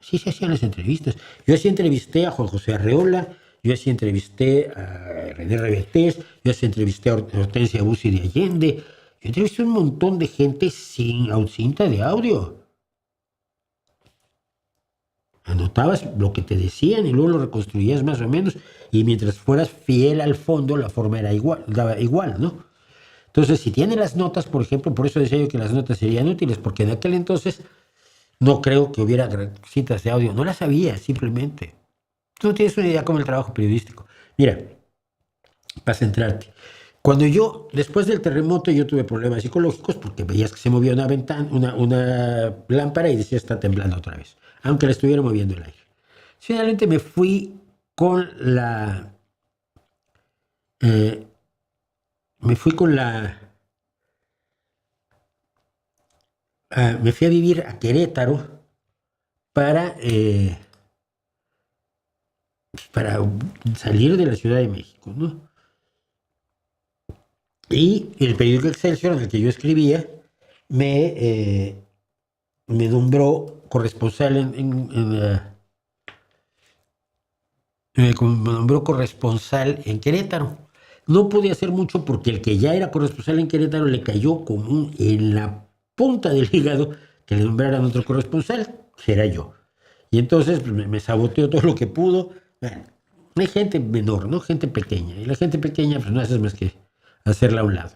Así se hacían las entrevistas. Yo así entrevisté a Juan José Arreola, yo así entrevisté a René Revertés, yo así entrevisté a Hortensia Bussi de Allende. Yo entrevisté a un montón de gente sin cinta de audio. Anotabas lo que te decían y luego lo reconstruías más o menos, y mientras fueras fiel al fondo, la forma era igual, daba igual, ¿no? Entonces, si tiene las notas, por ejemplo, por eso decía yo que las notas serían útiles, porque en aquel entonces no creo que hubiera cintas de audio, no las había, simplemente. Tú no tienes una idea como el trabajo periodístico. Mira, para centrarte. Cuando después del terremoto, yo tuve problemas psicológicos porque veías que se movía una ventana, una lámpara y decía está temblando otra vez, aunque la estuviera moviendo el aire. Finalmente me fui con la... me fui a vivir a Querétaro para salir de la Ciudad de México, ¿no? Y el periódico Excelsior, en el que yo escribía, me nombró corresponsal me nombró corresponsal en Querétaro. No pude hacer mucho porque el que ya era corresponsal en Querétaro le cayó como en la punta del hígado que le nombraran otro corresponsal, que era yo. Y entonces pues, me saboteó todo lo que pudo. Bueno, hay gente menor, ¿no? Gente pequeña. Y la gente pequeña pues no haces más que hacerla a un lado.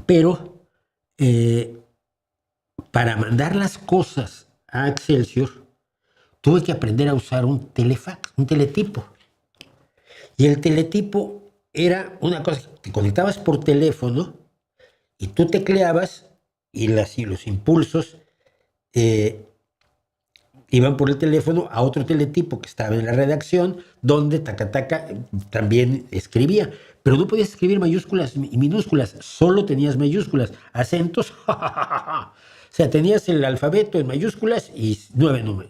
Pero para mandar las cosas a Excelsior tuve que aprender a usar un telefax, un teletipo. Y el teletipo era una cosa que te conectabas por teléfono y tú tecleabas y los impulsos iban por el teléfono a otro teletipo que estaba en la redacción donde taca también escribía. Pero no podías escribir mayúsculas y minúsculas, solo tenías mayúsculas, acentos. O sea, tenías el alfabeto en mayúsculas y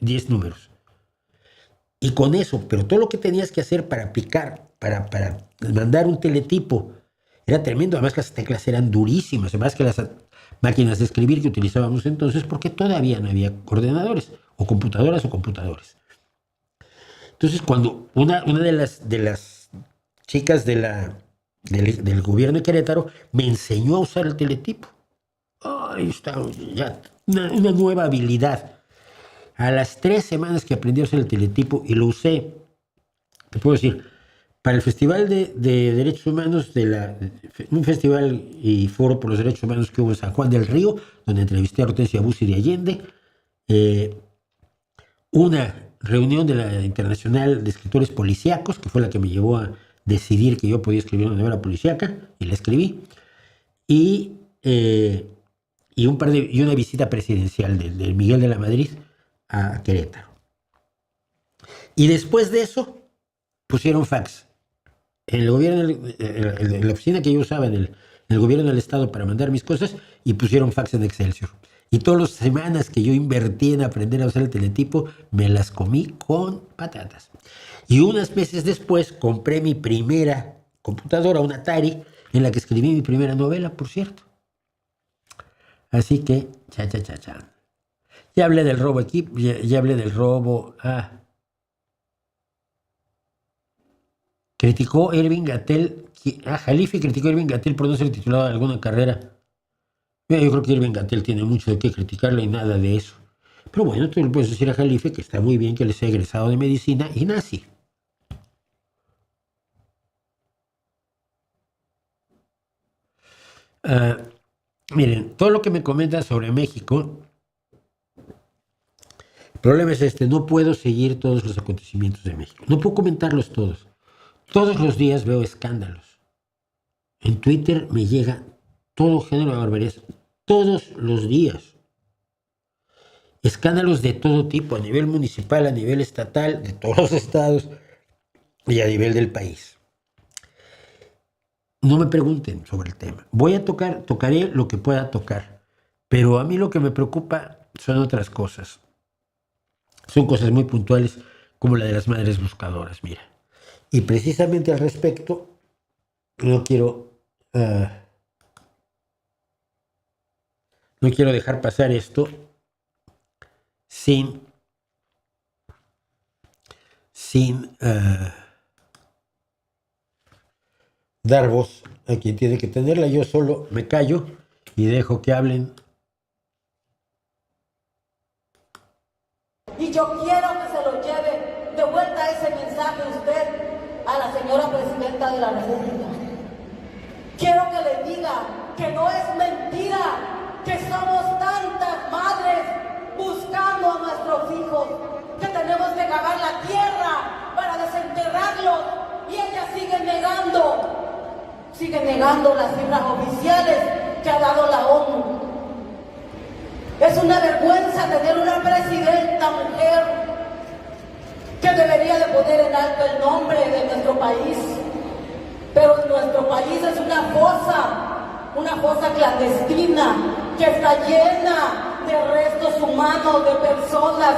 10 números. Y con eso, pero todo lo que tenías que hacer para aplicar, para mandar un teletipo, era tremendo. Además, las teclas eran durísimas, además que las máquinas de escribir que utilizábamos entonces, porque todavía no había ordenadores, o computadoras o computadores. Entonces, cuando una de las chicas del gobierno de Querétaro me enseñó a usar el teletipo. Ahí está, ya, una nueva habilidad. A las 3 semanas que aprendí a usar el teletipo y lo usé, te puedo decir, para el Festival de Derechos Humanos, un festival y foro por los derechos humanos que hubo en San Juan del Río, donde entrevisté a Hortensia Bussi de Allende, una reunión de la Internacional de Escritores Policíacos, que fue la que me llevó a decidir que yo podía escribir una novela policíaca, y la escribí, y una visita presidencial de Miguel de la Madrid a Querétaro. Y después de eso pusieron fax. En el gobierno, en la oficina que yo usaba en el gobierno del estado para mandar mis cosas, y pusieron fax en Excelsior. Y todas las semanas que yo invertí en aprender a usar el teletipo, me las comí con patatas. Y unos meses después compré mi primera computadora, una Atari, en la que escribí mi primera novela, por cierto. Así que, cha. Ya hablé del robo aquí, ya hablé del robo. Criticó Irving Gatell, Jalife criticó a Irving Gatell por no ser titulado de alguna carrera. Yo creo que Irving Gatell tiene mucho de qué criticarle y nada de eso. Pero bueno, tú le puedes decir a Jalife que está muy bien que le sea egresado de medicina y nazi. Ah, miren, todo lo que me comentan sobre México, el problema es este, no puedo seguir todos los acontecimientos de México, no puedo comentarlos todos. Todos los días veo escándalos. En Twitter me llega todo género de barbaridades, todos los días. Escándalos de todo tipo, a nivel municipal, a nivel estatal, de todos los estados y a nivel del país. No me pregunten sobre el tema. Tocaré lo que pueda tocar, pero a mí lo que me preocupa son otras cosas. Son cosas muy puntuales como la de las madres buscadoras, mira. Y precisamente al respecto, no quiero dejar pasar esto sin dar voz a quien tiene que tenerla. Yo solo me callo y dejo que hablen. Y yo quiero que se lo lleve de vuelta ese mensaje usted a la señora presidenta de la República. Quiero que le diga que no es mentira que somos tantas madres buscando a nuestros hijos, que tenemos que cavar la tierra para desenterrarlos y ella sigue negando las cifras oficiales que ha dado la ONU. Es una vergüenza tener una presidenta mujer que debería de poner en alto el nombre de nuestro país. Pero nuestro país es una fosa clandestina que está llena de restos humanos, de personas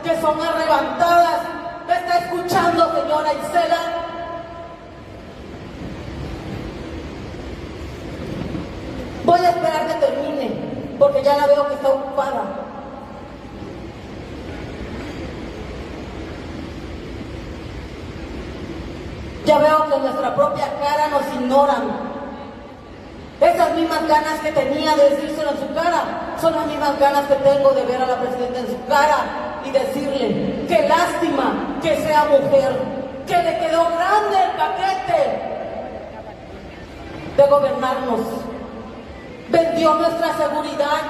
que son arrebatadas. ¿Me está escuchando, señora Isela? Voy a esperar que termine, porque ya la veo que está ocupada. Ya veo que en nuestra propia cara nos ignoran. Esas mismas ganas que tenía de decírselo en su cara, son las mismas ganas que tengo de ver a la presidenta en su cara y decirle, qué lástima que sea mujer, que le quedó grande el paquete de gobernarnos. Vendió nuestra seguridad,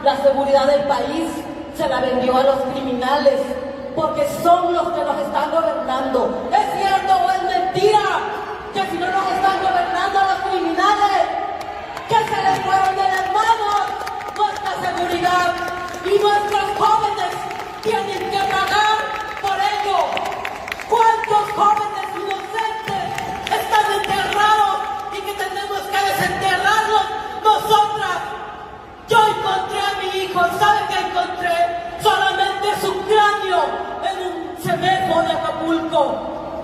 la seguridad del país, se la vendió a los criminales, porque son los que nos están gobernando. ¿Es cierto o es mentira que si no nos están gobernando los criminales, que se les fueron de las manos nuestra seguridad y nuestros jóvenes tienen que pagar por ello? ¿Cuántos jóvenes inocentes están enterrados y que tenemos que desenterrarlos nosotras? Yo encontré a mi hijo y ¿sabe qué encontré? Solamente su cráneo en un cementerio de Acapulco.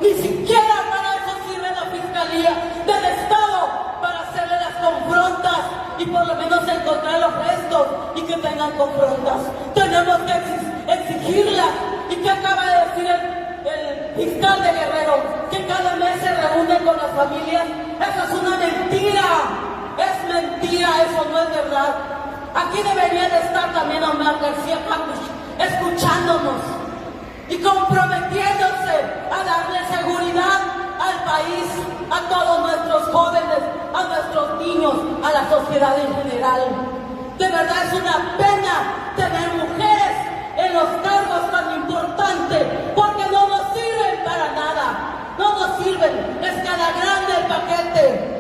Ni siquiera para eso sirve la Fiscalía del Estado, para hacerle las confrontas y por lo menos encontrar los restos y que tengan confrontas. Tenemos que exigirlas. ¿Y qué acaba de decir el fiscal de Guerrero? Que cada mes se reúne con las familias. Eso es una mentira. Es mentira, eso no es verdad. Aquí debería de estar también Omar García Campos, escuchándonos y comprometiéndose a darle seguridad al país, a todos nuestros jóvenes, a nuestros niños, a la sociedad en general. De verdad es una pena tener mujeres en los cargos tan importantes, porque no nos sirven para nada, no nos sirven, es cada grande el paquete.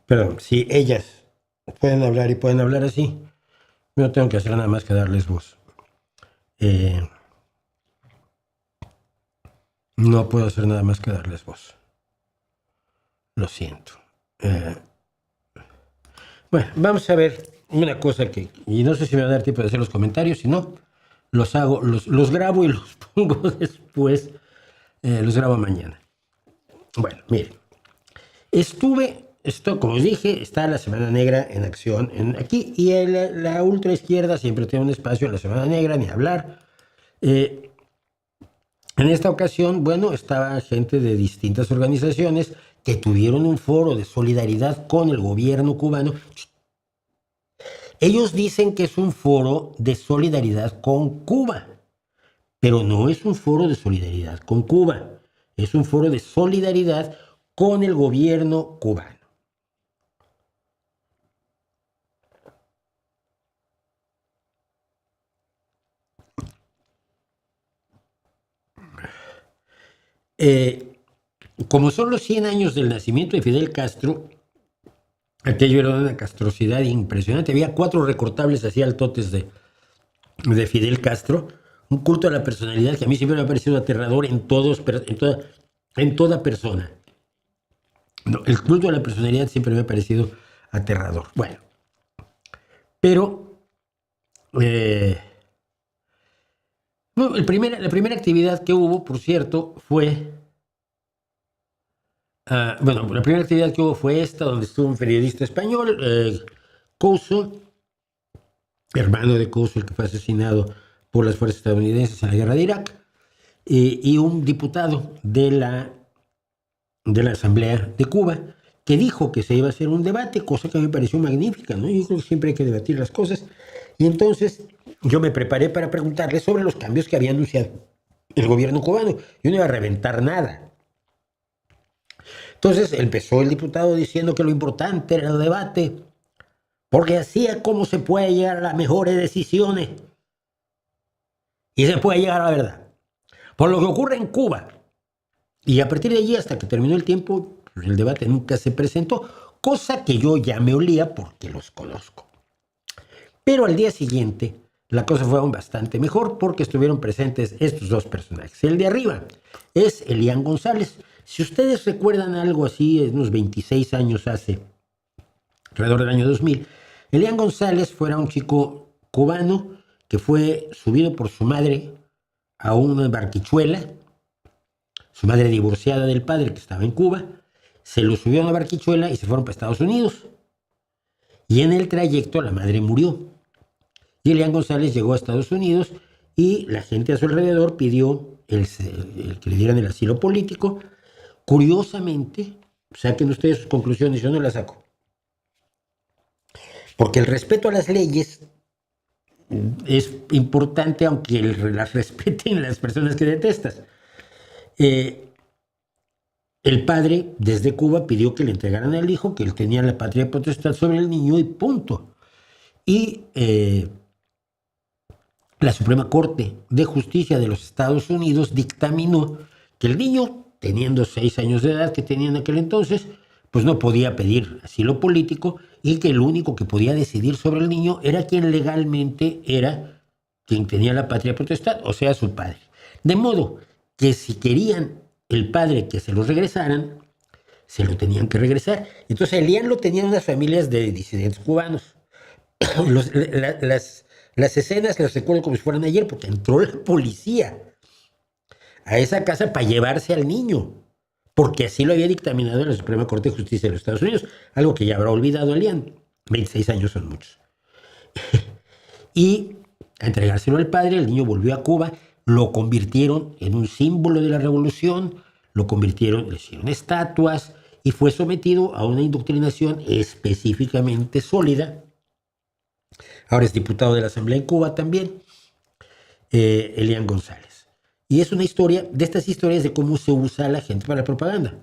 Perdón, si ellas pueden hablar y pueden hablar así, no tengo que hacer nada más que darles voz. No puedo hacer nada más que darles voz. Lo siento. Bueno, vamos a ver una cosa y no sé si me va a dar tiempo de hacer los comentarios, si no, los hago, los grabo y los pongo después, los grabo mañana. Bueno, miren, esto, como os dije, está la Semana Negra en acción aquí, y la ultraizquierda siempre tiene un espacio en la Semana Negra, ni hablar. En esta ocasión, bueno, estaba gente de distintas organizaciones que tuvieron un foro de solidaridad con el gobierno cubano, Ellos dicen que es un foro de solidaridad con Cuba, pero no es un foro de solidaridad con Cuba, es un foro de solidaridad con el gobierno cubano. Como son los 100 años del nacimiento de Fidel Castro, aquello era una castrosidad impresionante. Había 4 recortables así altotes de Fidel Castro, un culto a la personalidad que a mí siempre me ha parecido aterrador en toda persona. No, el culto a la personalidad siempre me ha parecido aterrador. Bueno, pero no, la primera actividad que hubo, por cierto, fue... la primera actividad que hubo fue esta, donde estuvo un periodista español, Couso, hermano de Couso, el que fue asesinado por las fuerzas estadounidenses en la guerra de Irak, y un diputado de la Asamblea de Cuba, que dijo que se iba a hacer un debate, cosa que me pareció magnífica, ¿no? Yo creo que siempre hay que debatir las cosas. Y entonces yo me preparé para preguntarle sobre los cambios que había anunciado el gobierno cubano. Yo no iba a reventar nada. Entonces empezó el diputado diciendo que lo importante era el debate, porque así es como se puede llegar a las mejores decisiones y se puede llegar a la verdad. Por lo que ocurre en Cuba. Y a partir de allí, hasta que terminó el tiempo, el debate nunca se presentó, cosa que yo ya me olía porque los conozco. Pero al día siguiente, la cosa fue aún bastante mejor porque estuvieron presentes estos 2 personajes. El de arriba es Elian González. Si ustedes recuerdan algo así, unos 26 años hace, alrededor del año 2000, Elian González fuera un chico cubano que fue subido por su madre a una barquichuela. Su madre, divorciada del padre que estaba en Cuba, se lo subió a una barquichuela y se fueron para Estados Unidos. Y en el trayecto la madre murió. Y Elian González llegó a Estados Unidos y la gente a su alrededor pidió el que le dieran el asilo político. Curiosamente, saquen ustedes sus conclusiones, yo no las saco. Porque el respeto a las leyes es importante, aunque las respeten las personas que detestas. El padre desde Cuba pidió que le entregaran al hijo, que él tenía la patria potestad sobre el niño y punto. Y la Suprema Corte de Justicia de los Estados Unidos dictaminó que el niño, teniendo 6 años de edad que tenía en aquel entonces, pues no podía pedir asilo político y que el único que podía decidir sobre el niño era quien legalmente era quien tenía la patria potestad, o sea, su padre. De modo que si querían el padre que se lo regresaran, se lo tenían que regresar. Entonces Elian lo tenían unas familias de disidentes cubanos. Las escenas las recuerdo como si fueran ayer, porque entró la policía a esa casa para llevarse al niño, porque así lo había dictaminado la Suprema Corte de Justicia de los Estados Unidos, algo que ya habrá olvidado Elian. 26 años son muchos. Y a entregárselo al padre, el niño volvió a Cuba, lo convirtieron en un símbolo de la revolución, le hicieron estatuas y fue sometido a una indoctrinación específicamente sólida. Ahora es diputado de la Asamblea en Cuba también, Elian González. Y es una historia, de estas historias de cómo se usa a la gente para la propaganda.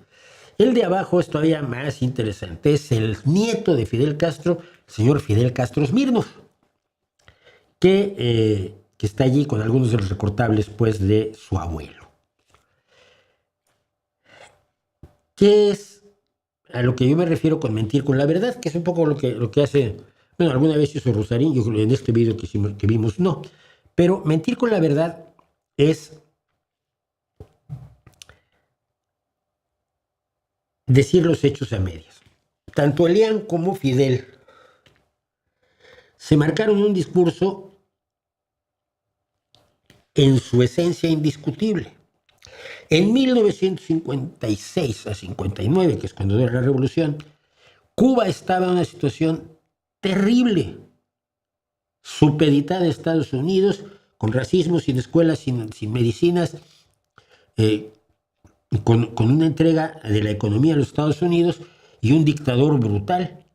El de abajo es todavía más interesante, es el nieto de Fidel Castro, el señor Fidel Castro Smirnov, que está allí con algunos de los recortables pues, de su abuelo. ¿Qué es a lo que yo me refiero con mentir con la verdad? Que es un poco lo que hace, bueno, alguna vez hizo Rosarín, yo creo que en este video que vimos no, pero mentir con la verdad es decir los hechos a medias. Tanto Elian como Fidel se marcaron un discurso en su esencia indiscutible. En 1956 a 59, que es cuando era la revolución, Cuba estaba en una situación terrible, supeditada a Estados Unidos, con racismo, sin escuelas, sin medicinas, con una entrega de la economía a los Estados Unidos y un dictador brutal.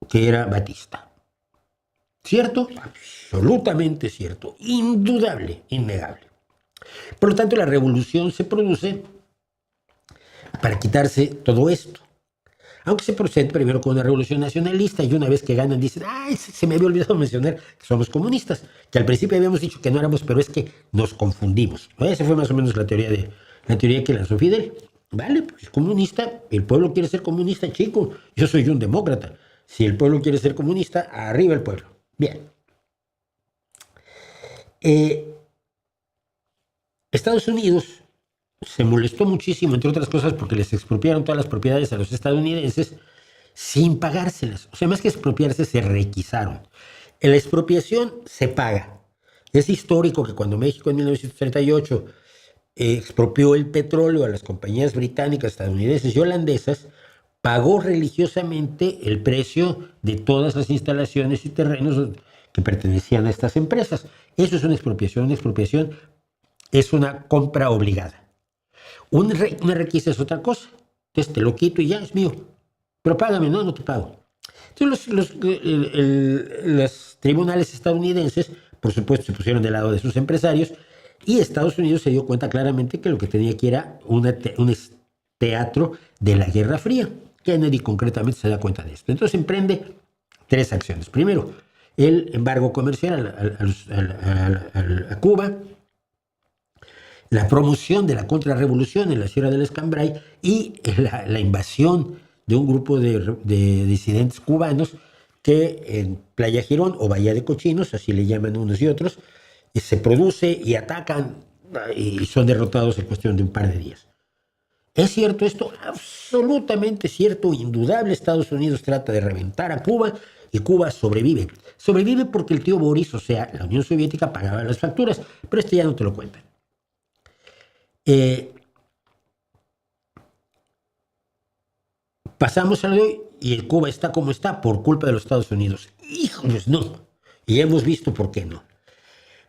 que era Batista. ¿Cierto? Absolutamente cierto. Indudable, innegable. Por lo tanto, la revolución se produce para quitarse todo esto. Aunque se procede primero con una revolución nacionalista y una vez que ganan dicen, ¡ay, se me había olvidado mencionar que somos comunistas! Que al principio habíamos dicho que no éramos, pero es que nos confundimos. Esa fue más o menos la teoría que lanzó Fidel. Vale, pues comunista, el pueblo quiere ser comunista, chico. Yo soy un demócrata. Si el pueblo quiere ser comunista, arriba el pueblo. Bien. Estados Unidos se molestó muchísimo, entre otras cosas, porque les expropiaron todas las propiedades a los estadounidenses sin pagárselas. O sea, más que expropiarse, se requisaron. En la expropiación se paga. Es histórico que cuando México en 1938 expropió el petróleo a las compañías británicas, estadounidenses y holandesas, pagó religiosamente el precio de todas las instalaciones y terrenos que pertenecían a estas empresas. Eso es una expropiación. Una expropiación es una compra obligada. Una requisa es otra cosa. Entonces te lo quito y ya es mío. Pero págame, no te pago. Entonces los tribunales estadounidenses, por supuesto, se pusieron del lado de sus empresarios y Estados Unidos se dio cuenta claramente que lo que tenía aquí era un teatro de la Guerra Fría. Kennedy concretamente se da cuenta de esto. Entonces emprende 3 acciones. Primero, el embargo comercial a Cuba, la promoción de la contrarrevolución en la Sierra del Escambray y la invasión de un grupo de disidentes cubanos que en Playa Girón o Bahía de Cochinos, así le llaman unos y otros, se produce y atacan y son derrotados en cuestión de un par de días. ¿Es cierto esto? Absolutamente cierto, indudable. Estados Unidos trata de reventar a Cuba y Cuba sobrevive. Sobrevive porque el tío Boris, o sea, la Unión Soviética, pagaba las facturas, pero ya no te lo cuentan. Pasamos al de hoy y Cuba está como está por culpa de los Estados Unidos. Híjoles, no. Y hemos visto por qué no.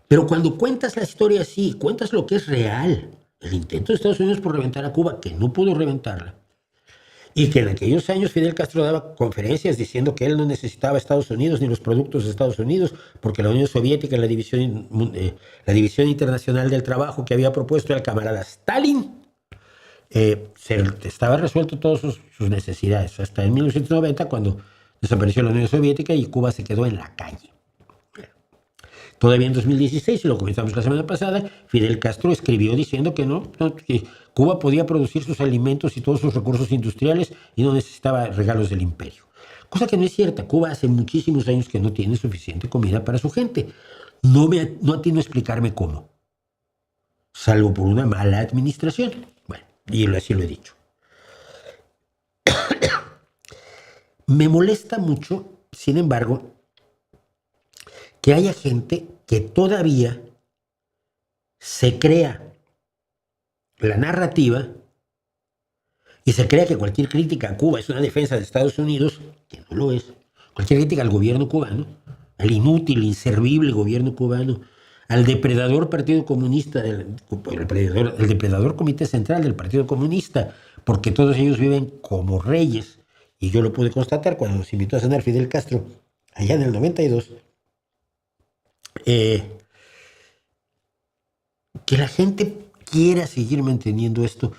Pero cuando cuentas la historia así, cuentas lo que es real, el intento de Estados Unidos por reventar a Cuba, que no pudo reventarla, y que en aquellos años Fidel Castro daba conferencias diciendo que él no necesitaba a Estados Unidos ni los productos de Estados Unidos, porque la Unión Soviética, la División Internacional del Trabajo que había propuesto el camarada Stalin, estaba resuelto todas sus necesidades, hasta en 1990, cuando desapareció la Unión Soviética y Cuba se quedó en la calle. Todavía en 2016, y lo comentamos la semana pasada, Fidel Castro escribió diciendo que que Cuba podía producir sus alimentos y todos sus recursos industriales y no necesitaba regalos del imperio. Cosa que no es cierta. Cuba hace muchísimos años que no tiene suficiente comida para su gente. No atino a explicarme cómo, salvo por una mala administración. Bueno, y así lo he dicho. Me molesta mucho, sin embargo, que haya gente que todavía se crea la narrativa y se crea que cualquier crítica a Cuba es una defensa de Estados Unidos, que no lo es. Cualquier crítica al gobierno cubano, al inútil, inservible gobierno cubano, al depredador Partido Comunista, el depredador Comité Central del Partido Comunista, porque todos ellos viven como reyes. Y yo lo pude constatar cuando nos invitó a cenar Fidel Castro allá en el 92. Que la gente quiera seguir manteniendo esto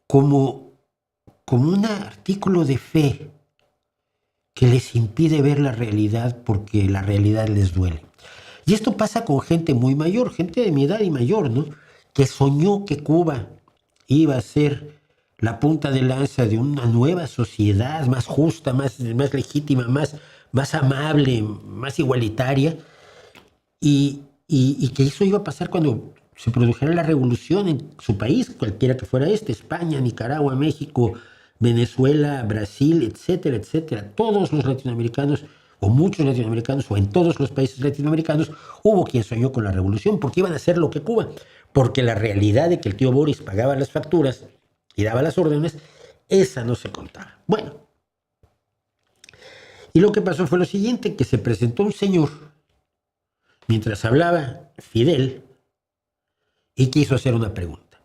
como un artículo de fe que les impide ver la realidad porque la realidad les duele. Y esto pasa con gente muy mayor, gente de mi edad y mayor, ¿no? Que soñó que Cuba iba a ser la punta de lanza de una nueva sociedad más justa, más legítima, más amable, más igualitaria. Y que eso iba a pasar cuando se produjera la revolución en su país, cualquiera que fuera España, Nicaragua, México, Venezuela, Brasil, etcétera, etcétera. Todos los latinoamericanos, o muchos latinoamericanos, o en todos los países latinoamericanos, hubo quien soñó con la revolución, porque iban a hacer lo que Cuba. Porque la realidad de que el tío Boris pagaba las facturas y daba las órdenes, esa no se contaba. Bueno, y lo que pasó fue lo siguiente, que se presentó un señor mientras hablaba Fidel y quiso hacer una pregunta.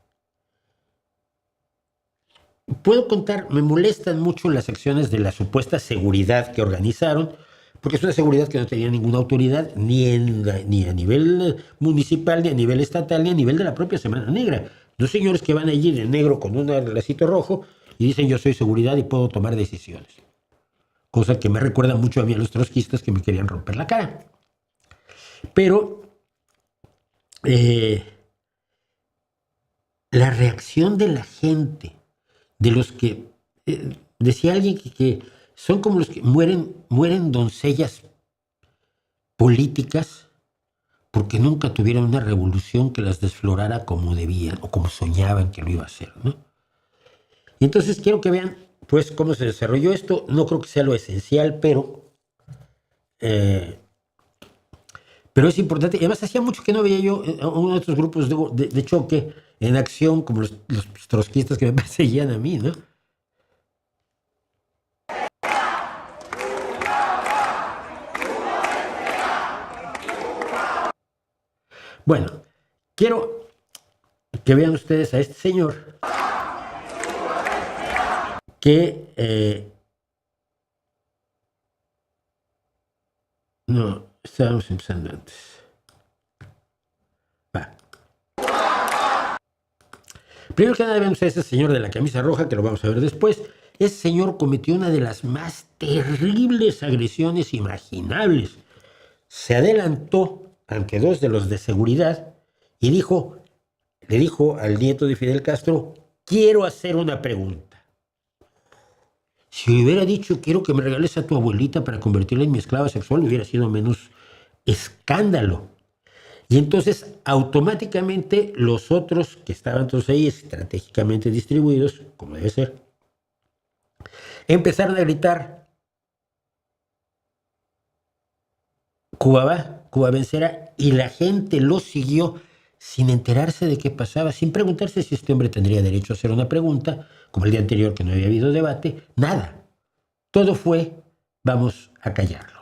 puedo contar, me molestan mucho las acciones de la supuesta seguridad que organizaron, porque es una seguridad que no tenía ninguna autoridad, ni a nivel municipal, ni a nivel estatal, ni a nivel de la propia Semana Negra. Dos señores que van allí de negro con un lacito rojo y dicen yo soy seguridad y puedo tomar decisiones. Cosa que me recuerda mucho a mí a los trotskistas que me querían romper la cara. Pero la reacción de la gente, de los que, decía alguien que son como los que mueren doncellas políticas porque nunca tuvieron una revolución que las desflorara como debían o como soñaban que lo iba a hacer, ¿no? Y entonces quiero que vean pues cómo se desarrolló esto. No creo que sea lo esencial, pero es importante. Y además hacía mucho que no veía yo a uno de estos grupos de choque en acción como los trotskistas que me perseguían a mí, ¿no? Bueno, quiero que vean ustedes a este señor que no, estábamos empezando antes. Va. Primero que nada vemos a ese señor de la camisa roja, que lo vamos a ver después. Ese señor cometió una de las más terribles agresiones imaginables. Se adelantó ante dos de los de seguridad y le dijo al nieto de Fidel Castro, quiero hacer una pregunta. Si hubiera dicho, quiero que me regales a tu abuelita para convertirla en mi esclava sexual, hubiera sido menos escándalo. Y entonces, automáticamente, los otros que estaban todos ahí, estratégicamente distribuidos, como debe ser, empezaron a gritar, Cuba va, Cuba vencerá, y la gente lo siguió sin enterarse de qué pasaba, sin preguntarse si este hombre tendría derecho a hacer una pregunta, como el día anterior que no había habido debate, nada. Todo fue, vamos a callarlo.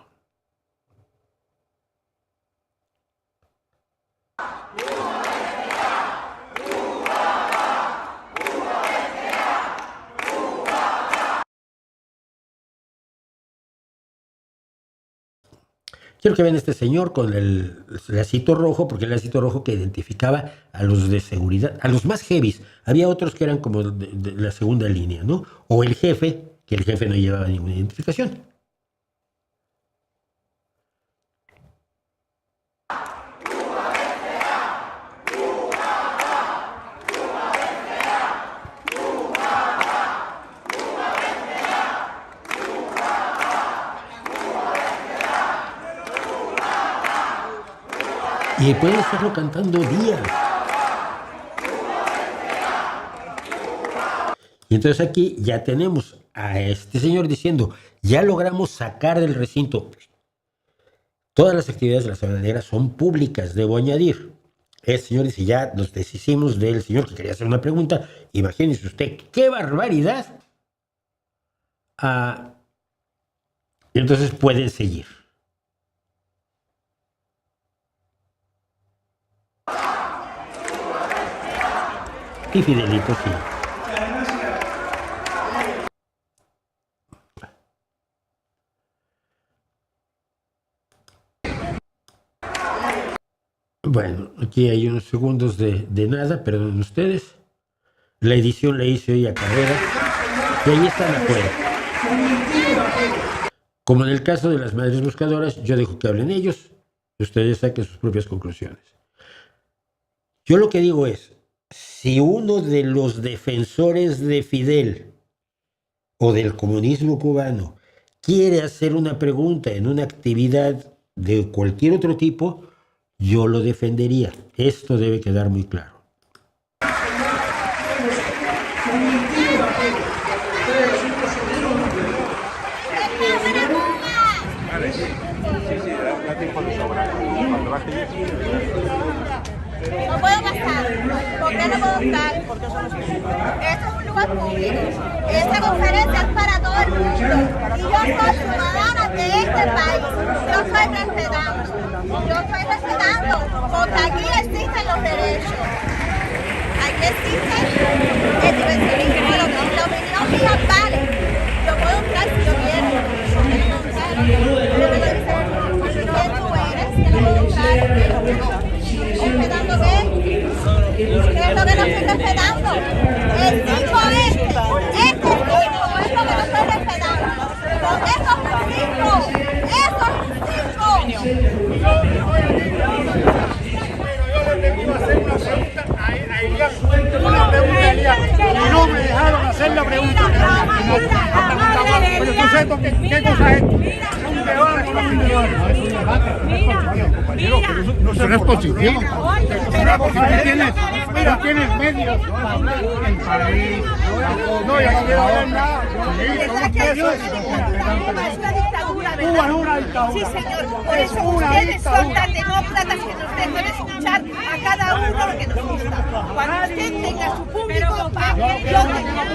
Quiero que vean a este señor con el lacito rojo, porque el lacito rojo que identificaba a los de seguridad, a los más heavies. Había otros que eran como de la segunda línea, ¿no? O el jefe, que el jefe no llevaba ninguna identificación. Y pueden estarlo cantando días. Y entonces aquí ya tenemos a este señor diciendo, ya logramos sacar del recinto. Todas las actividades de la Semana Negra son públicas, debo añadir. El señor dice, ya nos deshicimos del señor que quería hacer una pregunta. Imagínese usted, ¡qué barbaridad! Y entonces pueden seguir. Y Fidelito sí. Bueno, aquí hay unos segundos de nada, perdonen ustedes. La edición la hice hoy a carrera. Y ahí están afuera. Como en el caso de las madres buscadoras, yo dejo que hablen ellos. Y ustedes saquen sus propias conclusiones. Yo lo que digo es, si uno de los defensores de Fidel o del comunismo cubano quiere hacer una pregunta en una actividad de cualquier otro tipo, yo lo defendería. Esto debe quedar muy claro. No puedo pasar. ¿Por qué no puedo estar? Porque eso no es público. Esto es un lugar público. Esta conferencia es para todo el mundo. Y yo soy ciudadana de este país. Yo estoy respetando. Porque aquí existen los derechos. Aquí existe el diversionismo, la opinión mi hija vale. Yo puedo entrar si yo quiero. ¿Quién tú eres? Que no puedo entrar. ¿Esperando qué? ¿Qué es lo que no estoy respetando? El tipo este 5 es lo que no estoy respetando. Eso es un 5. Pero yo le iba a hacer una pregunta a Elian. Una pregunta a Elian. Y no me dejaron hacer la pregunta. Pero tú sabes qué cosa es esto. Un debate con la no se es positivo. Tú tienes medios para hablar en país. No, yo no quiero hablar nada. Eso es una dictadura, ¿verdad? Cuba es una dictadura. Sí, señor. Por eso ustedes son tan demócratas que usted puede escuchar a cada uno lo que nos gusta. Cuando usted tenga su público, yo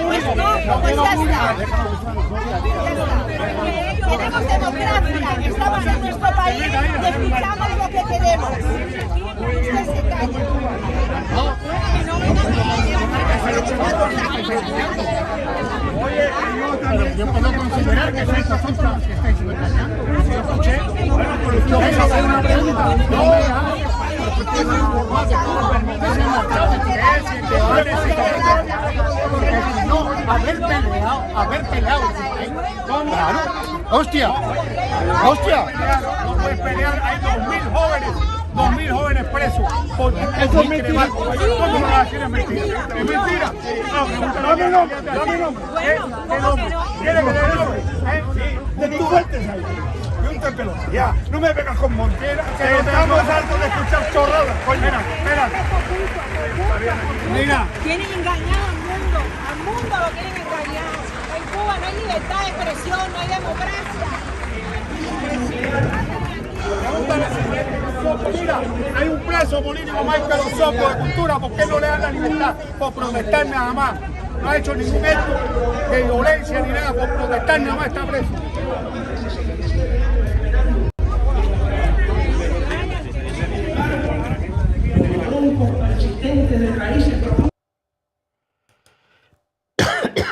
pues no, pues ya está. Tenemos democracia, estamos en nuestro país y escuchamos lo que queremos. Usted se calla. Yo puedo considerar que esas son las que estáis engañando. Yo escuché. Bueno, pero usted quiso hacer una pregunta. No, haber peleado. Claro. Hostia. No puedes pelear. Hay 2.000 jóvenes presos. Eso es mentira. ¿Cómo me vas a decir es mentira? Es mentira. Dame nombre. ¿Qué nombre? ¿Quieres que le dé nombre? De tu fuerte, ya, no me vengas con Montera, que estamos hartos de escuchar chorradas. Mira. Tienen engañado al mundo lo tienen engañado. En Cuba no hay libertad de expresión, no hay democracia. Mira, hay un preso político, Michael Osopo, de cultura, ¿por qué no le dan la libertad? Por protestar nada más. No ha hecho ningún acto de violencia ni nada, por protestar nada más está preso.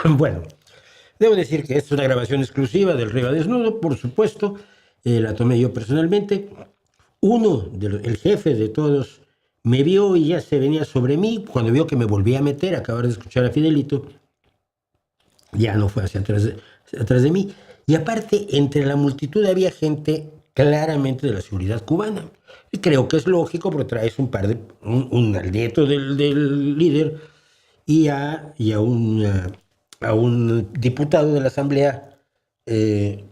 Bueno, debo decir que es una grabación exclusiva del Riva Desnudo, por supuesto, la tomé yo personalmente. El jefe de todos, me vio y ya se venía sobre mí. Cuando vio que me volví a meter, acabar de escuchar a Fidelito, ya no fue hacia atrás de mí. Y aparte, entre la multitud había gente claramente de la seguridad cubana. Y creo que es lógico, porque traes un al nieto del líder y a un diputado de la Asamblea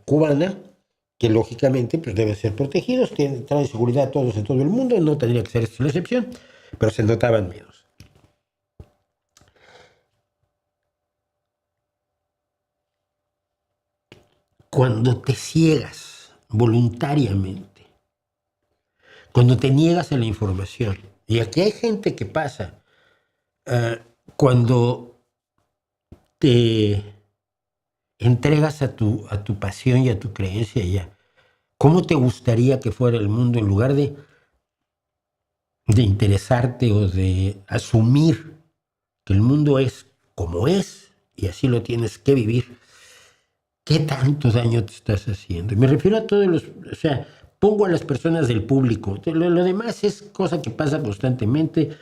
cubana, que lógicamente pues, deben ser protegidos, traen seguridad todos en todo el mundo, no tendría que ser esta la excepción, pero se notaban menos. Cuando te ciegas voluntariamente, cuando te niegas a la información, y aquí hay gente que pasa, cuando te entregas a tu pasión y a tu creencia ya, ¿cómo te gustaría que fuera el mundo en lugar de interesarte o de asumir que el mundo es como es y así lo tienes que vivir? ¿Qué tanto daño te estás haciendo? Y me refiero a todos pongo a las personas del público. Lo demás es cosa que pasa constantemente.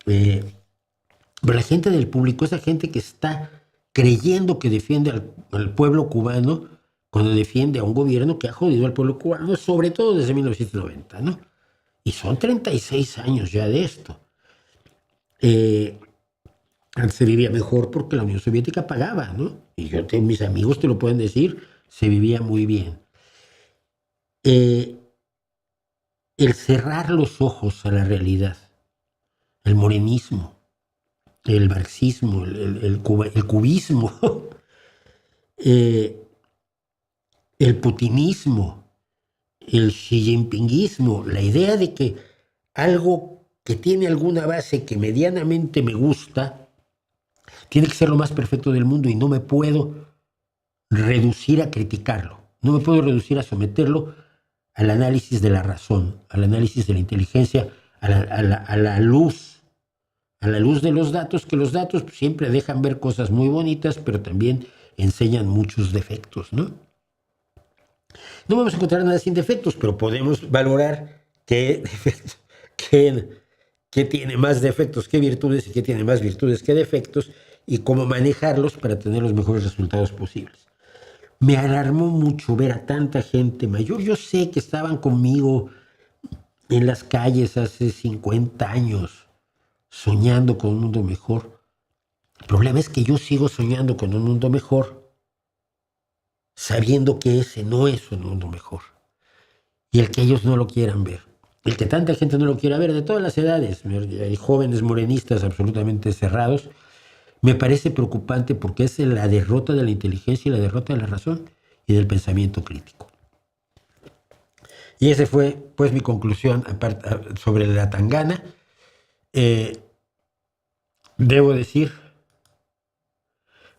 Pero la gente del público, esa gente que está creyendo que defiende al pueblo cubano cuando defiende a un gobierno que ha jodido al pueblo cubano, sobre todo desde 1990, ¿no? Y son 36 años ya de esto. Antes se vivía mejor porque la Unión Soviética pagaba, ¿no? Y mis amigos te lo pueden decir, se vivía muy bien. El cerrar los ojos a la realidad, el morenismo, el marxismo, el cubismo, el putinismo, el Xi Jinpinguismo, la idea de que algo que tiene alguna base que medianamente me gusta, tiene que ser lo más perfecto del mundo y no me puedo reducir a criticarlo, no me puedo reducir a someterlo al análisis de la razón, al análisis de la inteligencia, a la luz, a la luz de los datos, que los datos siempre dejan ver cosas muy bonitas, pero también enseñan muchos defectos, ¿no? No vamos a encontrar nada sin defectos, pero podemos valorar qué tiene más defectos que virtudes y qué tiene más virtudes que defectos y cómo manejarlos para tener los mejores resultados posibles. Me alarmó mucho ver a tanta gente mayor. Yo sé que estaban conmigo en las calles hace 50 años, soñando con un mundo mejor. El problema es que yo sigo soñando con un mundo mejor, sabiendo que ese no es un mundo mejor. Y el que ellos no lo quieran ver. El que tanta gente no lo quiera ver, de todas las edades. Hay jóvenes morenistas absolutamente cerrados. Me parece preocupante porque es la derrota de la inteligencia y la derrota de la razón y del pensamiento crítico. Y esa fue, pues, mi conclusión sobre la tangana. Debo decir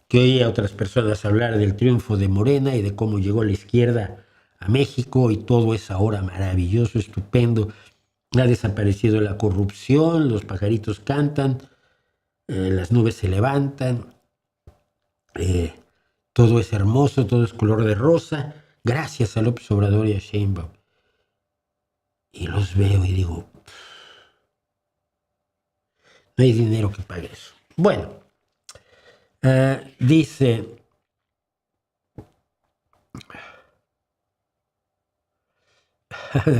que oí a otras personas hablar del triunfo de Morena y de cómo llegó la izquierda a México y todo es ahora maravilloso, estupendo. Ha desaparecido la corrupción, los pajaritos cantan, las nubes se levantan, todo es hermoso, todo es color de rosa, gracias a López Obrador y a Sheinbaum. Y los veo y digo, no hay dinero que pague eso. Bueno, dice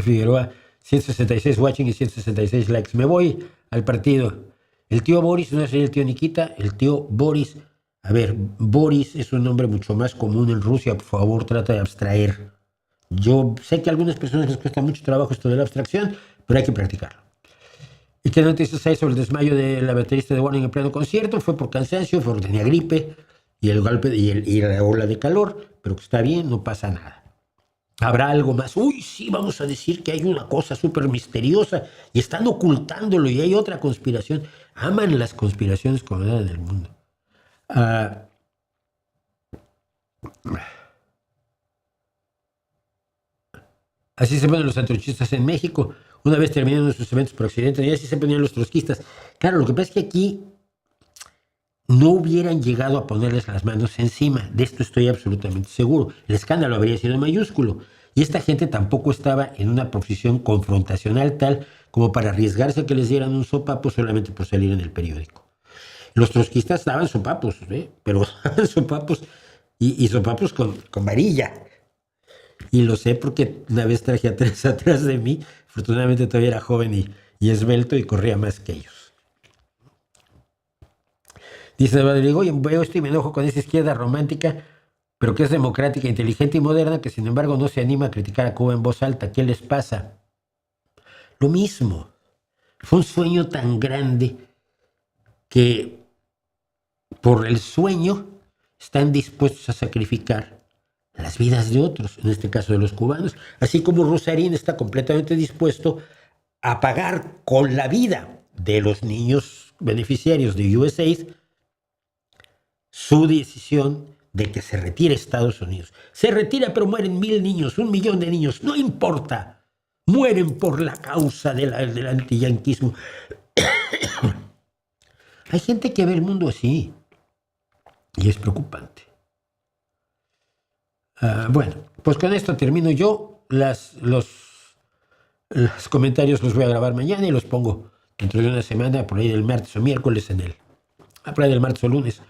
Figueroa, 166 watching y 166 likes. Me voy al partido. El tío Boris no es el tío Nikita, el tío Boris. A ver, Boris es un nombre mucho más común en Rusia, por favor, trata de abstraer. Yo sé que a algunas personas les cuesta mucho trabajo esto de la abstracción, pero hay que practicarlo. ¿Y qué noticias hay sobre el desmayo de la baterista de Warning en pleno concierto? Fue por cansancio, porque tenía gripe y el golpe y la ola de calor, pero que está bien, no pasa nada. ¿Habrá algo más? Uy, sí, vamos a decir que hay una cosa súper misteriosa y están ocultándolo y hay otra conspiración. Aman las conspiraciones como nada en el mundo. Así se ponen los antorchistas en México. Una vez terminaron sus eventos por accidente, y así se ponían los trotskistas. Claro, lo que pasa es que aquí no hubieran llegado a ponerles las manos encima. De esto estoy absolutamente seguro. El escándalo habría sido mayúsculo. Y esta gente tampoco estaba en una posición confrontacional tal como para arriesgarse a que les dieran un sopapo solamente por salir en el periódico. Los trotskistas daban sopapos, pero daban sopapos y sopapos con varilla. Y lo sé porque una vez traje a 3 atrás de mí. Afortunadamente todavía era joven y esbelto y corría más que ellos. Dice Rodrigo, oye, veo esto y me enojo con esa izquierda romántica, pero que es democrática, inteligente y moderna, que sin embargo no se anima a criticar a Cuba en voz alta. ¿Qué les pasa? Lo mismo. Fue un sueño tan grande que por el sueño están dispuestos a sacrificar las vidas de otros, en este caso de los cubanos, así como Rosarín está completamente dispuesto a pagar con la vida de los niños beneficiarios de USAID su decisión de que se retire Estados Unidos. Se retira, pero mueren 1,000 niños, 1 millón de niños, no importa, mueren por la causa del antiyanquismo. Hay gente que ve el mundo así y es preocupante. Bueno, pues con esto termino yo. Los comentarios los voy a grabar mañana y los pongo dentro de una semana, por ahí del martes o miércoles por ahí del martes o lunes,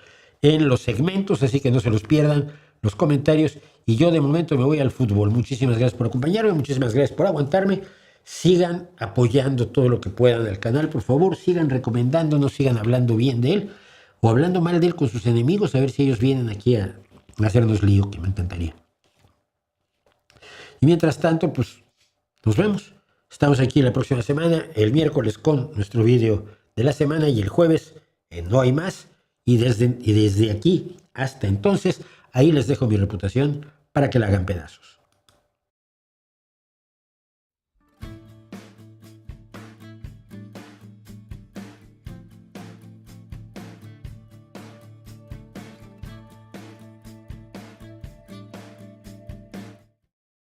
en los segmentos, así que no se los pierdan los comentarios. Y yo de momento me voy al fútbol. Muchísimas gracias por acompañarme, muchísimas gracias por aguantarme. Sigan apoyando todo lo que puedan al canal, por favor, sigan recomendándonos, sigan hablando bien de él o hablando mal de él con sus enemigos, a ver si ellos vienen aquí a hacernos lío, que me encantaría. Y mientras tanto, pues nos vemos. Estamos aquí la próxima semana, el miércoles con nuestro vídeo de la semana y el jueves No Hay Más. Y desde aquí hasta entonces, ahí les dejo mi reputación para que la hagan pedazos.